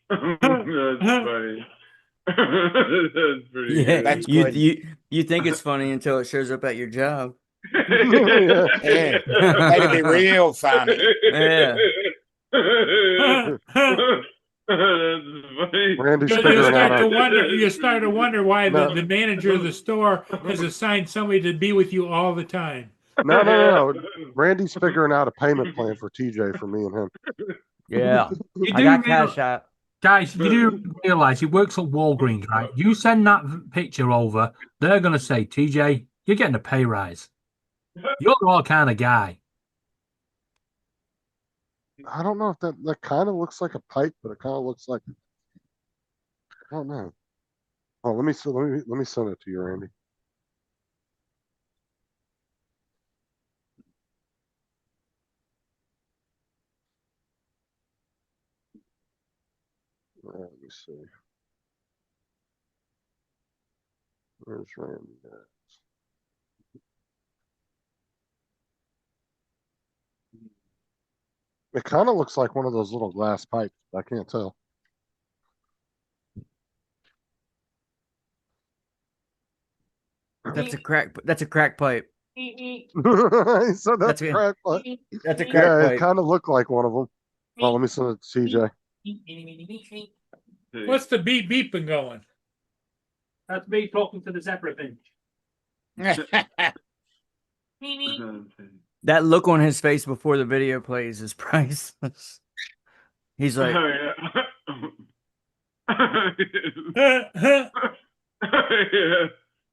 That's funny. That's pretty Yeah, good. you think it's funny until it shows up at your job. Yeah, that'd be real funny. Yeah. funny. Randy's You figuring out start to our. wonder. You start to wonder why No. the manager of the store has assigned somebody to be with you all the time. No. Randy's figuring out a payment plan for TJ for me and him. Yeah, You I do got real- cash out. Guys, you do realize he works at Walgreens, right? You send that picture over, they're going to say, TJ, you're getting a pay rise. You're all kind of guy. I don't know if that kind of looks like a pipe, but it kind of looks like, I don't know. Oh, let me send it to you, Randy. Let me see. Where's Randy at? It kind of looks like one of those little glass pipes. I can't tell. That's a crack. That's a crack pipe. He said that's a crack pipe. That's a crack Yeah, it pipe. kind of looked like one of them. Well, let me send it to CJ. What's the beep beeping going? That's me talking to the zebra finch. That look on his face before the video plays is priceless. He's like,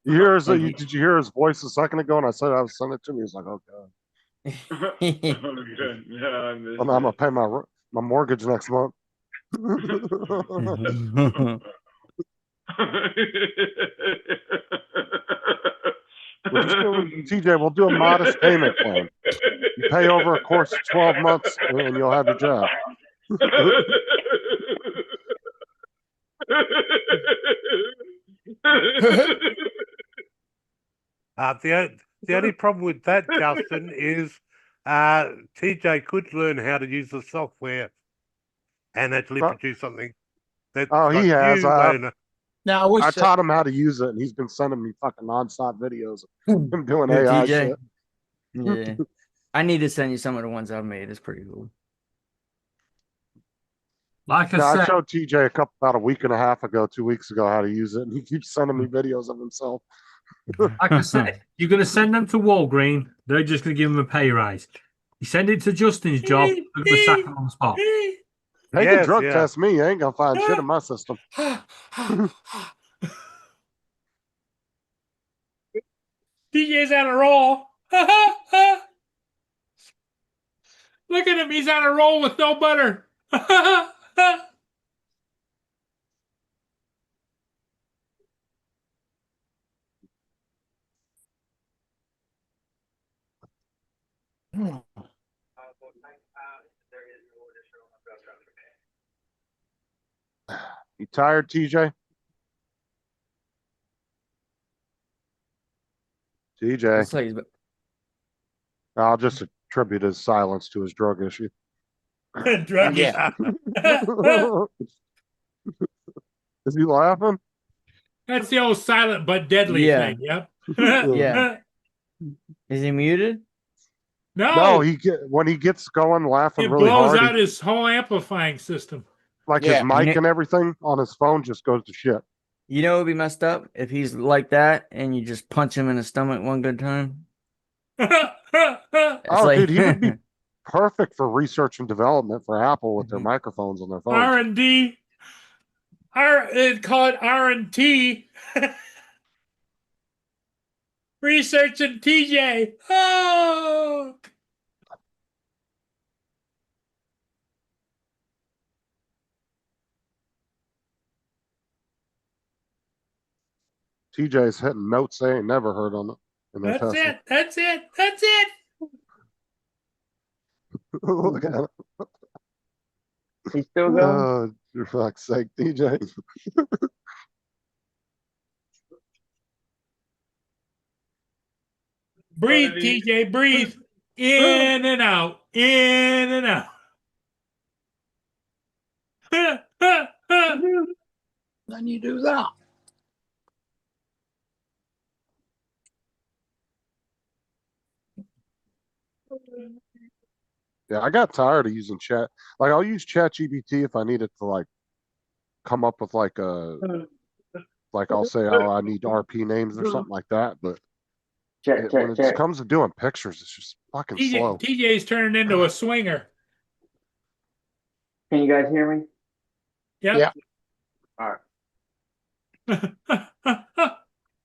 Did you hear his voice a second ago? And I said I would send it to me. He's like, oh god. Yeah, I missed I'm gonna pay my mortgage next month. TJ, we'll do a modest payment plan. You pay over a course of 12 months and you'll have your job. The only problem with that, Justin, is TJ could learn how to use the software and actually produce something. That He has. Now, I taught him how to use it, and he's been sending me fucking nonstop videos of him doing AI TJ? shit. Yeah. I need to send you some of the ones I've made. It's pretty cool. Like I said, showed TJ about a week and a half ago, 2 weeks ago, how to use it, and he keeps sending me videos of himself. like I said, you're going to send them to Walgreen. They're just going to give him a pay rise. You send it to Justin's job, they're going to sack him on the spot. They can drug test me. I ain't gonna find shit in my system. DJ's on a roll. Look at him. He's on a roll with no butter. You tired, TJ? TJ. I'll just attribute his silence to his drug issue. Drug Yeah. Is he laughing? That's the old silent but deadly thing. Yep. Yeah. Is he muted? No, when he gets going, laughing it really blows hard. out his whole amplifying system. Like his mic and everything on his phone just goes to shit. You know, it would be messed up if he's like that and you just punch him in the stomach one good time. Dude, he would be perfect for research and development for Apple with their microphones on their phones. R&D. They call it R&T. Research and TJ. Oh. TJ's hitting notes they ain't never heard on it. That's it. That's it. That's it. Look at him. He's still going? Oh, for fuck's sake, TJ. Breathe, TJ, breathe. In and out. In and out. Then you do that. Yeah, I got tired of using chat. Like I'll use ChatGPT if I need it to like come up with like I'll say, oh, I need RP names or something like that. But when it comes to doing pictures, it's just fucking slow. TJ's turning into a swinger. Can you guys hear me? Yep. Yeah. All right.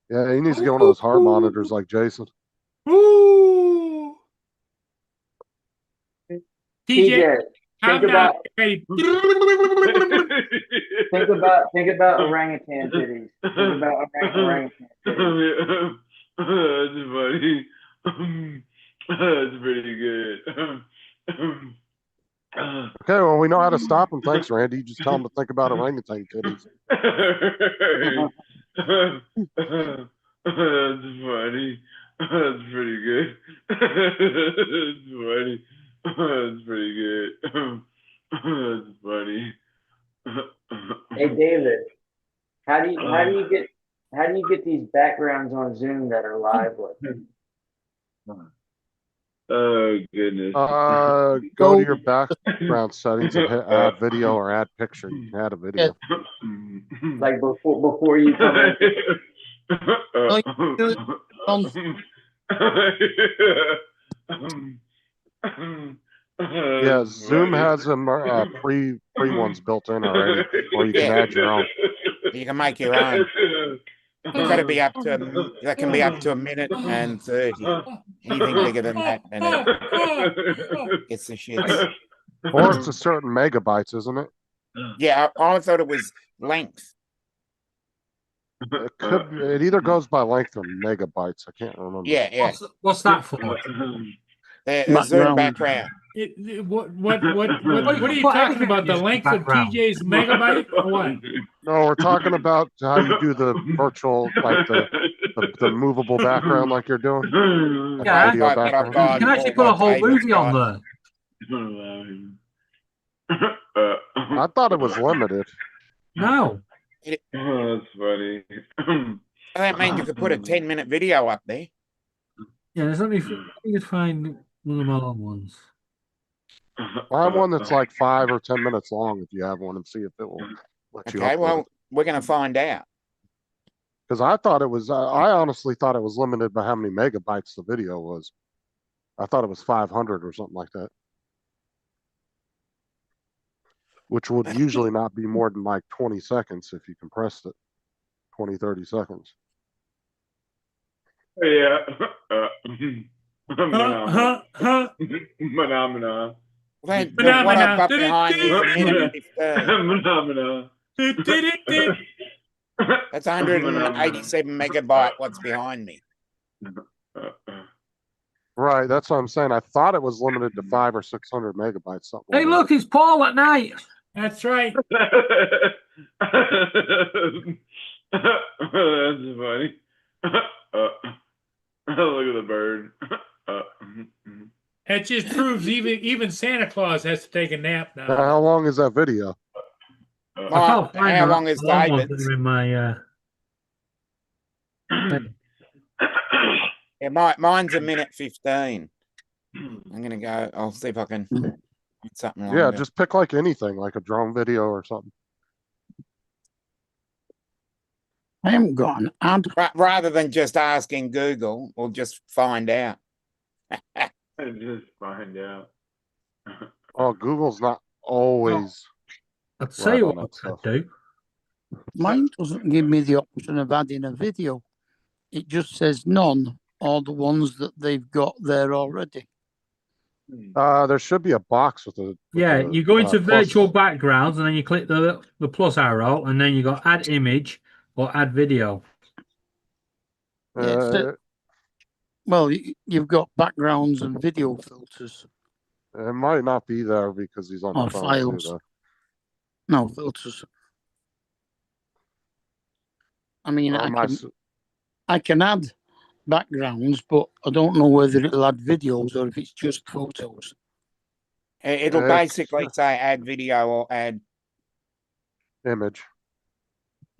Yeah, he needs to get one of those heart monitors like Jason. Woo! TJ, think about think about orangutan titties. Think about orangutan titties. That's funny. That's pretty good. Okay, well, we know how to stop him. Thanks, Randy. You just tell him to think about orangutan titties. That's funny. That's pretty good. That's funny. That's pretty good. That's funny. Hey David, how do you get these backgrounds on Zoom that are live like? Oh goodness. Go to your background settings and hit add video or add picture. You can add a video. Like before you come in. Yeah, Zoom has them pre ones built in already, or you can add your own. You can make your own. It's got to be up to that can be up to 1:30. Anything bigger than that, and it's the shit. Or it's a certain megabytes, isn't it? Yeah, I thought it was length. It either goes by length or megabytes. I can't remember. Yeah. What's that for? The Zoom background. What are you talking about? The length of TJ's megabyte or what? No, we're talking about how you do the virtual, like the movable background, like you're doing. Yeah, video background. you can actually put a whole movie on there. I thought it was limited. No. Oh, that's funny. That means you could put a 10-minute video up there. Yeah, let me find one of my long ones. Find one that's like 5 or 10 minutes long if you have one, and see if it will let you. Okay, upload well, it. we're gonna find out. Because I thought it was, I honestly thought it was limited by how many megabytes the video was. I thought it was 500 or something like that. Which would usually not be more than like 20 seconds if you compressed it. 20, 30 seconds. Yeah. Phenomena. What I've got behind me is a minute 15. Phenomena. That's 187 megabyte. What's behind me? Right, that's what I'm saying. I thought it was limited to 500 or 600 megabytes. Something. Hey, like look, it's Paul at night. That's right. That's funny. Look at the bird. That just proves even Santa Claus has to take a nap now. How long is that video? How long is David's? In my, Yeah, mine's a minute 15. I'm gonna go. I'll see if I can get something. Yeah, longer. just pick like anything, like a drone video or something. I haven't got an ad. Rather than just asking Google, we'll just find out. Just find out. Oh, Google's not always. I'll tell you on what that I'd do. Mine doesn't give me the option of adding a video. It just says none, or the ones that they've got there already. There should be a box with a. Yeah, you go into plus. virtual backgrounds and then you click the plus arrow and then you got add image or add video. Well, you've got backgrounds and video filters. It might not be there because he's on Or the phone. files. Too, No, filters. I mean, I can add backgrounds, but I don't know whether it'll add videos or if it's just photos. It'll basically say add video or add image.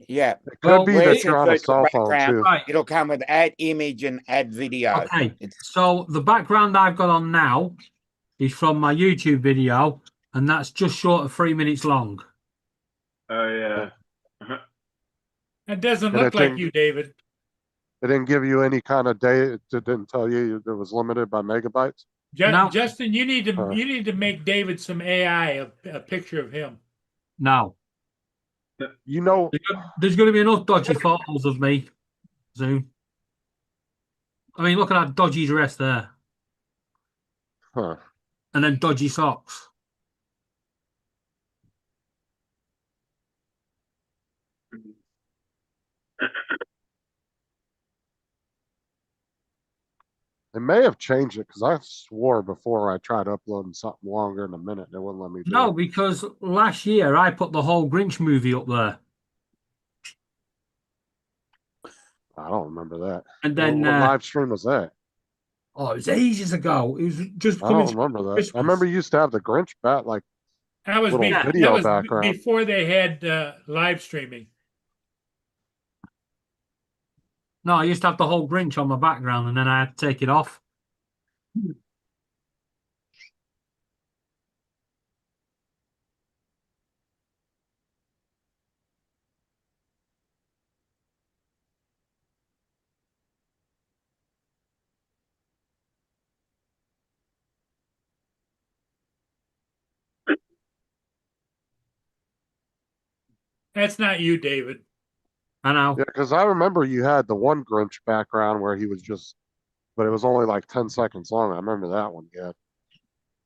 Yeah. It could be that you're on a cell phone too. Right. It'll come with add image and add video. Okay, so the background I've got on now is from my YouTube video, and that's just short of 3 minutes long. Oh yeah. It doesn't And look it like didn't- you, David. It didn't give you any kind of day. It didn't tell you it was limited by megabytes. No. Justin, you need to Huh. make David some AI, a picture of him. No. You know, There's going to be enough dodgy photos of me soon. I mean, look at that dodgy dress there. huh? And then dodgy socks. They may have changed it because I swore before I tried uploading something longer in a minute, they wouldn't let me do No, it. because last year I put the whole Grinch movie up there. I don't remember that. And then, what live stream was that? Oh, it was ages ago. It was just I coming. don't remember that. Christmas. I remember you used to have the Grinch bat like That was, little that video was background. before they had live streaming. No, I used to have the whole Grinch on my background, and then I had to take it off. That's not you, David. I know. Yeah, because I remember you had the one Grinch background where he was just, but it was only like 10 seconds long. I remember that one. Yeah.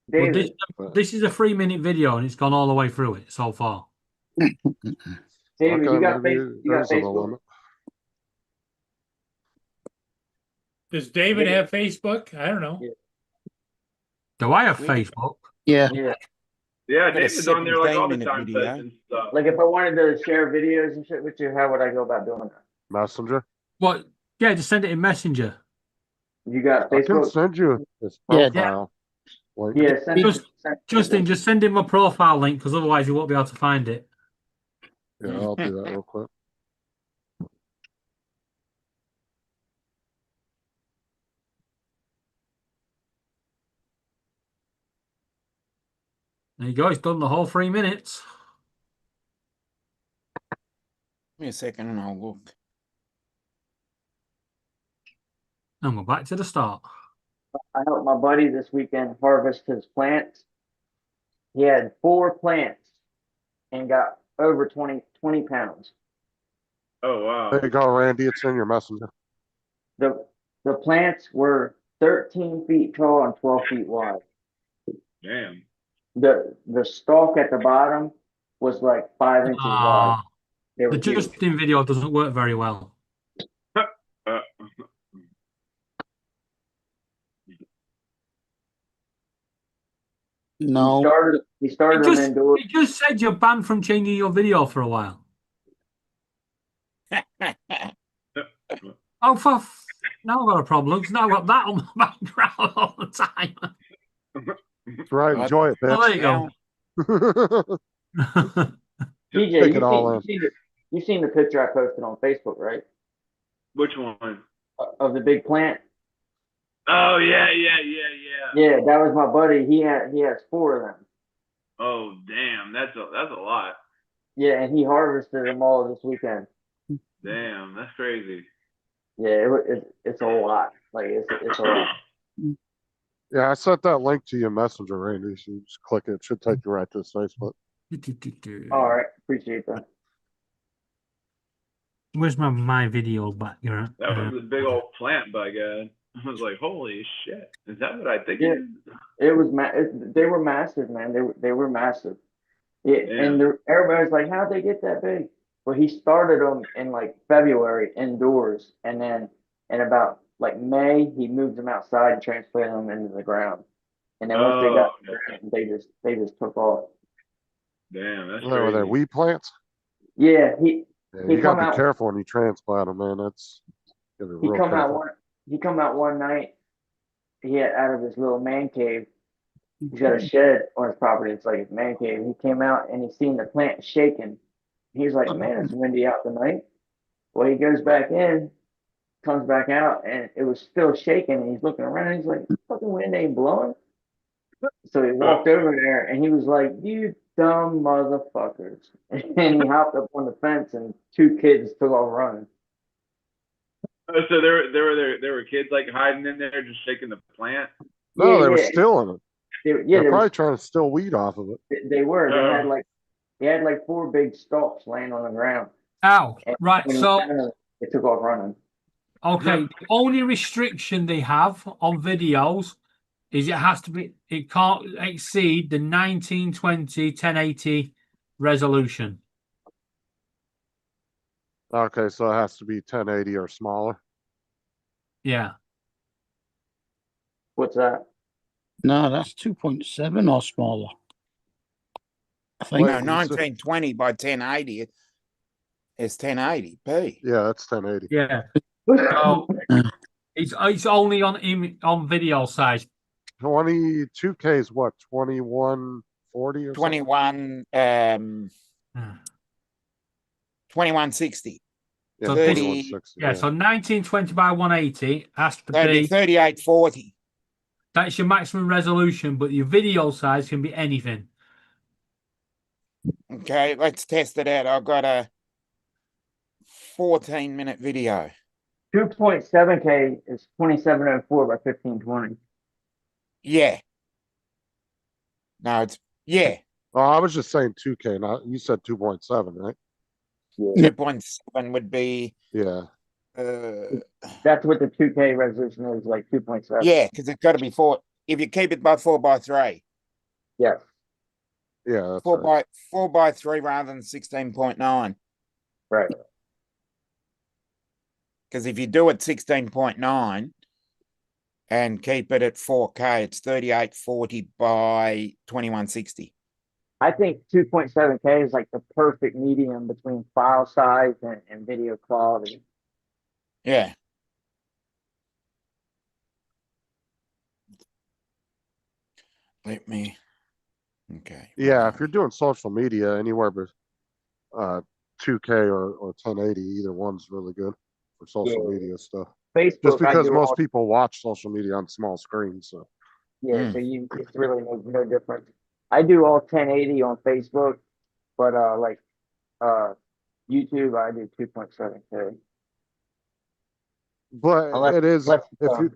Well, David, this is a 3-minute video, and it's gone all the way through it so far. David, Okay, you got maybe you got there's an Facebook. limit. Does David have Facebook? I don't know. Do I have Facebook? Yeah. Yeah. Yeah, Got a David's on there like all the 7-minute time video. posting stuff. Like if I wanted to share videos and shit with you, how would I go about doing that? Messenger. What? Yeah, just send it in Messenger. You got I can Facebook? send you his Yeah. profile. link. Yeah, send Justin, just send him my profile link, because otherwise you won't be able to find it. Yeah, I'll do that real quick. There you go. It's done the whole 3 minutes. Give me a second and I'll look. And we're back to the start. I helped my buddy this weekend harvest his plants. He had 4 plants and got over 20 pounds. Oh wow. There you go, Randy. It's in your messenger. The plants were 13 feet tall and 12 feet wide. Damn. The stalk at the bottom was like 5 inches wide. They were The huge. Justin video doesn't work very well. No. He started them indoors. You just said you're banned from changing your video for a while. Oh, now I've got a problem. 'Cause now I've got that on my background all the time. That's right. Enjoy it, Oh, there you go. bitch. TJ, Take it all in. you seen the picture I posted on Facebook, right? Which one? Of the big plant. Oh yeah. Yeah, that was my buddy. He has 4 of them. Oh damn, that's a lot. Yeah, and he harvested them all this weekend. Damn, that's crazy. Yeah, it's a lot. Like it's a lot. Yeah, I sent that link to your messenger, Randy. So you just click it. It should take you right to his Facebook. All right, appreciate that. Where's my video background? That was a big old plant by God. I was like, holy shit. Is that what I think Yeah. it is? It was they were massive, man. They were massive. Yeah, Damn. and everybody's like, how'd they get that big? Well, he started them in like February indoors, and then in about like May, he moved them outside and transplanted them into the ground. And then once they got Oh, okay. they just took off. Damn, that's Were they crazy. weed plants? Yeah, he Yeah, He you gotta come be out- careful when you transplant them, man. That's you gotta be he real come careful. out one night. He had out of his little man cave. He's got a shed on his property. It's like his man cave. He came out and he seen the plant shaking. He's like, man, it's windy out tonight. Well, he goes back in, comes back out, and it was still shaking. And he's looking around. And he's like, fucking wind ain't blowing. So he walked over there and he was like, "You dumb motherfuckers!" And he hopped up on the fence, and two kids took off running. Oh, so there were kids like hiding in there, just shaking the plant. No, Yeah, they were yeah. stealing it. They're They're probably trying to steal weed off of it. They were. Oh. They had like 4 big stalks laying on the ground. Ow. And Right. when he So, found them, they took off running. okay. The only restriction they have on videos is it can't exceed the 1920 1080 resolution. Okay, so it has to be 1080 or smaller. Yeah. What's that? No, that's 2.7 or smaller. I think. No, Wait, you said- 1920 by 1080 is 1080p. Yeah, that's 1080. Yeah. So it's only on video size. 22K is what? 2140 or 21 2160. Yeah, So 2160. Yeah, so 1920 by 180 has to That'd be be 3840. that's your maximum resolution, but your video size can be anything. Okay, let's test it out. I've got a 14-minute video. 2.7K is 2704 by 1520. Yeah. No, it's yeah. Oh, I was just saying 2K. Not you said 2.7, right? 2.7 would be Yeah. That's what the 2K resolution is, like 2.7. Yeah, because it's got to be 4. If you keep it by 4:3. Yes. Yeah, that's 4:3 rather than 16.9. Right. Because if you do it 16.9 and keep it at 4K, it's 3840 by 2160. I think 2.7K is like the perfect medium between file size and video quality. Yeah. Let me. Okay. Yeah, if you're doing social media anywhere but 2K or 1080, either one's really good for social media stuff. Facebook, Just I because do most all- people watch social media on small screens, so Yeah, so it's really no different. I do all 1080 on Facebook, but YouTube I do 2.7K. but Unless- it is unless,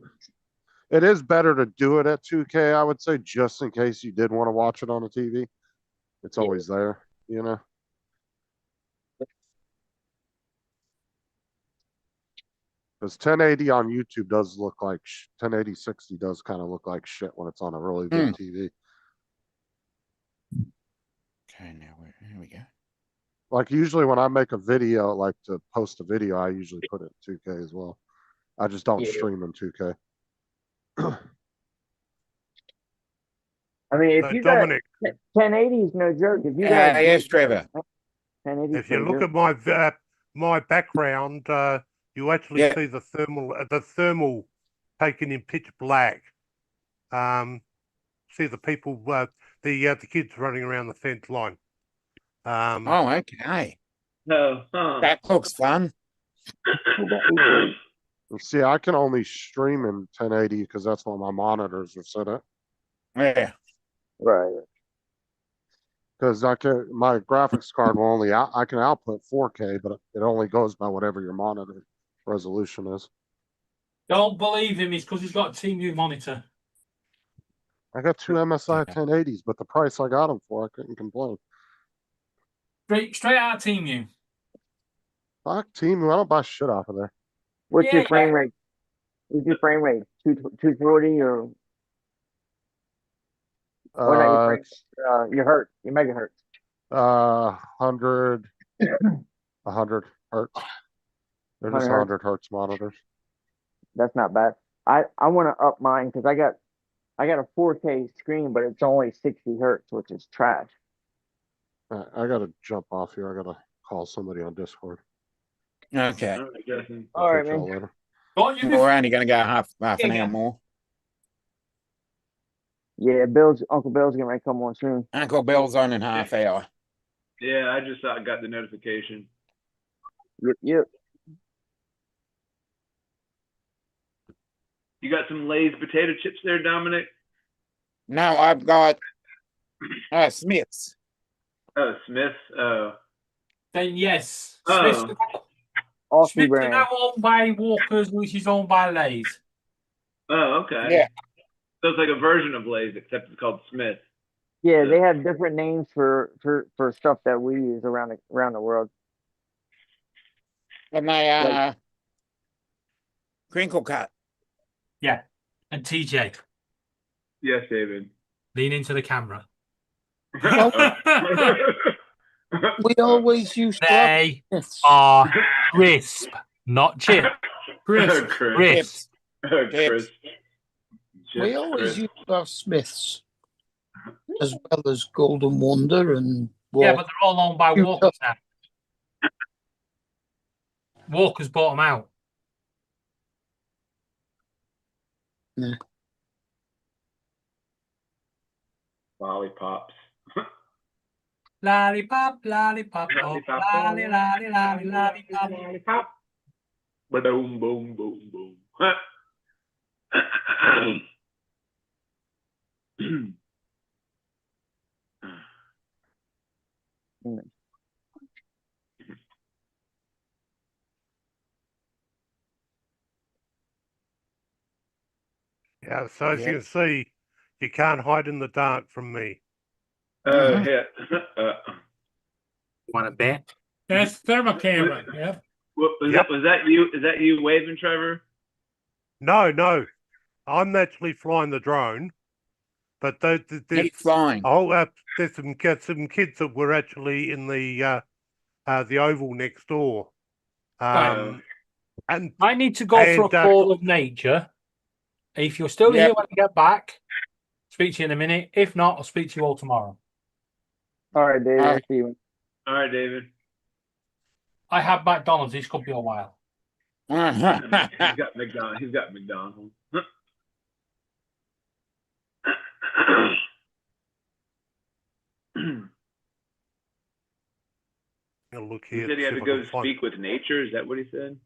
it is better to do it at 2K, I would say, just in case you did want to watch it on a TV. It's always there, you know. Because 1080 on YouTube does look like 1080 60 does kind of look like shit when it's on a really big TV. Okay, now here we go. Like usually when I make a video, like to post a video, I usually put it in 2K as well. I just don't Yeah. stream in 2K. I mean, if So you Dominic, got 1080 is no joke. If you Yeah, got yes, Trevor. 1080 if you look at my background, you actually Yeah. see the thermal taken in pitch black. See the people, the kids running around the fence line. Oh, okay. No. Huh. That looks fun. See, I can only stream in 1080 because that's what my monitors are set at. Yeah. Right. Because my graphics card will only I can output 4K, but it only goes by whatever your monitor resolution is. Don't believe him, it's because he's got a TeamView monitor. I got two MSI 1080s, but the price I got them for, I couldn't complain. Straight out of TeamView. Fuck Temu, I don't buy shit off of there. What's your frame rate? What's your frame rate? 240 or not your hertz, your megahertz. 100 hertz. They're just 100 hertz monitors. That's not bad. I want to up mine because I got a 4K screen, but it's only 60 hertz, which is trash. I gotta jump off here. I gotta call somebody on Discord. Okay. All right, Catch y'all man. later. We're only going to go half an hour more. Yeah, Uncle Bill's getting ready to come on soon. Uncle Bill's on in half hour. Yeah, I just got the notification. Yep. You got some Lay's potato chips there, Dominic? No, I've got Smiths. Oh, Smith. Oh. Then yes, Oh. Aussie Smiths are brand. now owned by Walkers, which is owned by Lay's. Oh, okay. Yeah. So it's like a version of Lay's, except it's called Smith. Yeah, they have different names for stuff that we use around the world. And they Like- crinkle cut. Yeah. And TJ, Yes, David. lean into the camera. We always used to have They Smiths. are crisp, not chip. Chris, Crisp. Chris. We always used to have Smiths, as well as Golden Wonder and Yeah, Walker. but they're all owned by You Walkers now. Walkers bought them out. Yeah. Lollipops. Lollipop, lollipop, oh, Lollipop, lolly, lolly, lolly, lollipop. Lollipop. Boom, boom, boom, boom. Yeah, so as Yeah. you can see, you can't hide in the dark from me. Yeah. Want a bet? that's thermal camera. Yep. Was that you? Is that you waving, Trevor? No, I'm actually flying the drone, but there's He's flying. there's some kids that were actually in the oval next door. And I need to go for a call of nature. If you're still here when I get back, speak to you in a minute. If not, I'll speak to you all tomorrow. All right, David. I'll see you. All right, David. I have McDonald's. This could be a while. He's got McDonald's. He's got McDonald's. Look He here. said he had see to if I go can find- speak with nature. Is that what he said?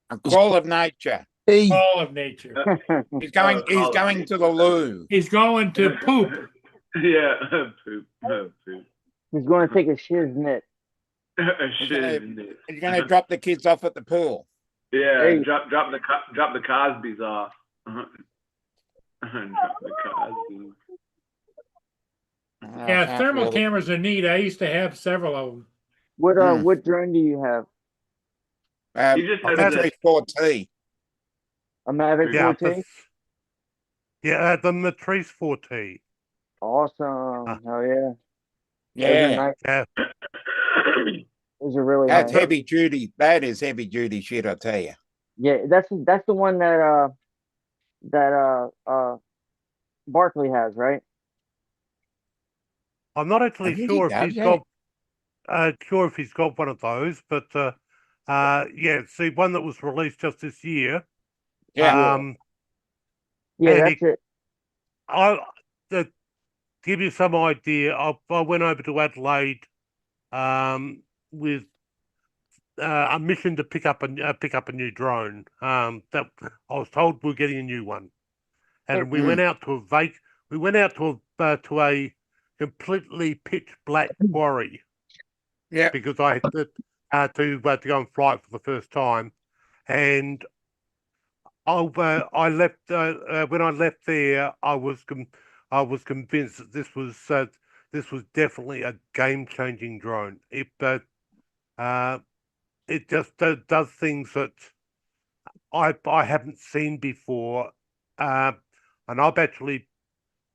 A call of nature. Call of nature. He's going. He's going to the loo. He's going to poop. Yeah, poop. Oh, poop. He's going to take a shiznit. He's going to drop the kids off at the pool. Yeah, Hey. drop the Cosbys off. Drop the Cosbys. Yeah, thermal cameras are neat. I used to have several of them. What drone do you have? You just had Mavic 4T. A Mavic Yeah, 4T? the Matrice 4T. Awesome. Hell yeah. Yeah. Yeah. Those are really That's nice. heavy duty. That is heavy duty shit, I tell you. Yeah, that's the one that Barkley has, right? I'm not actually I think sure he if does, he's yeah. got one of those, but yeah, see one that was released just this year. Yeah. Yeah, and that's it. To give you some idea, I went over to Adelaide with a mission to pick up a new drone. That I was told we're getting a new one, and we went out to a completely pitch black quarry. Yeah, because I had to go and fly it for the first time, and I left when I left there. I was convinced that this was definitely a game-changing drone. It just does things that I haven't seen before, and I've actually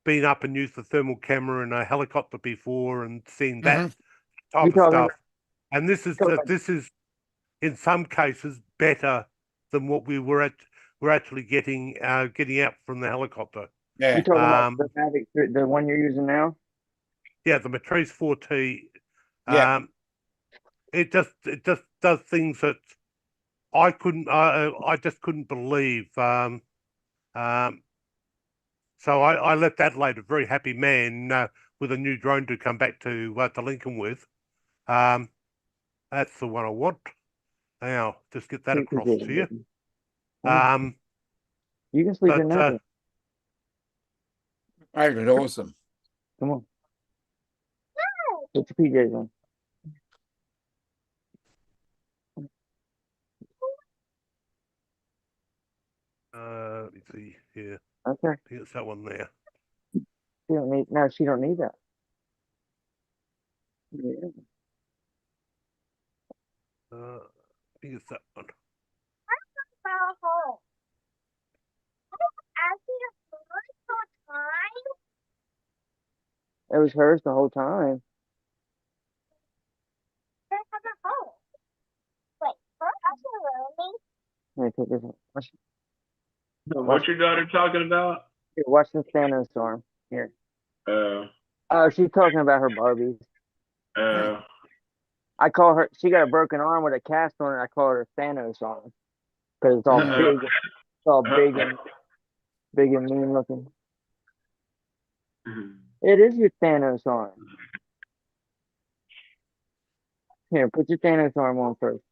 been up and used the thermal camera in a helicopter before and seen that type of stuff. And this is in some cases better than what we were actually getting out from the helicopter. Yeah. You're talking about the Mavic, the one you're using now? Yeah, the Matrice 4T. Yeah. It just does things that I just couldn't believe. So I left Adelaide a very happy man with a new drone to come back to Lincoln with. That's the one I want. Now, just get that across to you. You can sleep in that. That was awesome. Come on. Put your PJs on. Let me see here. Okay. I think it's that one there. She don't need. No, she don't need that. Yeah. I think it's that one. It was hers the whole time. Let me take this one. What's your daughter talking about? Here, watch the Thanostorm. Here. Oh. Oh, she's talking about her Barbies. Oh. I call her. She got a broken arm with a cast on it. I call her Thanos arm because it's all big. It's all big and mean looking. It is your Thanos arm. Here, put your Thanos arm on first.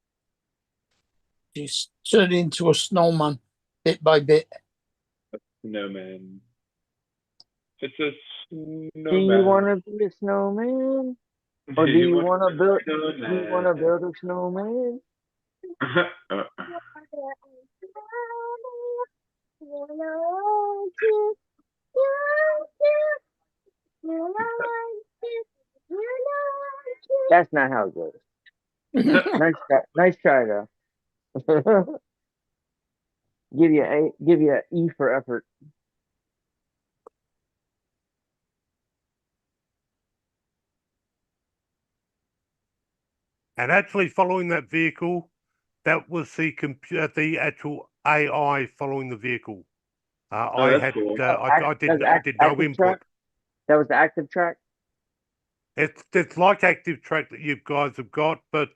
She's turned into a snowman bit by bit. Snowman. It's a snowman. Do you want to be a snowman, or do you want to build? Do you want to build a snowman? That's not how it goes. Nice try though. Give you an E for effort. And actually, following that vehicle, that was the actual AI following the vehicle. I had cool. I did no input. Track? That was the active track. It's like Active Track that you guys have got, but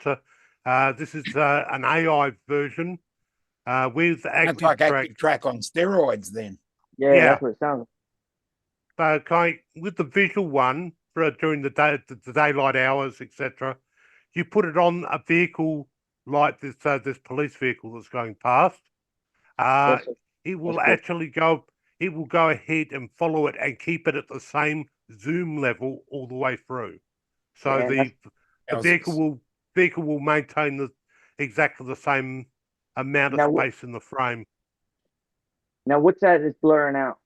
this is an AI version with That's like Active Track on steroids, then. Yeah, that's what it sounds like. Okay, with the visual one for during the day, the daylight hours, etc. You put it on a vehicle like this police vehicle that's going past. It will actually go. It will go ahead and follow it and keep it at the same zoom level all the way through. So the vehicle will maintain exactly the same amount of space in the frame. Now, what's that is blurring out?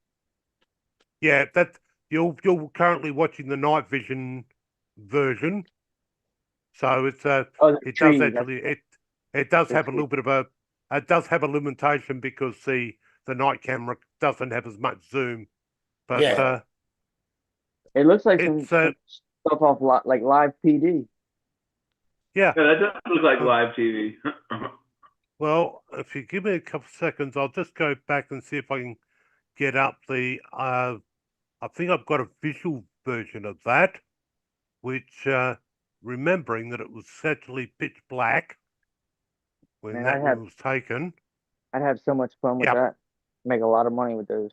Yeah, that you're currently watching the night vision version. So it's it does actually it does have a little bit of it does have a limitation because the night camera doesn't have as much zoom. But it looks like some stuff off like Live PD. Yeah, that does look like live TV. Well, if you give me a couple of seconds, I'll just go back and see if I can get up the. I think I've got a visual version of that, which remembering that it was actually pitch black when that one was taken. I'd have so much fun with that. Make a lot of money with those.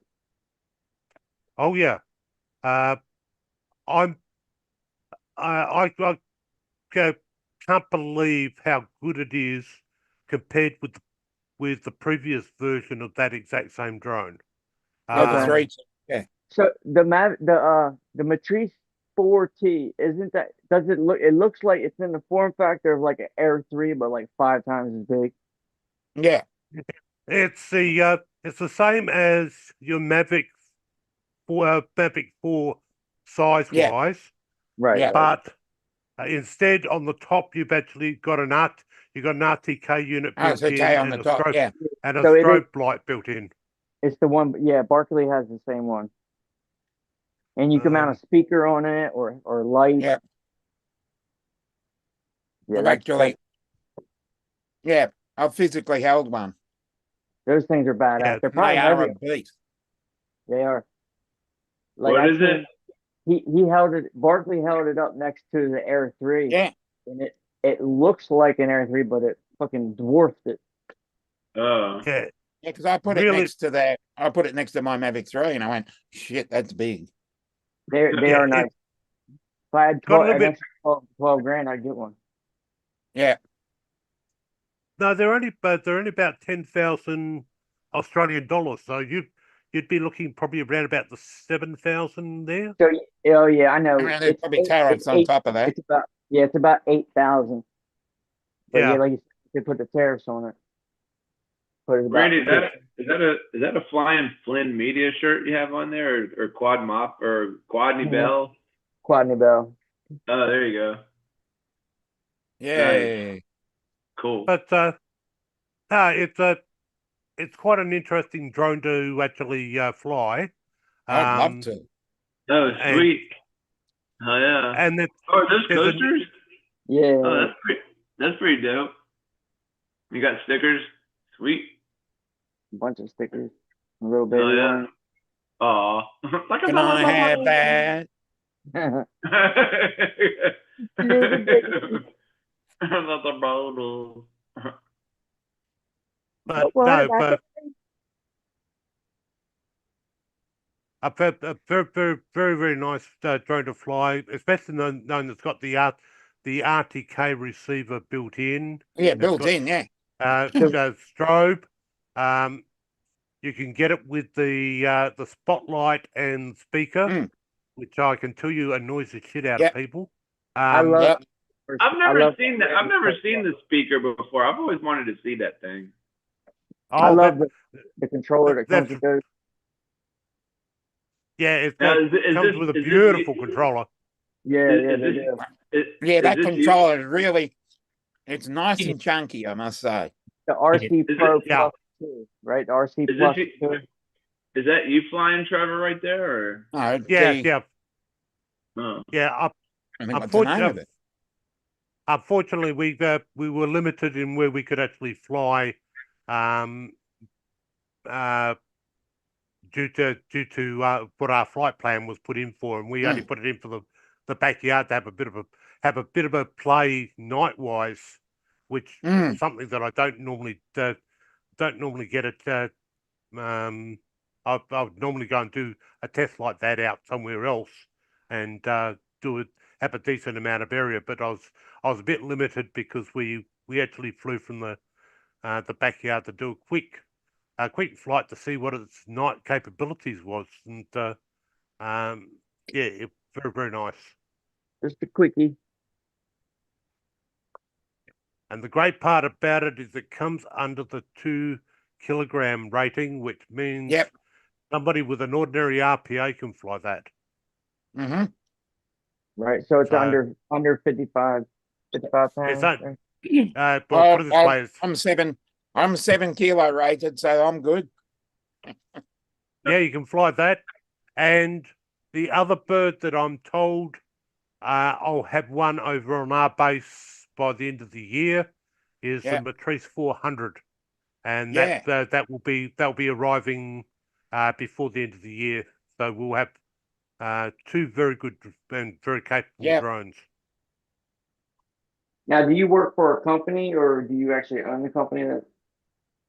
Oh yeah, I can't believe how good it is compared with the previous version of that exact same drone. Yeah. So the Matrice 4T isn't that? Does it look? It looks like it's in the form factor of like an Air 3, but like 5 times as big. Yeah. It's the same as your Mavic 4 size wise, right? Yeah. But instead on the top you've actually got an RTK unit built in on the top, and a strobe light built in. It's the one, yeah. Barkley has the same one, and you can mount a speaker on it or light. Yeah. Yeah, I physically held one. Those things are badass. Yeah, They're probably They are heavy. a beast. They are. Like What is it? He held it. Barkley held it up next to the Air 3. Yeah. And it looks like an Air 3, but it fucking dwarfed it. Oh. Yeah. Yeah, because I put it next to my Mavic 3, and I went, "Shit, that's big." They are nice. If I had 12 grand, I'd get one. Yeah. No, they're only about 10,000 Australian dollars. So you'd be looking probably around about the 7,000 there. So, oh yeah, I know. And there's probably tariffs it's on top of that. It's about 8,000. But yeah, Yeah. like you said, they put the tariffs on it. Put it about Randy, is that a Flying Flynn Media shirt you have on there, or Quad Mop or Quadney Bell? Quadney Bell. Oh, there you go. Yeah. Nice. Cool. But it's quite an interesting drone to actually fly. I'd love to. Oh, sweet. Oh yeah. And are those there's a- coasters? Yeah. Oh, that's pretty dope. You got stickers? Sweet. A bunch of stickers. A little baby Oh yeah. one. Aw. Like Can I have that? Another bottle. But What? no, but a very, very, very, very nice drone to fly, especially knowing it's got the RTK receiver built in. Yeah, It's built got, in, yeah. strobe. You can get it with the spotlight and speaker, which I can tell you annoys the shit out of people. I love. I've never seen that. I've never seen the speaker before. I've always wanted to see that thing. I love the controller that comes with it. Yeah, it Now, comes with a beautiful controller. Yeah, Yeah, that this controller is really, it's nice and chunky, I must say. The RC Pro yeah. Plus 2, right? The RC Is Plus this 2. Is that you flying, Trevor, right there, or? No, Yeah. Oh. Yeah. I think what's the name of it? Unfortunately, we were limited in where we could actually fly, due to what our flight plan was put in for, and we only put it in for the backyard to have a bit of a play night wise, which is something that I don't normally get it. I would normally go and do a test like that out somewhere else, and have a decent amount of area. But I was a bit limited because we actually flew from the backyard to do a quick flight to see what its night capabilities was, and very, very nice. Just a quickie. And the great part about it is it comes under the 2 kilogram rating, which means somebody with an ordinary RPA can fly that. Mm-hmm. Right, so it's under 55 pounds. Put it this way, I'm 7 kilo rated, so I'm good. Yeah, you can fly that. And the other bird that I'm told I'll have one over on our base by the end of the year is the Matrice 400, and that will be arriving before the end of the year. So we'll have 2 very good and very capable drones. Now, do you work for a company, or do you actually own the company that?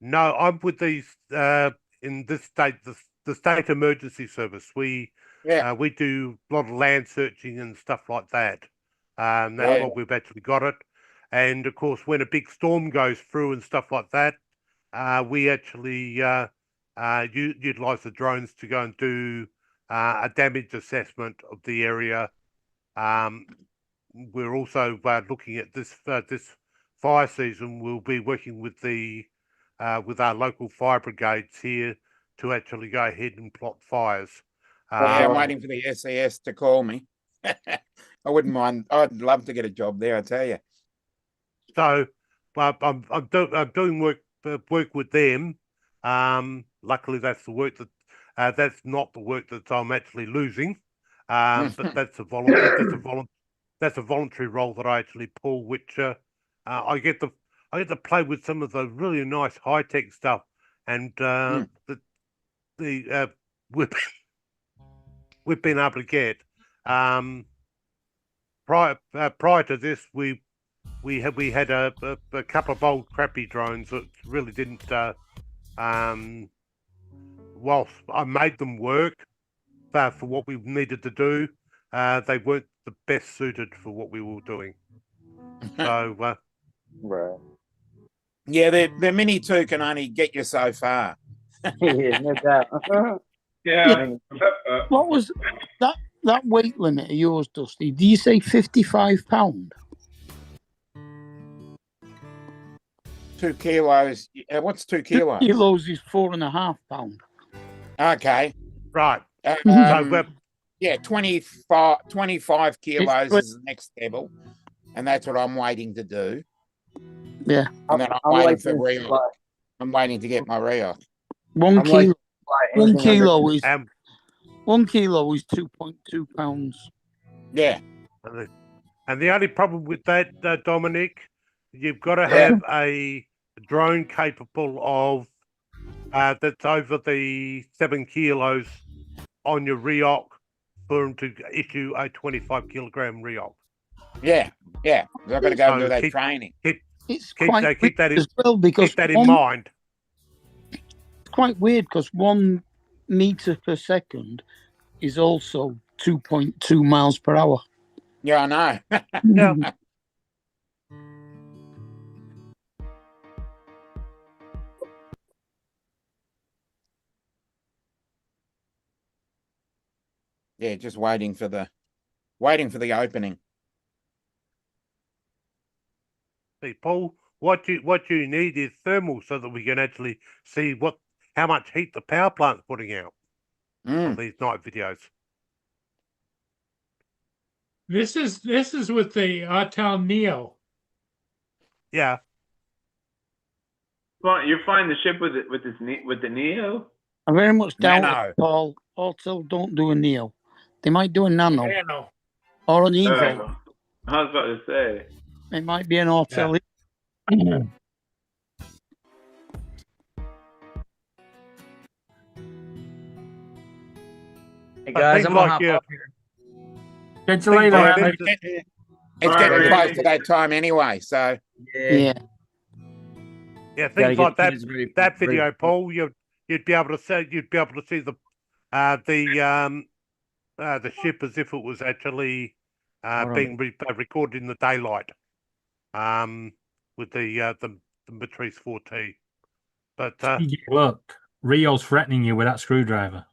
No, I'm with these in this state, the state emergency service. We do a lot of land searching and stuff like that. That's what we've actually got it. And of course, when a big storm goes through and stuff like that, we actually utilize the drones to go and do a damage assessment of the area. We're also looking at this fire season. We'll be working with with our local fire brigades here to actually go ahead and plot fires. I'm waiting for the SAS to call me. I wouldn't mind. I'd love to get a job there, I tell you. So, I'm doing work with them. Luckily, that's the work that's not the work that I'm actually losing. But that's a voluntary role that I actually pull, which I get to play with some of the really nice high tech stuff, and we've been able to get. Prior to this, we had a couple of old crappy drones that really didn't. Whilst I made them work for what we needed to do, they weren't the best suited for what we were doing. So, right. Yeah, the Mini 2 can only get you so far. Yeah, no doubt. Yeah. What was that weight limit of yours, Dusty? Do you say 55 pound? 2 kilos. What's 2 kilos? Kilos is 4.5 pound. Okay. Right. Um, yeah, 25 kilos is the next level, and that's what I'm waiting to do. Yeah. And then I'm waiting for Rio. I'm waiting to get my Rio. 1 kilo. 1 kilo is Um, 1 kilo is 2.2 pounds. Yeah. And the only problem with that, Dominic, you've got to have a drone capable of that's over the 7 kilos on your REOC for them to issue a 25 kilogram REOC. Yeah, yeah. I've got to go and do So that keep- training. It's Keep quite that- keep that weird in- as well because Keep that in mind. It's quite weird because 1 meter per second is also 2.2 miles per hour. Yeah, I know. Yeah. Yeah, just waiting for the opening. See, Paul, what you need is thermal so that we can actually see how much heat the power plant's putting out on these night videos. This is with the Autel Neo. Yeah. Well, you're flying the ship with the Neo? I very much doubt Nano. it, Paul. Autel don't do a Neo. They might do a Nano Nano. or an Evo. I was about to say. It might be an Autel. Hey guys, I'm gonna hop yeah. off here. Catch you later, Yeah, Randy. It's getting close to that time anyway, so Yeah. Yeah, Gotta things get like that. kids ready- That ready video, for- Paul, you'd be able to see the ship as if it was actually Hold on. being recorded in the daylight. With the Matrice 4T. But Look, Rio's threatening you with that screwdriver.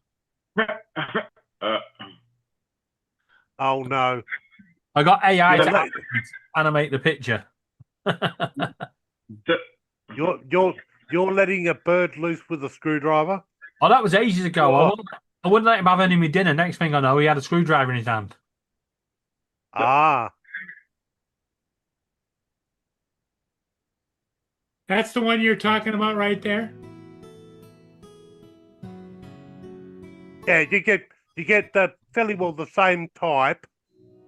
oh no, I got AI Yeah, to let- animate the picture. you're letting a bird loose with a screwdriver. Oh, that was ages ago. Oh. I wouldn't let him have any of my dinner. Next thing I know, he had a screwdriver in his hand. Ah, That's the one you're talking about right there. yeah, you get that fairly well the same type,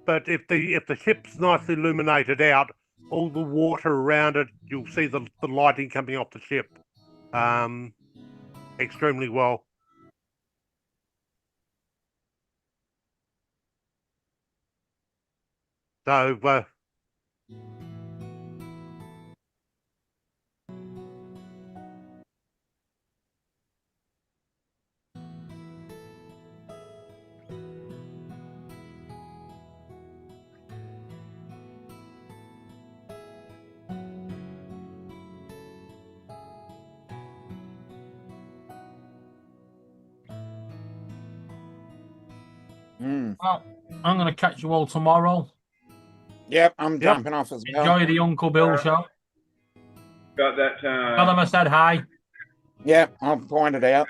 but if the ship's nicely illuminated out, all the water around it, you'll see the lighting coming off the ship, extremely well. So, Well, I'm going to catch you all tomorrow. yep, I'm jumping off as well. Enjoy the Uncle Bill show. Got that time. Tell him I said hi. Yep, I'll point it out.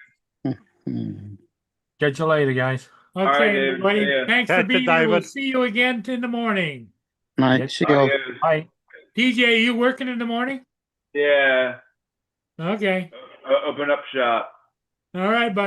Catch you later, guys. Okay, right, David. everybody. See ya. Thanks Catch for you, being here. We'll David. see you again in the morning. Right. See you. Bye. DJ, you working in the morning? Yeah. Okay. Open up shop. All right, bye.